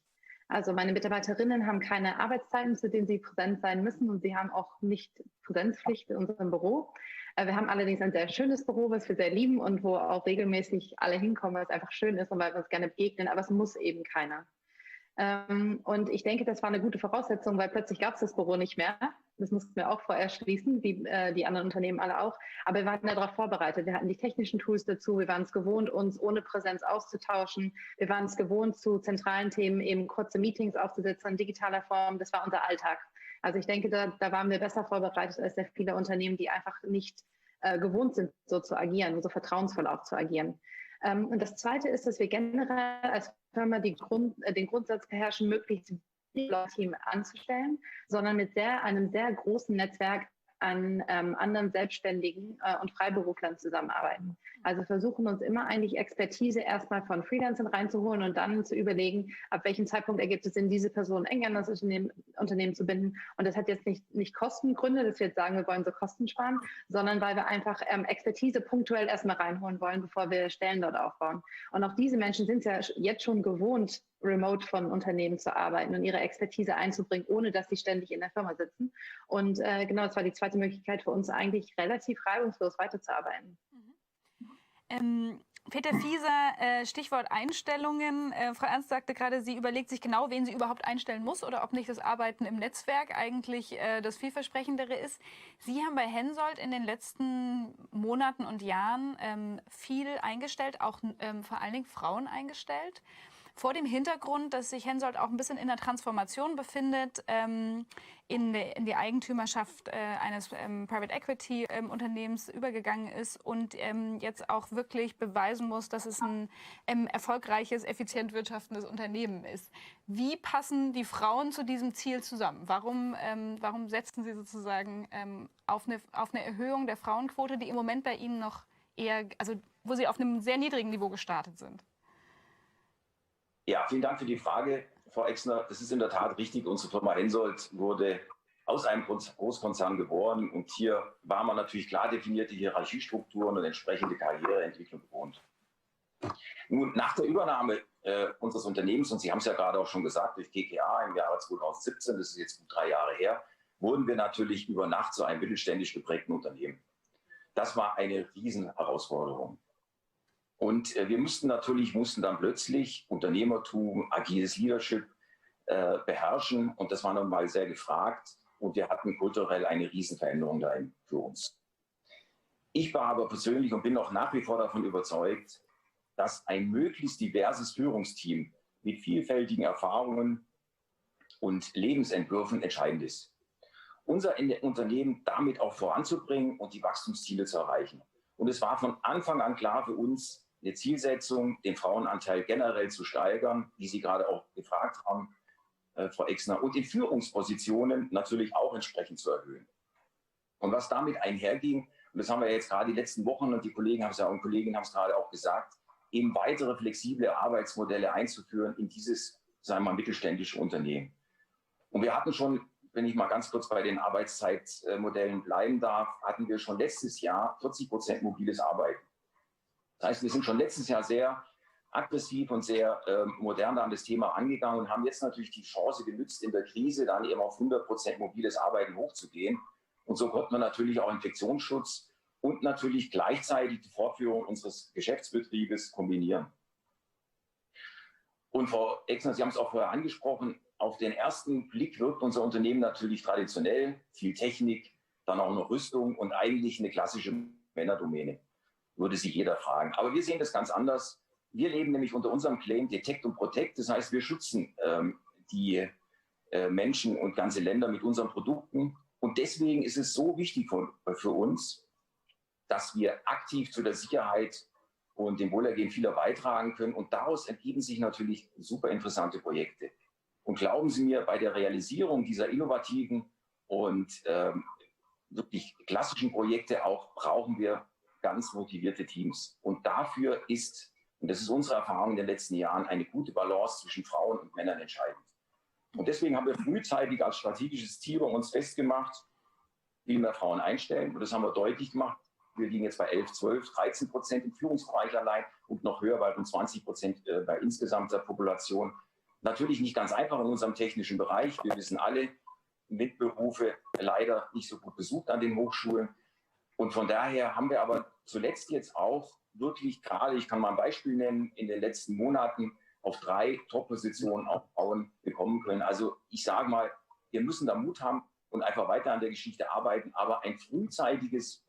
Also meine Mitarbeiterinnen haben keine Arbeitszeiten, zu denen sie präsent sein müssen und sie haben auch nicht Präsenzpflicht in unserem Büro. Wir haben allerdings ein sehr schönes Büro, was wir sehr lieben und wo auch regelmäßig alle hinkommen, weil es einfach schön ist und weil wir uns gerne begegnen, aber es muss eben keiner. Und ich denke, das war eine gute Voraussetzung, weil plötzlich gab es das Büro nicht mehr. Das mussten wir auch vorher schließen, wie die anderen Unternehmen alle auch. Aber wir waren darauf vorbereitet. Wir hatten die technischen Tools dazu. Wir waren es gewohnt, uns ohne Präsenz auszutauschen. Wir waren es gewohnt, zu zentralen Themen eben kurze Meetings aufzusetzen in digitaler Form. Das war unser Alltag. Also ich denke, da waren wir besser vorbereitet als sehr viele Unternehmen, die einfach nicht gewohnt sind, so zu agieren und so vertrauensvoll auch zu agieren. Und das Zweite ist, dass wir generell als Firma den Grundsatz beherrschen, möglichst wenig Team anzustellen, sondern mit einem sehr großen Netzwerk an anderen Selbstständigen und Freiberuflern zusammenarbeiten. Also versuchen uns immer eigentlich Expertise erstmal von Freelancern reinzuholen und dann zu überlegen, ab welchem Zeitpunkt ergibt es Sinn, diese Person eng an das Unternehmen zu binden. Und das hat jetzt nicht Kostengründe, dass wir jetzt sagen, wir wollen so Kosten sparen, sondern weil wir einfach Expertise punktuell erstmal reinholen wollen, bevor wir Stellen dort aufbauen. Und auch diese Menschen sind ja jetzt schon gewohnt, remote von Unternehmen zu arbeiten und ihre Expertise einzubringen, ohne dass sie ständig in der Firma sitzen. Und genau, das war die zweite Möglichkeit für uns eigentlich relativ reibungslos weiterzuarbeiten. Peter Fieser, Stichwort Einstellungen. Frau Ernst sagte gerade, sie überlegt sich genau, wen sie überhaupt einstellen muss oder ob nicht das Arbeiten im Netzwerk eigentlich das vielversprechendere ist. Sie haben bei Hensoldt in den letzten Monaten und Jahren viel eingestellt, auch vor allen Dingen Frauen eingestellt. Vor dem Hintergrund, dass sich Hensoldt auch ein bisschen in der Transformation befindet, in die Eigentümerschaft eines Private Equity Unternehmens übergegangen ist und jetzt auch wirklich beweisen muss, dass es ein erfolgreiches, effizient wirtschaftendes Unternehmen ist. Wie passen die Frauen zu diesem Ziel zusammen? Warum setzen Sie sozusagen auf eine Erhöhung der Frauenquote, die im Moment bei Ihnen noch eher, also wo Sie auf einem sehr niedrigen Niveau gestartet sind? Ja, vielen Dank für die Frage, Frau Exner. Das ist in der Tat richtig. Unsere Firma Hensoldt wurde aus einem Großkonzern geboren und hier war man natürlich klar definierte Hierarchiestrukturen und entsprechende Karriereentwicklung gewohnt. Nun, nach der Übernahme unseres Unternehmens, und Sie haben es ja gerade auch schon gesagt, durch KKA im Jahre 2017, das ist jetzt gut 3 Jahre her, wurden wir natürlich über Nacht zu einem mittelständisch geprägten Unternehmen. Das war eine Riesenherausforderung. Und wir mussten dann plötzlich Unternehmertum, agiles Leadership beherrschen. Und das war nun mal sehr gefragt. Und wir hatten kulturell eine Riesenveränderung dahin für uns. Ich war aber persönlich und bin auch nach wie vor davon überzeugt, dass ein möglichst diverses Führungsteam mit vielfältigen Erfahrungen und Lebensentwürfen entscheidend ist. Unser Unternehmen damit auch voranzubringen und die Wachstumsziele zu erreichen. Und es war von Anfang an klar für uns, eine Zielsetzung, den Frauenanteil generell zu steigern, wie Sie gerade auch gefragt haben, Frau Exner, und in Führungspositionen natürlich auch entsprechend zu erhöhen. Und was damit einherging, und das haben wir jetzt gerade die letzten Wochen, und die Kollegen haben es ja und Kolleginnen haben es gerade auch gesagt, eben weitere flexible Arbeitsmodelle einzuführen in dieses, sagen wir mal, mittelständische Unternehmen. Und wir hatten schon, wenn ich mal ganz kurz bei den Arbeitszeitmodellen bleiben darf, hatten wir schon letztes Jahr 40% mobiles Arbeiten. Das heißt, wir sind schon letztes Jahr sehr aggressiv und sehr modern an das Thema angegangen und haben jetzt natürlich die Chance genützt, in der Krise dann eben auf 100% mobiles Arbeiten hochzugehen. Und so konnte man natürlich auch Infektionsschutz und natürlich gleichzeitig die Fortführung unseres Geschäftsbetriebes kombinieren. Und Frau Exner, Sie haben es auch vorher angesprochen, auf den ersten Blick wirkt unser Unternehmen natürlich traditionell, viel Technik, dann auch noch Rüstung und eigentlich eine klassische Männerdomäne, würde sich jeder fragen. Aber wir sehen das ganz anders. Wir leben nämlich unter unserem Claim Detect und Protect. Das heißt, wir schützen die Menschen und ganze Länder mit unseren Produkten. Und deswegen ist es so wichtig für uns, dass wir aktiv zu der Sicherheit und dem Wohlergehen vieler beitragen können. Und daraus ergeben sich natürlich super interessante Projekte. Und glauben Sie mir, bei der Realisierung dieser innovativen und wirklich klassischen Projekte auch brauchen wir ganz motivierte Teams. Und dafür ist, und das ist unsere Erfahrung in den letzten Jahren, eine gute Balance zwischen Frauen und Männern entscheidend. Und deswegen haben wir frühzeitig als strategisches Ziel bei uns festgemacht, viel mehr Frauen einstellen. Und das haben wir deutlich gemacht. Wir liegen jetzt bei 11, 12, 13% im Führungsbereich allein und noch höher bei rund 20% bei insgesamt der Population. Natürlich nicht ganz einfach in unserem technischen Bereich. Wir wissen alle, MINT-Berufe leider nicht so gut besucht an den Hochschulen. Und von daher haben wir aber zuletzt jetzt auch wirklich gerade, ich kann mal ein Beispiel nennen, in den letzten Monaten auf 3 Top-Positionen auch Frauen bekommen können. Also ich sage mal, wir müssen da Mut haben und einfach weiter an der Geschichte arbeiten, aber ein frühzeitiges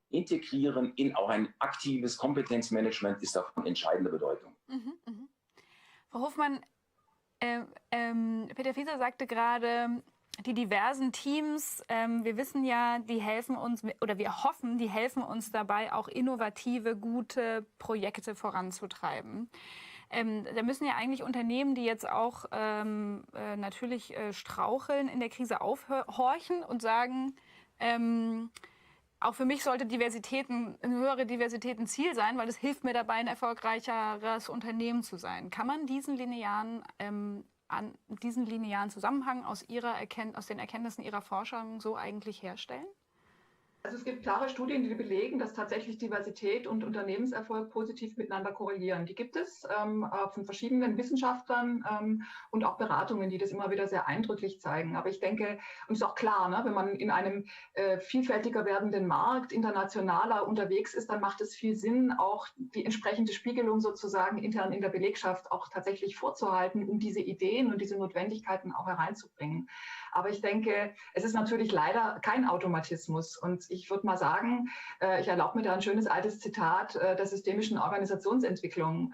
Integrieren in auch ein aktives Kompetenzmanagement ist davon entscheidender Bedeutung. Frau Hofmann, Peter Fieser sagte gerade, die diversen Teams, wir wissen ja, die helfen uns, oder wir hoffen, die helfen uns dabei, auch innovative, gute Projekte voranzutreiben. Da müssen ja eigentlich Unternehmen, die jetzt auch natürlich straucheln, in der Krise aufhorchen und sagen, auch für mich sollte eine höhere Diversität ein Ziel sein, weil es hilft mir dabei, ein erfolgreicheres Unternehmen zu sein. Kann man diesen linearen Zusammenhang aus den Erkenntnissen Ihrer Forschung so eigentlich herstellen? Also es gibt klare Studien, die belegen, dass tatsächlich Diversität und Unternehmenserfolg positiv miteinander korrelieren. Die gibt es von verschiedenen Wissenschaftlern und auch Beratungen, die das immer wieder sehr eindrücklich zeigen. Aber ich denke, und es ist auch klar, ne, wenn man in einem vielfältiger werdenden Markt internationaler unterwegs ist, dann macht es viel Sinn, auch die entsprechende Spiegelung sozusagen intern in der Belegschaft auch tatsächlich vorzuhalten, um diese Ideen und diese Notwendigkeiten auch hereinzubringen. Aber ich denke, es ist natürlich leider kein Automatismus. Und ich würde mal sagen, ich erlaube mir da ein schönes altes Zitat der systemischen Organisationsentwicklung.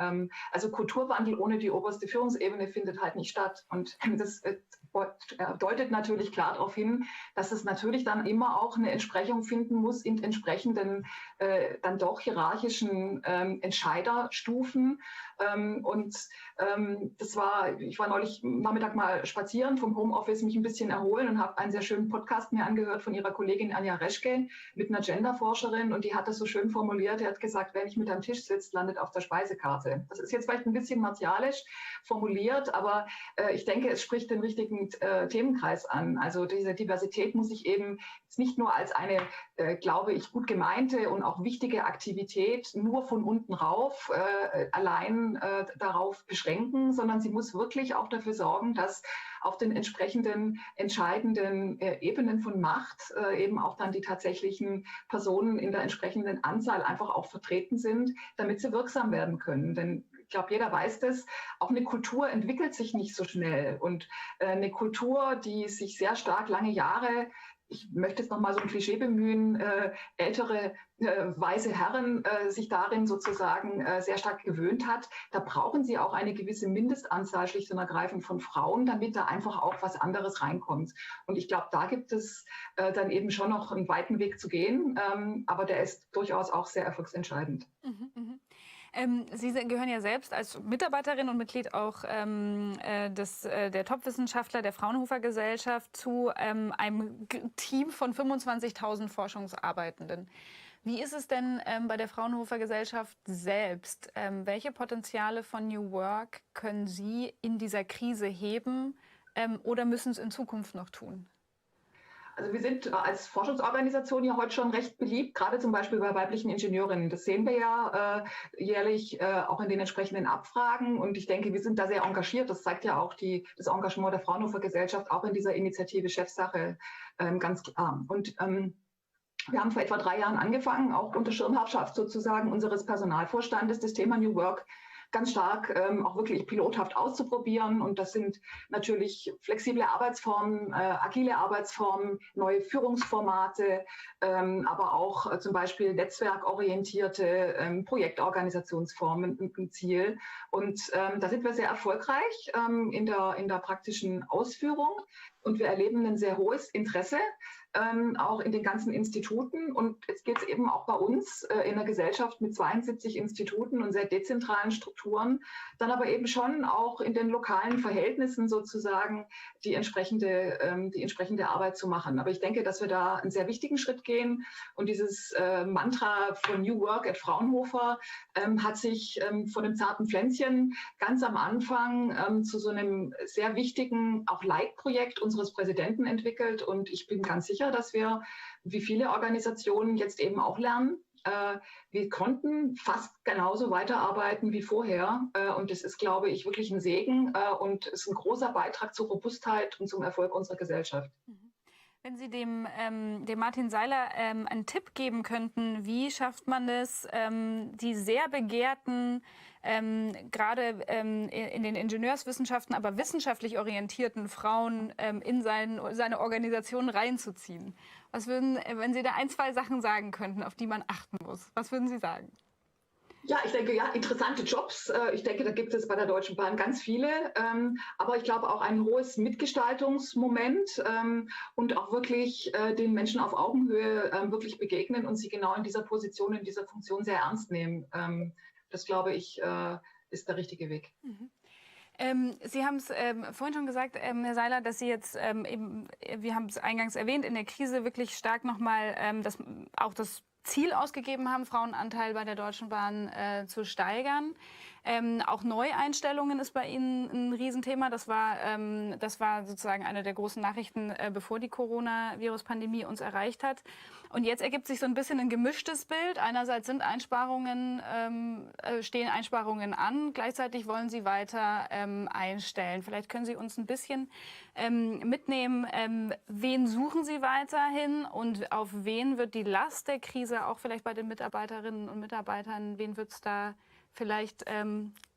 Also Kulturwandel ohne die oberste Führungsebene findet halt nicht statt. Und das deutet natürlich klar darauf hin, dass es natürlich dann immer auch eine Entsprechung finden muss in entsprechenden dann doch hierarchischen Entscheiderstufen. Ich war neulich Nachmittag mal spazieren vom Homeoffice, mich ein bisschen erholen und habe einen sehr schönen Podcast mir angehört von ihrer Kollegin Anja Reschke mit einer Genderforscherin, und die hat das so schön formuliert. Die hat gesagt, wer nicht mit am Tisch sitzt, landet auf der Speisekarte. Das ist jetzt vielleicht ein bisschen martialisch formuliert, aber ich denke, es spricht den richtigen Themenkreis an. Also diese Diversität muss sich eben nicht nur als eine, glaube ich, gut gemeinte und auch wichtige Aktivität nur von unten rauf allein darauf beschränken, sondern sie muss wirklich auch dafür sorgen, dass auf den entsprechenden entscheidenden Ebenen von Macht eben auch dann die tatsächlichen Personen in der entsprechenden Anzahl einfach auch vertreten sind, damit sie wirksam werden können. Denn ich glaube, jeder weiß das, auch eine Kultur entwickelt sich nicht so schnell. Und eine Kultur, die sich sehr stark lange Jahre, ich möchte jetzt noch mal so ein Klischee bemühen, ältere weiße Herren sich darin sozusagen sehr stark gewöhnt hat, da brauchen sie auch eine gewisse Mindestanzahl schlicht und ergreifend von Frauen, damit da einfach auch was anderes reinkommt. Und ich glaube, da gibt es dann eben schon noch einen weiten Weg zu gehen, aber der ist durchaus auch sehr erfolgsentscheidend. Sie gehören ja selbst als Mitarbeiterin und Mitglied auch der Top-Wissenschaftler der Fraunhofer Gesellschaft zu einem Team von 25.000 Forschungsarbeitenden. Wie ist es denn bei der Fraunhofer Gesellschaft selbst? Welche Potenziale von New Work können Sie in dieser Krise heben oder müssen es in Zukunft noch tun? Also wir sind als Forschungsorganisation ja heute schon recht beliebt, gerade zum Beispiel bei weiblichen Ingenieurinnen. Das sehen wir ja jährlich auch in den entsprechenden Abfragen. Und ich denke, wir sind da sehr engagiert. Das zeigt ja auch das Engagement der Fraunhofer Gesellschaft auch in dieser Initiative Chefsache ganz klar. Und wir haben vor etwa 3 Jahren angefangen, auch unter Schirmherrschaft sozusagen unseres Personalvorstandes, das Thema New Work ganz stark auch wirklich pilothaft auszuprobieren. Und das sind natürlich flexible Arbeitsformen, agile Arbeitsformen, neue Führungsformate, aber auch zum Beispiel netzwerkorientierte Projektorganisationsformen im Ziel. Und da sind wir sehr erfolgreich in der praktischen Ausführung. Und wir erleben ein sehr hohes Interesse, auch in den ganzen Instituten. Und jetzt geht es eben auch bei uns in einer Gesellschaft mit 72 Instituten und sehr dezentralen Strukturen, dann aber eben schon auch in den lokalen Verhältnissen sozusagen die entsprechende Arbeit zu machen. Aber ich denke, dass wir da einen sehr wichtigen Schritt gehen. Und dieses Mantra von New Work at Fraunhofer hat sich von einem zarten Pflänzchen ganz am Anfang zu so einem sehr wichtigen, auch Leitprojekt unseres Präsidenten entwickelt. Und ich bin ganz sicher, dass wir, wie viele Organisationen, jetzt eben auch lernen. Wir konnten fast genauso weiterarbeiten wie vorher. Und das ist, glaube ich, wirklich ein Segen und ist ein großer Beitrag zur Robustheit und zum Erfolg unserer Gesellschaft. Wenn Sie dem Martin Seiler einen Tipp geben könnten, wie schafft man es, die sehr begehrten, gerade in den Ingenieurswissenschaften, aber wissenschaftlich orientierten Frauen in seine Organisation reinzuziehen? Was würden, wenn Sie da 1, 2 Sachen sagen könnten, auf die man achten muss, was würden Sie sagen? Ja, ich denke, ja, interessante Jobs. Ich denke, da gibt es bei der Deutschen Bahn ganz viele. Aber ich glaube auch ein hohes Mitgestaltungsmoment und auch wirklich den Menschen auf Augenhöhe wirklich begegnen und sie genau in dieser Position, in dieser Funktion sehr ernst nehmen. Das, glaube ich, ist der richtige Weg. Sie haben es vorhin schon gesagt, Herr Seiler, dass Sie jetzt eben, wir haben es eingangs erwähnt, in der Krise wirklich stark nochmal auch das Ziel ausgegeben haben, Frauenanteil bei der Deutschen Bahn zu steigern. Auch Neueinstellungen ist bei Ihnen ein Riesenthema. Das war sozusagen eine der großen Nachrichten, bevor die Coronavirus-Pandemie uns erreicht hat. Und jetzt ergibt sich so ein bisschen ein gemischtes Bild. Einerseits stehen Einsparungen an, gleichzeitig wollen Sie weiter einstellen. Vielleicht können Sie uns ein bisschen mitnehmen, wen suchen Sie weiterhin und auf wen wird die Last der Krise auch vielleicht bei den Mitarbeiterinnen und Mitarbeitern, wen wird es da vielleicht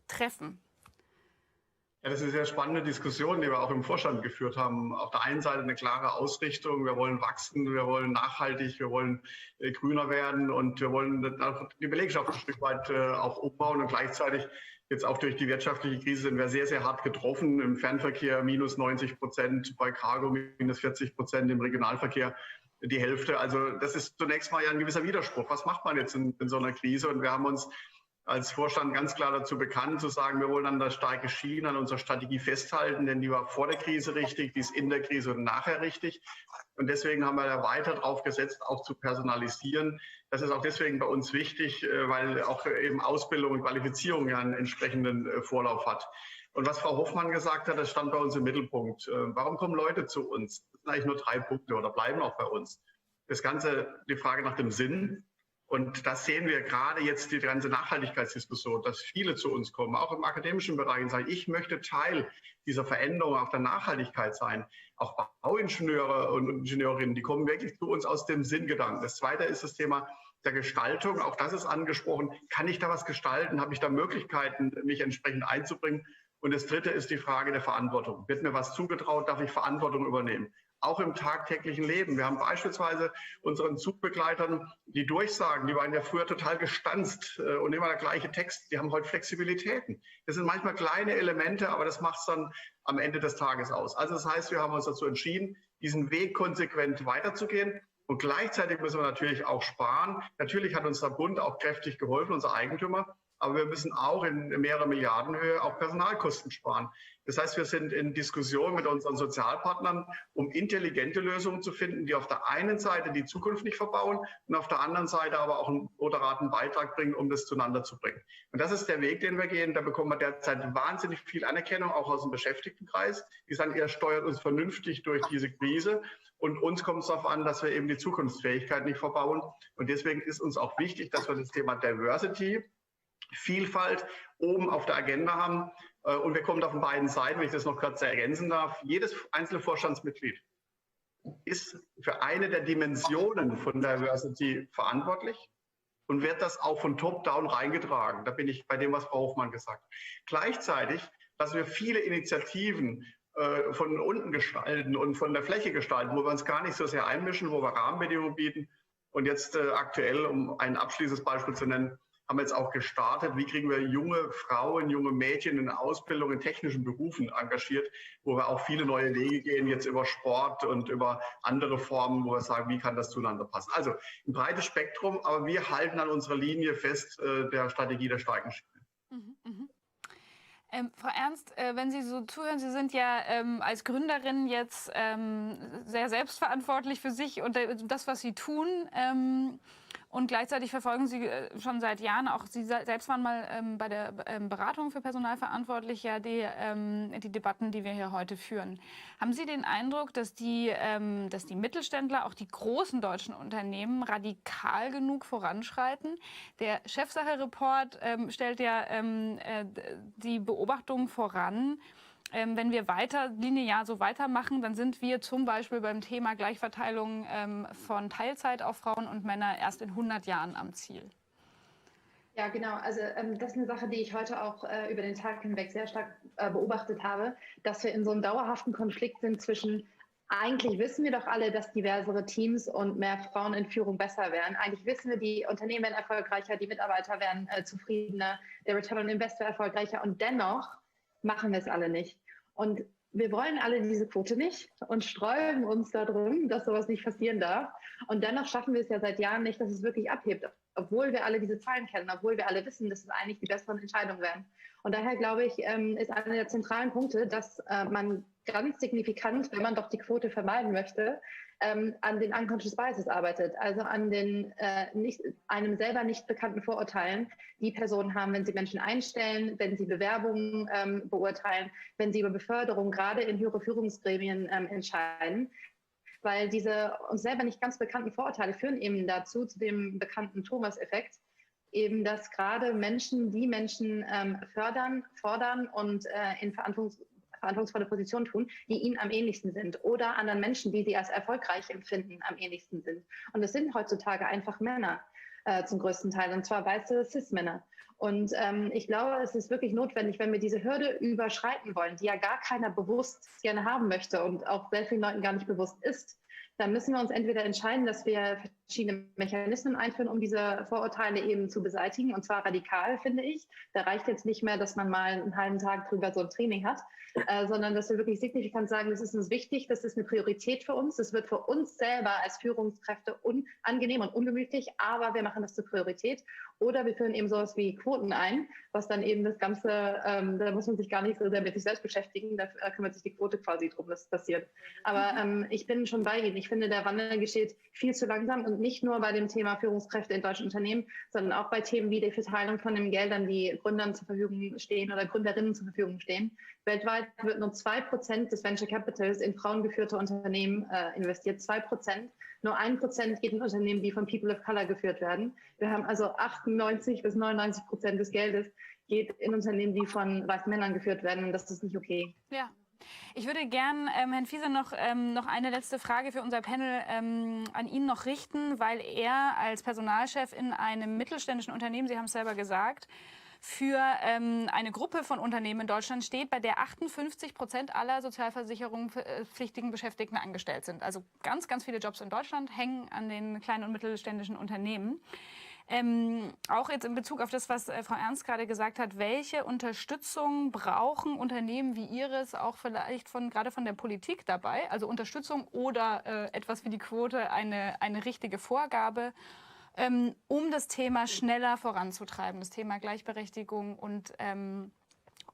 treffen? Ja, das ist eine sehr spannende Diskussion, die wir auch im Vorstand geführt haben. Auf der einen Seite eine klare Ausrichtung, wir wollen wachsen, wir wollen nachhaltig, wir wollen grüner werden und wir wollen die Belegschaft ein Stück weit auch umbauen und gleichzeitig jetzt auch durch die wirtschaftliche Krise sind wir sehr, sehr hart getroffen. Im Fernverkehr minus 90%, bei Cargo minus 40%, im Regionalverkehr die Hälfte. Also das ist zunächst mal ja ein gewisser Widerspruch. Was macht man jetzt in so einer Krise? Und wir haben uns als Vorstand ganz klar dazu bekannt, zu sagen, wir wollen an der starken Schiene, an unserer Strategie festhalten, denn die war vor der Krise richtig, die ist in der Krise und nachher richtig. Und deswegen haben wir da weiter drauf gesetzt, auch zu personalisieren. Das ist auch deswegen bei uns wichtig, weil auch eben Ausbildung und Qualifizierung ja einen entsprechenden Vorlauf hat. Und was Frau Hoffmann gesagt hat, das stand bei uns im Mittelpunkt. Warum kommen Leute zu uns? Das sind eigentlich nur 3 Punkte oder bleiben auch bei uns. Das Ganze, die Frage nach dem Sinn. Und das sehen wir gerade jetzt, die ganze Nachhaltigkeitsdiskussion, dass viele zu uns kommen, auch im akademischen Bereich, und sagen, ich möchte Teil dieser Veränderung auf der Nachhaltigkeit sein. Auch Bauingenieure und Ingenieurinnen, die kommen wirklich zu uns aus dem Sinngedanken. Das Zweite ist das Thema der Gestaltung. Auch das ist angesprochen. Kann ich da was gestalten? Habe ich da Möglichkeiten, mich entsprechend einzubringen? Und das Dritte ist die Frage der Verantwortung. Wird mir was zugetraut? Darf ich Verantwortung übernehmen? Auch im tagtäglichen Leben. Wir haben beispielsweise unseren Zugbegleitern die Durchsagen, die waren ja früher total gestanzt und immer der gleiche Text, die haben heute Flexibilitäten. Das sind manchmal kleine Elemente, aber das macht es dann am Ende des Tages aus. Also das heißt, wir haben uns dazu entschieden, diesen Weg konsequent weiterzugehen. Und gleichzeitig müssen wir natürlich auch sparen. Natürlich hat uns der Bund auch kräftig geholfen, unser Eigentümer. Aber wir müssen auch in mehrerer Milliardenhöhe auch Personalkosten sparen. Das heißt, wir sind in Diskussion mit unseren Sozialpartnern, um intelligente Lösungen zu finden, die auf der einen Seite die Zukunft nicht verbauen und auf der anderen Seite aber auch einen moderaten Beitrag bringen, um das zueinander zu bringen. Und das ist der Weg, den wir gehen. Da bekommen wir derzeit wahnsinnig viel Anerkennung, auch aus dem Beschäftigtenkreis. Die sagen, ihr steuert uns vernünftig durch diese Krise. Und uns kommt es darauf an, dass wir eben die Zukunftsfähigkeit nicht verbauen. Und deswegen ist uns auch wichtig, dass wir das Thema Diversity, Vielfalt oben auf der Agenda haben. Und wir kommen auf den beiden Seiten, wenn ich das noch kurz ergänzen darf. Jedes einzelne Vorstandsmitglied ist für eine der Dimensionen von Diversity verantwortlich und wird das auch von Top-Down reingetragen. Da bin ich bei dem, was Frau Hofmann gesagt hat. Gleichzeitig, dass wir viele Initiativen von unten gestalten und von der Fläche gestalten, wo wir uns gar nicht so sehr einmischen, wo wir Rahmenbedingungen bieten. Und jetzt aktuell, um ein abschließendes Beispiel zu nennen, haben wir jetzt auch gestartet, wie kriegen wir junge Frauen, junge Mädchen in Ausbildung in technischen Berufen engagiert, wo wir auch viele neue Wege gehen, jetzt über Sport und über andere Formen, wo wir sagen, wie kann das zueinander passen. Also ein breites Spektrum, aber wir halten an unserer Linie fest der Strategie der starken Schiene. Frau Ernst, wenn Sie so zuhören, Sie sind ja als Gründerin jetzt sehr selbstverantwortlich für sich und das, was Sie tun. Und gleichzeitig verfolgen Sie schon seit Jahren, auch Sie selbst waren mal bei der Beratung für Personal verantwortlich, ja, die Debatten, die wir hier heute führen. Haben Sie den Eindruck, dass die Mittelständler, auch die großen deutschen Unternehmen, radikal genug voranschreiten? Der Chefsache-Report stellt ja die Beobachtung voran, wenn wir linear so weitermachen, dann sind wir zum Beispiel beim Thema Gleichverteilung von Teilzeit auf Frauen und Männer erst in 100 Jahren am Ziel. Ja, genau. Also das ist eine Sache, die ich heute auch über den Tag hinweg sehr stark beobachtet habe, dass wir in so einem dauerhaften Konflikt sind zwischen, eigentlich wissen wir doch alle, dass diversere Teams und mehr Frauen in Führung besser wären. Eigentlich wissen wir, die Unternehmen werden erfolgreicher, die Mitarbeiter werden zufriedener, der Return on Invest wäre erfolgreicher und dennoch machen wir es alle nicht. Und wir wollen alle diese Quote nicht und sträuben uns darum, dass sowas nicht passieren darf. Und dennoch schaffen wir es ja seit Jahren nicht, dass es wirklich abhebt, obwohl wir alle diese Zahlen kennen, obwohl wir alle wissen, dass es eigentlich die besseren Entscheidungen wären. Und daher glaube ich, ist einer der zentralen Punkte, dass man ganz signifikant, wenn man doch die Quote vermeiden möchte, an den Unconscious Biases arbeitet, also an den einem selber nicht bekannten Vorurteilen, die Personen haben, wenn sie Menschen einstellen, wenn sie Bewerbungen beurteilen, wenn sie über Beförderung gerade in höhere Führungsgremien entscheiden. Weil diese uns selber nicht ganz bekannten Vorurteile führen eben dazu, zu dem bekannten Thomas-Effekt, eben dass gerade Menschen, die Menschen fördern, fordern und in verantwortungsvolle Positionen tun, die ihnen am ähnlichsten sind oder anderen Menschen, die sie als erfolgreich empfinden, am ähnlichsten sind. Und es sind heutzutage einfach Männer zum größten Teil, und zwar weiße Cis-Männer. Und ich glaube, es ist wirklich notwendig, wenn wir diese Hürde überschreiten wollen, die ja gar keiner bewusst gerne haben möchte und auch sehr vielen Leuten gar nicht bewusst ist, dann müssen wir uns entweder entscheiden, dass wir verschiedene Mechanismen einführen, um diese Vorurteile eben zu beseitigen, und zwar radikal, finde ich. Da reicht jetzt nicht mehr, dass man mal einen halben Tag drüber so ein Training hat, sondern dass wir wirklich signifikant sagen, das ist uns wichtig, das ist eine Priorität für uns, das wird für uns selber als Führungskräfte unangenehm und ungemütlich, aber wir machen das zur Priorität. Oder wir führen eben sowas wie Quoten ein, was dann eben das Ganze, da muss man sich gar nicht so sehr mit sich selbst beschäftigen, da kümmert sich die Quote quasi drum, dass passiert. Aber ich bin schon bei Ihnen. Ich finde, der Wandel geschieht viel zu langsam und nicht nur bei dem Thema Führungskräfte in deutschen Unternehmen, sondern auch bei Themen wie die Verteilung von den Geldern, die Gründern zur Verfügung stehen oder Gründerinnen zur Verfügung stehen. Weltweit wird nur 2% des Venture Capitals in frauengeführte Unternehmen investiert, 2%. Nur 1% geht in Unternehmen, die von People of Color geführt werden. Wir haben also 98 bis 99% des Geldes geht in Unternehmen, die von weißen Männern geführt werden. Und das ist nicht okay. Ja. Ich würde gern Herrn Fieser noch eine letzte Frage für unser Panel an ihn noch richten, weil er als Personalchef in einem mittelständischen Unternehmen, Sie haben es selber gesagt, für eine Gruppe von Unternehmen in Deutschland steht, bei der 58% aller sozialversicherungspflichtigen Beschäftigten angestellt sind. Also ganz, ganz viele Jobs in Deutschland hängen an den kleinen und mittelständischen Unternehmen. Auch jetzt in Bezug auf das, was Frau Ernst gerade gesagt hat, welche Unterstützung brauchen Unternehmen wie Ihres auch vielleicht gerade von der Politik dabei? Also Unterstützung oder etwas wie die Quote, eine richtige Vorgabe, um das Thema schneller voranzutreiben, das Thema Gleichberechtigung und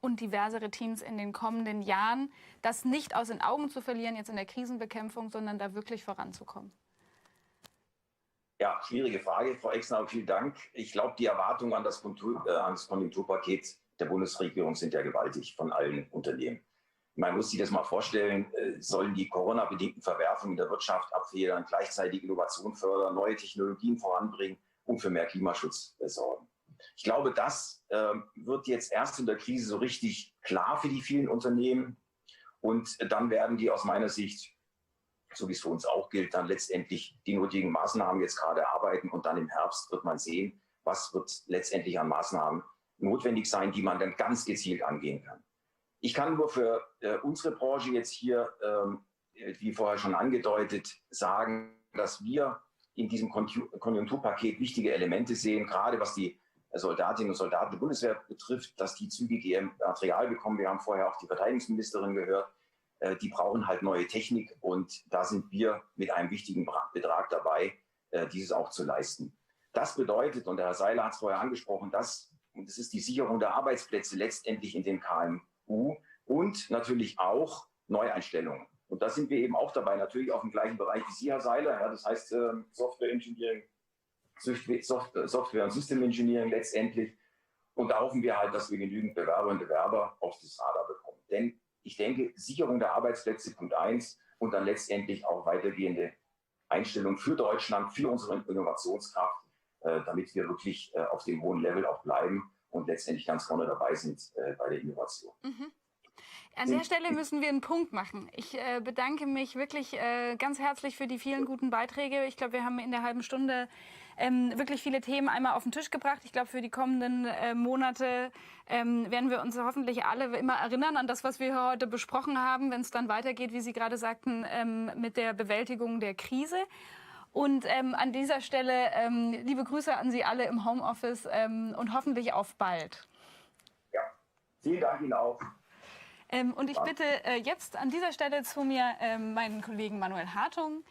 diversere Teams in den kommenden Jahren, das nicht aus den Augen zu verlieren jetzt in der Krisenbekämpfung, sondern da wirklich voranzukommen? Ja, schwierige Frage, Frau Exner, vielen Dank. Ich glaube, die Erwartungen an das Konjunkturpaket der Bundesregierung sind ja gewaltig von allen Unternehmen. Man muss sich das mal vorstellen, sollen die Corona-bedingten Verwerfungen in der Wirtschaft abfedern, gleichzeitig Innovation fördern, neue Technologien voranbringen und für mehr Klimaschutz sorgen. Ich glaube, das wird jetzt erst in der Krise so richtig klar für die vielen Unternehmen. Und dann werden die aus meiner Sicht, so wie es für uns auch gilt, dann letztendlich die nötigen Maßnahmen jetzt gerade erarbeiten. Und dann im Herbst wird man sehen, was wird letztendlich an Maßnahmen notwendig sein, die man dann ganz gezielt angehen kann. Ich kann nur für unsere Branche jetzt hier, wie vorher schon angedeutet, sagen, dass wir in diesem Konjunkturpaket wichtige Elemente sehen, gerade was die Soldatinnen und Soldaten der Bundeswehr betrifft, dass die zügig ihr Material bekommen. Wir haben vorher auch die Verteidigungsministerin gehört. Die brauchen halt neue Technik und da sind wir mit einem wichtigen Betrag dabei, dieses auch zu leisten. Das bedeutet, und der Herr Seiler hat es vorher angesprochen, das ist die Sicherung der Arbeitsplätze letztendlich in den KMU und natürlich auch Neueinstellungen. Und da sind wir eben auch dabei, natürlich auf dem gleichen Bereich wie Sie, Herr Seiler. Ja, das heißt Software Engineering, Software und System Engineering letztendlich. Und da hoffen wir halt, dass wir genügend Bewerber und Bewerber auf das Radar bekommen. Denn ich denke, Sicherung der Arbeitsplätze, Punkt 1, und dann letztendlich auch weitergehende Einstellung für Deutschland, für unsere Innovationskraft, damit wir wirklich auf dem hohen Level auch bleiben und letztendlich ganz vorne dabei sind bei der Innovation. Mhm. An der Stelle müssen wir einen Punkt machen. Ich bedanke mich wirklich ganz herzlich für die vielen guten Beiträge. Ich glaube, wir haben in der halben Stunde wirklich viele Themen einmal auf den Tisch gebracht. Ich glaube, für die kommenden Monate werden wir uns hoffentlich alle immer erinnern an das, was wir heute besprochen haben, wenn es dann weitergeht, wie Sie gerade sagten, mit der Bewältigung der Krise. Und an dieser Stelle liebe Grüße an Sie alle im Homeoffice und hoffentlich auf bald. Ja, vielen Dank Ihnen auch. Und ich bitte jetzt an dieser Stelle zu mir meinen Kollegen Manuel Hartung,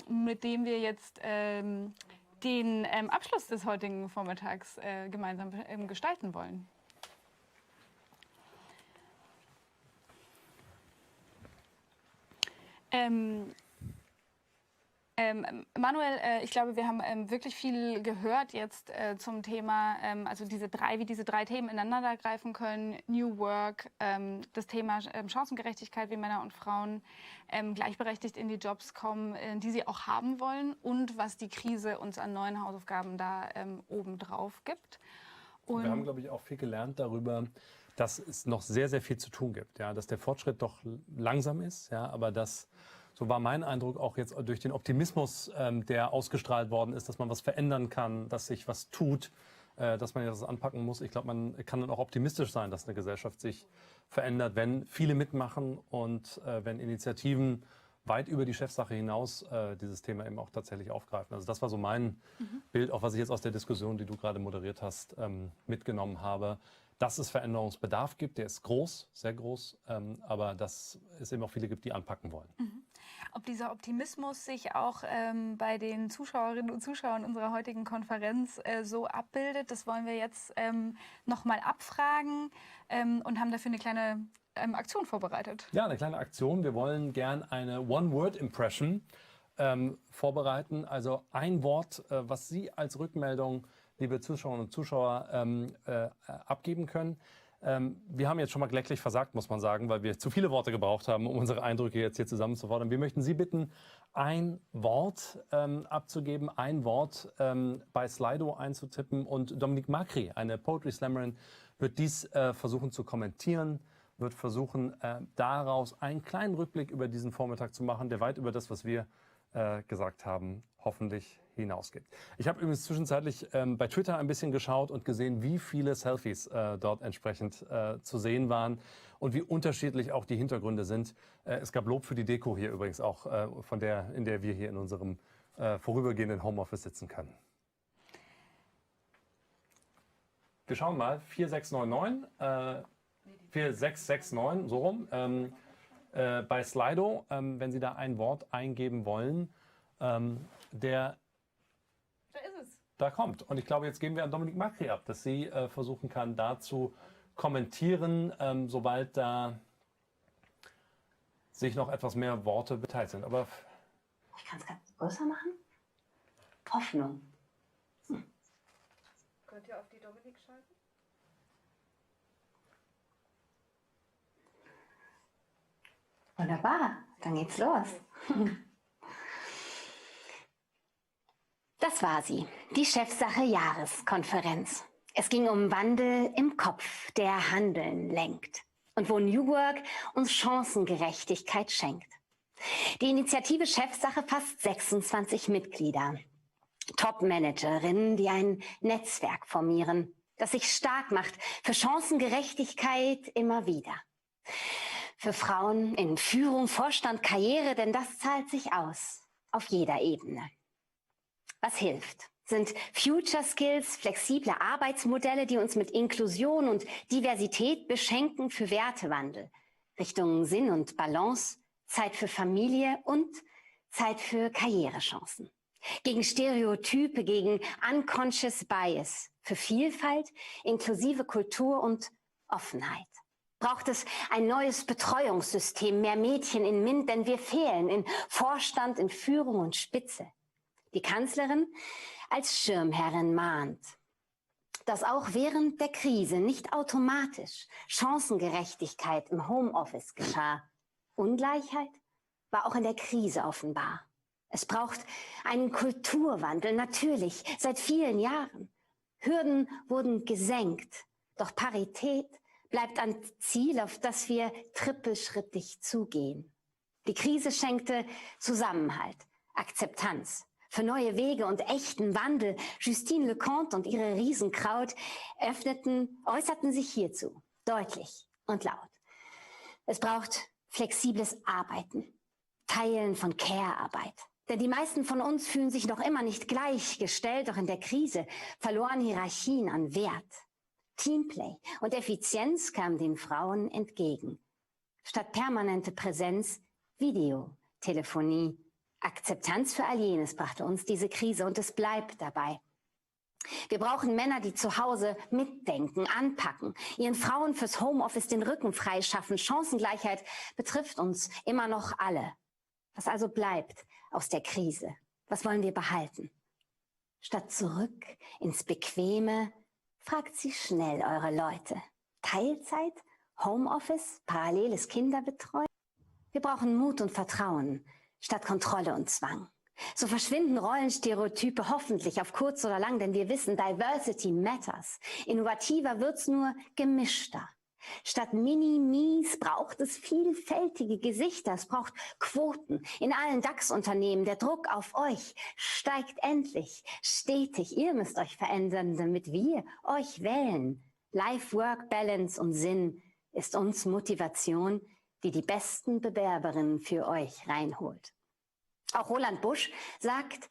mit dem wir jetzt den Abschluss des heutigen Vormittags gemeinsam gestalten wollen. Manuel, ich glaube, wir haben wirklich viel gehört jetzt zum Thema, also wie diese drei Themen ineinander greifen können. New Work, das Thema Chancengerechtigkeit, wie Männer und Frauen gleichberechtigt in die Jobs kommen, die sie auch haben wollen, und was die Krise uns an neuen Hausaufgaben da obendrauf gibt. Und wir haben, glaube ich, auch viel gelernt darüber, dass es noch sehr, sehr viel zu tun gibt. Ja, dass der Fortschritt doch langsam ist, ja, aber dass, so war mein Eindruck, auch jetzt durch den Optimismus, der ausgestrahlt worden ist, dass man was verändern kann, dass sich was tut, dass man das anpacken muss. Ich glaube, man kann dann auch optimistisch sein, dass eine Gesellschaft sich verändert, wenn viele mitmachen und wenn Initiativen weit über die Chefsache hinaus dieses Thema eben auch tatsächlich aufgreifen. Also das war so mein Bild, auch was ich jetzt aus der Diskussion, die du gerade moderiert hast, mitgenommen habe, dass es Veränderungsbedarf gibt. Der ist groß, sehr groß, aber dass es eben auch viele gibt, die anpacken wollen. Ob dieser Optimismus sich auch bei den Zuschauerinnen und Zuschauern unserer heutigen Konferenz so abbildet, das wollen wir jetzt noch mal abfragen und haben dafür eine kleine Aktion vorbereitet. Ja, eine kleine Aktion. Wir wollen gern eine One-Word-Impression vorbereiten. Also ein Wort, was Sie als Rückmeldung, liebe Zuschauerinnen und Zuschauer, abgeben können. Wir haben jetzt schon mal kläglich versagt, muss man sagen, weil wir zu viele Worte gebraucht haben, um unsere Eindrücke jetzt hier zusammenzufordern. Wir möchten Sie bitten, ein Wort abzugeben, ein Wort bei Slido einzutippen. Und Dominique Macri, eine Poetry Slammerin, wird dies versuchen zu kommentieren, wird versuchen, daraus einen kleinen Rückblick über diesen Vormittag zu machen, der weit über das, was wir gesagt haben, hoffentlich hinausgeht. Ich habe übrigens zwischenzeitlich bei Twitter ein bisschen geschaut und gesehen, wie viele Selfies dort entsprechend zu sehen waren und wie unterschiedlich auch die Hintergründe sind. Es gab Lob für die Deko hier übrigens auch, in der wir hier in unserem vorübergehenden Homeoffice sitzen können. Wir schauen mal, 4699, 4669, so rum, bei Slido, wenn Sie da ein Wort eingeben wollen, da ist es. Da kommt. Und ich glaube, jetzt geben wir an Dominique Macri ab, dass sie versuchen kann, da zu kommentieren, sobald da sich noch etwas mehr Worte beteiligt sind. Aber ich kann es ganz größer machen. Hoffnung. Könnt ihr auf die Dominique schalten? Wunderbar, dann geht's los. Das war sie, die Chefsache-Jahreskonferenz. Es ging um Wandel im Kopf, der Handeln lenkt und wo New Work uns Chancengerechtigkeit schenkt. Die Initiative Chefsache fasst 26 Mitglieder, Top-Managerinnen, die ein Netzwerk formieren, das sich stark macht für Chancengerechtigkeit immer wieder. Für Frauen in Führung, Vorstand, Karriere, denn das zahlt sich aus auf jeder Ebene. Was hilft, sind Future Skills, flexible Arbeitsmodelle, die uns mit Inklusion und Diversität beschenken für Wertewandel, Richtung Sinn und Balance, Zeit für Familie und Zeit für Karrierechancen. Gegen Stereotype, gegen Unconscious Bias, für Vielfalt, inklusive Kultur und Offenheit. Braucht es ein neues Betreuungssystem, mehr Mädchen in MINT, denn wir fehlen in Vorstand, in Führung und Spitze. Die Kanzlerin als Schirmherrin mahnt, dass auch während der Krise nicht automatisch Chancengerechtigkeit im Homeoffice geschah. Ungleichheit war auch in der Krise offenbar. Es braucht einen Kulturwandel, natürlich, seit vielen Jahren. Hürden wurden gesenkt, doch Parität bleibt ein Ziel, auf das wir trippelschrittig zugehen. Die Krise schenkte Zusammenhalt, Akzeptanz für neue Wege und echten Wandel. Justine Leconte und ihre Riesenkraut äußerten sich hierzu deutlich und laut. Es braucht flexibles Arbeiten, Teilen von Care-Arbeit. Denn die meisten von uns fühlen sich noch immer nicht gleichgestellt, doch in der Krise verloren Hierarchien an Wert. Teamplay und Effizienz kamen den Frauen entgegen. Statt permanente Präsenz, Videotelefonie. Akzeptanz für all jenes brachte uns diese Krise und es bleibt dabei. Wir brauchen Männer, die zu Hause mitdenken, anpacken, ihren Frauen fürs Homeoffice den Rücken freischaffen. Chancengleichheit betrifft uns immer noch alle. Was also bleibt aus der Krise? Was wollen wir behalten? Statt zurück ins Bequeme, fragt sie schnell eure Leute. Teilzeit? Homeoffice? Paralleles Kinderbetreuen? Wir brauchen Mut und Vertrauen statt Kontrolle und Zwang. So verschwinden Rollenstereotype hoffentlich auf kurz oder lang, denn wir wissen, Diversity matters. Innovativer wird's nur gemischter. Statt Mini-Mies braucht es vielfältige Gesichter. Es braucht Quoten in allen DAX-Unternehmen. Der Druck auf euch steigt endlich, stetig. Ihr müsst euch verändern, damit wir euch wählen. Life-Work-Balance und Sinn ist uns Motivation, die die besten Bewerberinnen für euch reinholt. Auch Roland Busch sagt,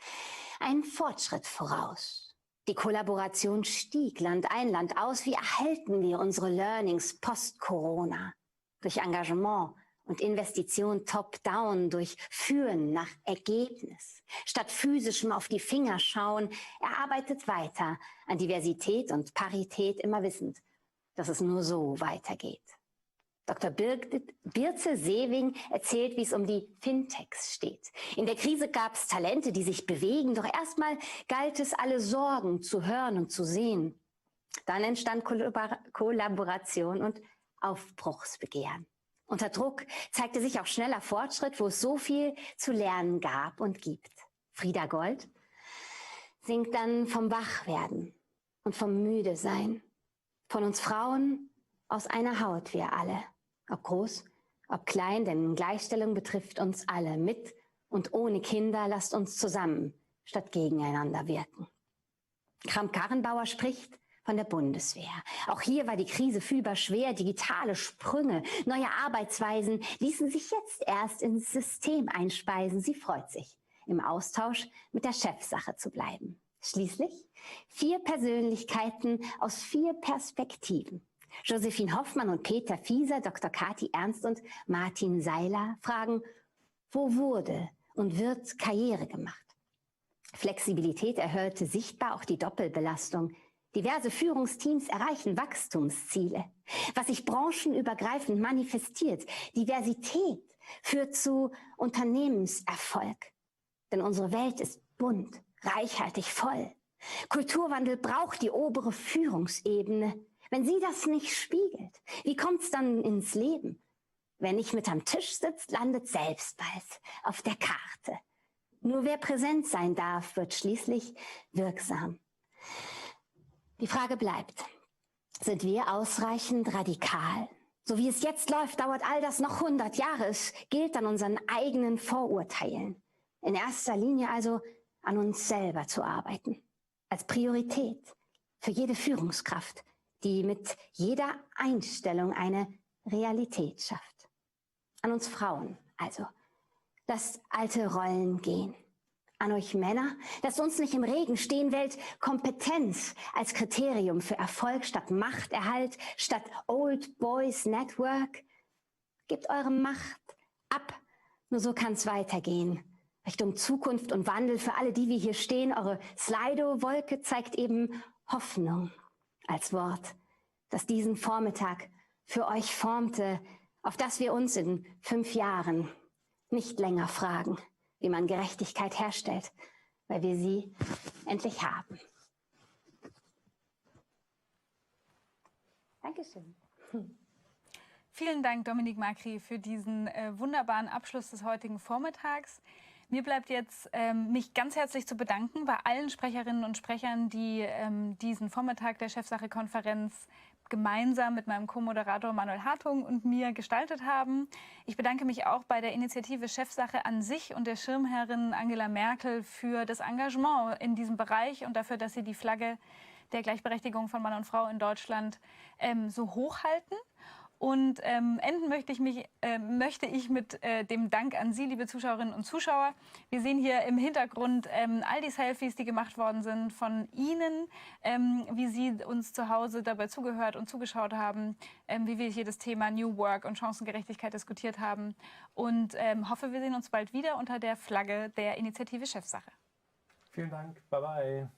ein Fortschritt voraus. Die Kollaboration stieg Land ein, Land aus. Wie erhalten wir unsere Learnings post-Corona? Durch Engagement und Investition top-down, durch Führen nach Ergebnis. Statt physischem auf die Finger schauen, er arbeitet weiter an Diversität und Parität, immer wissend, dass es nur so weitergeht. Dr. Birze Sewing erzählt, wie es um die Fintechs steht. In der Krise gab es Talente, die sich bewegen, doch erstmal galt es, alle Sorgen zu hören und zu sehen. Dann entstand Kollaboration und Aufbruchsbegehren. Unter Druck zeigte sich auch schneller Fortschritt, wo es so viel zu lernen gab und gibt. Frieda Gold singt dann vom Wachwerden und vom Müdesein. Von uns Frauen aus einer Haut wir alle. Ob groß, ob klein, denn Gleichstellung betrifft uns alle. Mit und ohne Kinder, lasst uns zusammen statt gegeneinander wirken. Kramp-Karrenbauer spricht von der Bundeswehr. Auch hier war die Krise fühlbar schwer. Digitale Sprünge, neue Arbeitsweisen ließen sich jetzt erst ins System einspeisen. Sie freut sich, im Austausch mit der Chefsache zu bleiben. Schließlich 4 Persönlichkeiten aus 4 Perspektiven. Josephine Hoffmann und Peter Fieser, Dr. Kati Ernst und Martin Seiler fragen, wo wurde und wird Karriere gemacht? Flexibilität erhöhte sichtbar auch die Doppelbelastung. Diverse Führungsteams erreichen Wachstumsziele. Was sich branchenübergreifend manifestiert, Diversität führt zu Unternehmenserfolg. Denn unsere Welt ist bunt, reichhaltig voll. Kulturwandel braucht die obere Führungsebene. Wenn sie das nicht spiegelt, wie kommt's dann ins Leben? Wer nicht mit am Tisch sitzt, landet selbst bald auf der Karte. Nur wer präsent sein darf, wird schließlich wirksam. Die Frage bleibt, sind wir ausreichend radikal? So wie es jetzt läuft, dauert all das noch 100 Jahre. Es gilt an unseren eigenen Vorurteilen. In erster Linie also an uns selber zu arbeiten. Als Priorität für jede Führungskraft, die mit jeder Einstellung eine Realität schafft. An uns Frauen also. Lasst alte Rollen gehen. An euch Männer, lasst uns nicht im Regen stehen, wählt Kompetenz als Kriterium für Erfolg statt Machterhalt, statt Old Boys Network. Gebt eure Macht ab, nur so kann's weitergehen. Richtung Zukunft und Wandel für alle, die wir hier stehen. Eure Slido-Wolke zeigt eben Hoffnung als Wort, das diesen Vormittag für euch formte, auf das wir uns in 5 Jahren nicht länger fragen, wie man Gerechtigkeit herstellt, weil wir sie endlich haben. Dankeschön. Vielen Dank, Dominique Macri, für diesen wunderbaren Abschluss des heutigen Vormittags. Mir bleibt jetzt, mich ganz herzlich zu bedanken bei allen Sprecherinnen und Sprechern, die diesen Vormittag der Chefsache-Konferenz gemeinsam mit meinem Co-Moderator Manuel Hartung und mir gestaltet haben. Ich bedanke mich auch bei der Initiative Chefsache an sich und der Schirmherrin Angela Merkel für das Engagement in diesem Bereich und dafür, dass sie die Flagge der Gleichberechtigung von Mann und Frau in Deutschland so hochhalten. Und enden möchte ich mit dem Dank an Sie, liebe Zuschauerinnen und Zuschauer. Wir sehen hier im Hintergrund all die Selfies, die gemacht worden sind von Ihnen, wie Sie uns zu Hause dabei zugehört und zugeschaut haben, wie wir hier das Thema New Work und Chancengerechtigkeit diskutiert haben. Und hoffe, wir sehen uns bald wieder unter der Flagge der Initiative Chefsache. Vielen Dank. Bye bye.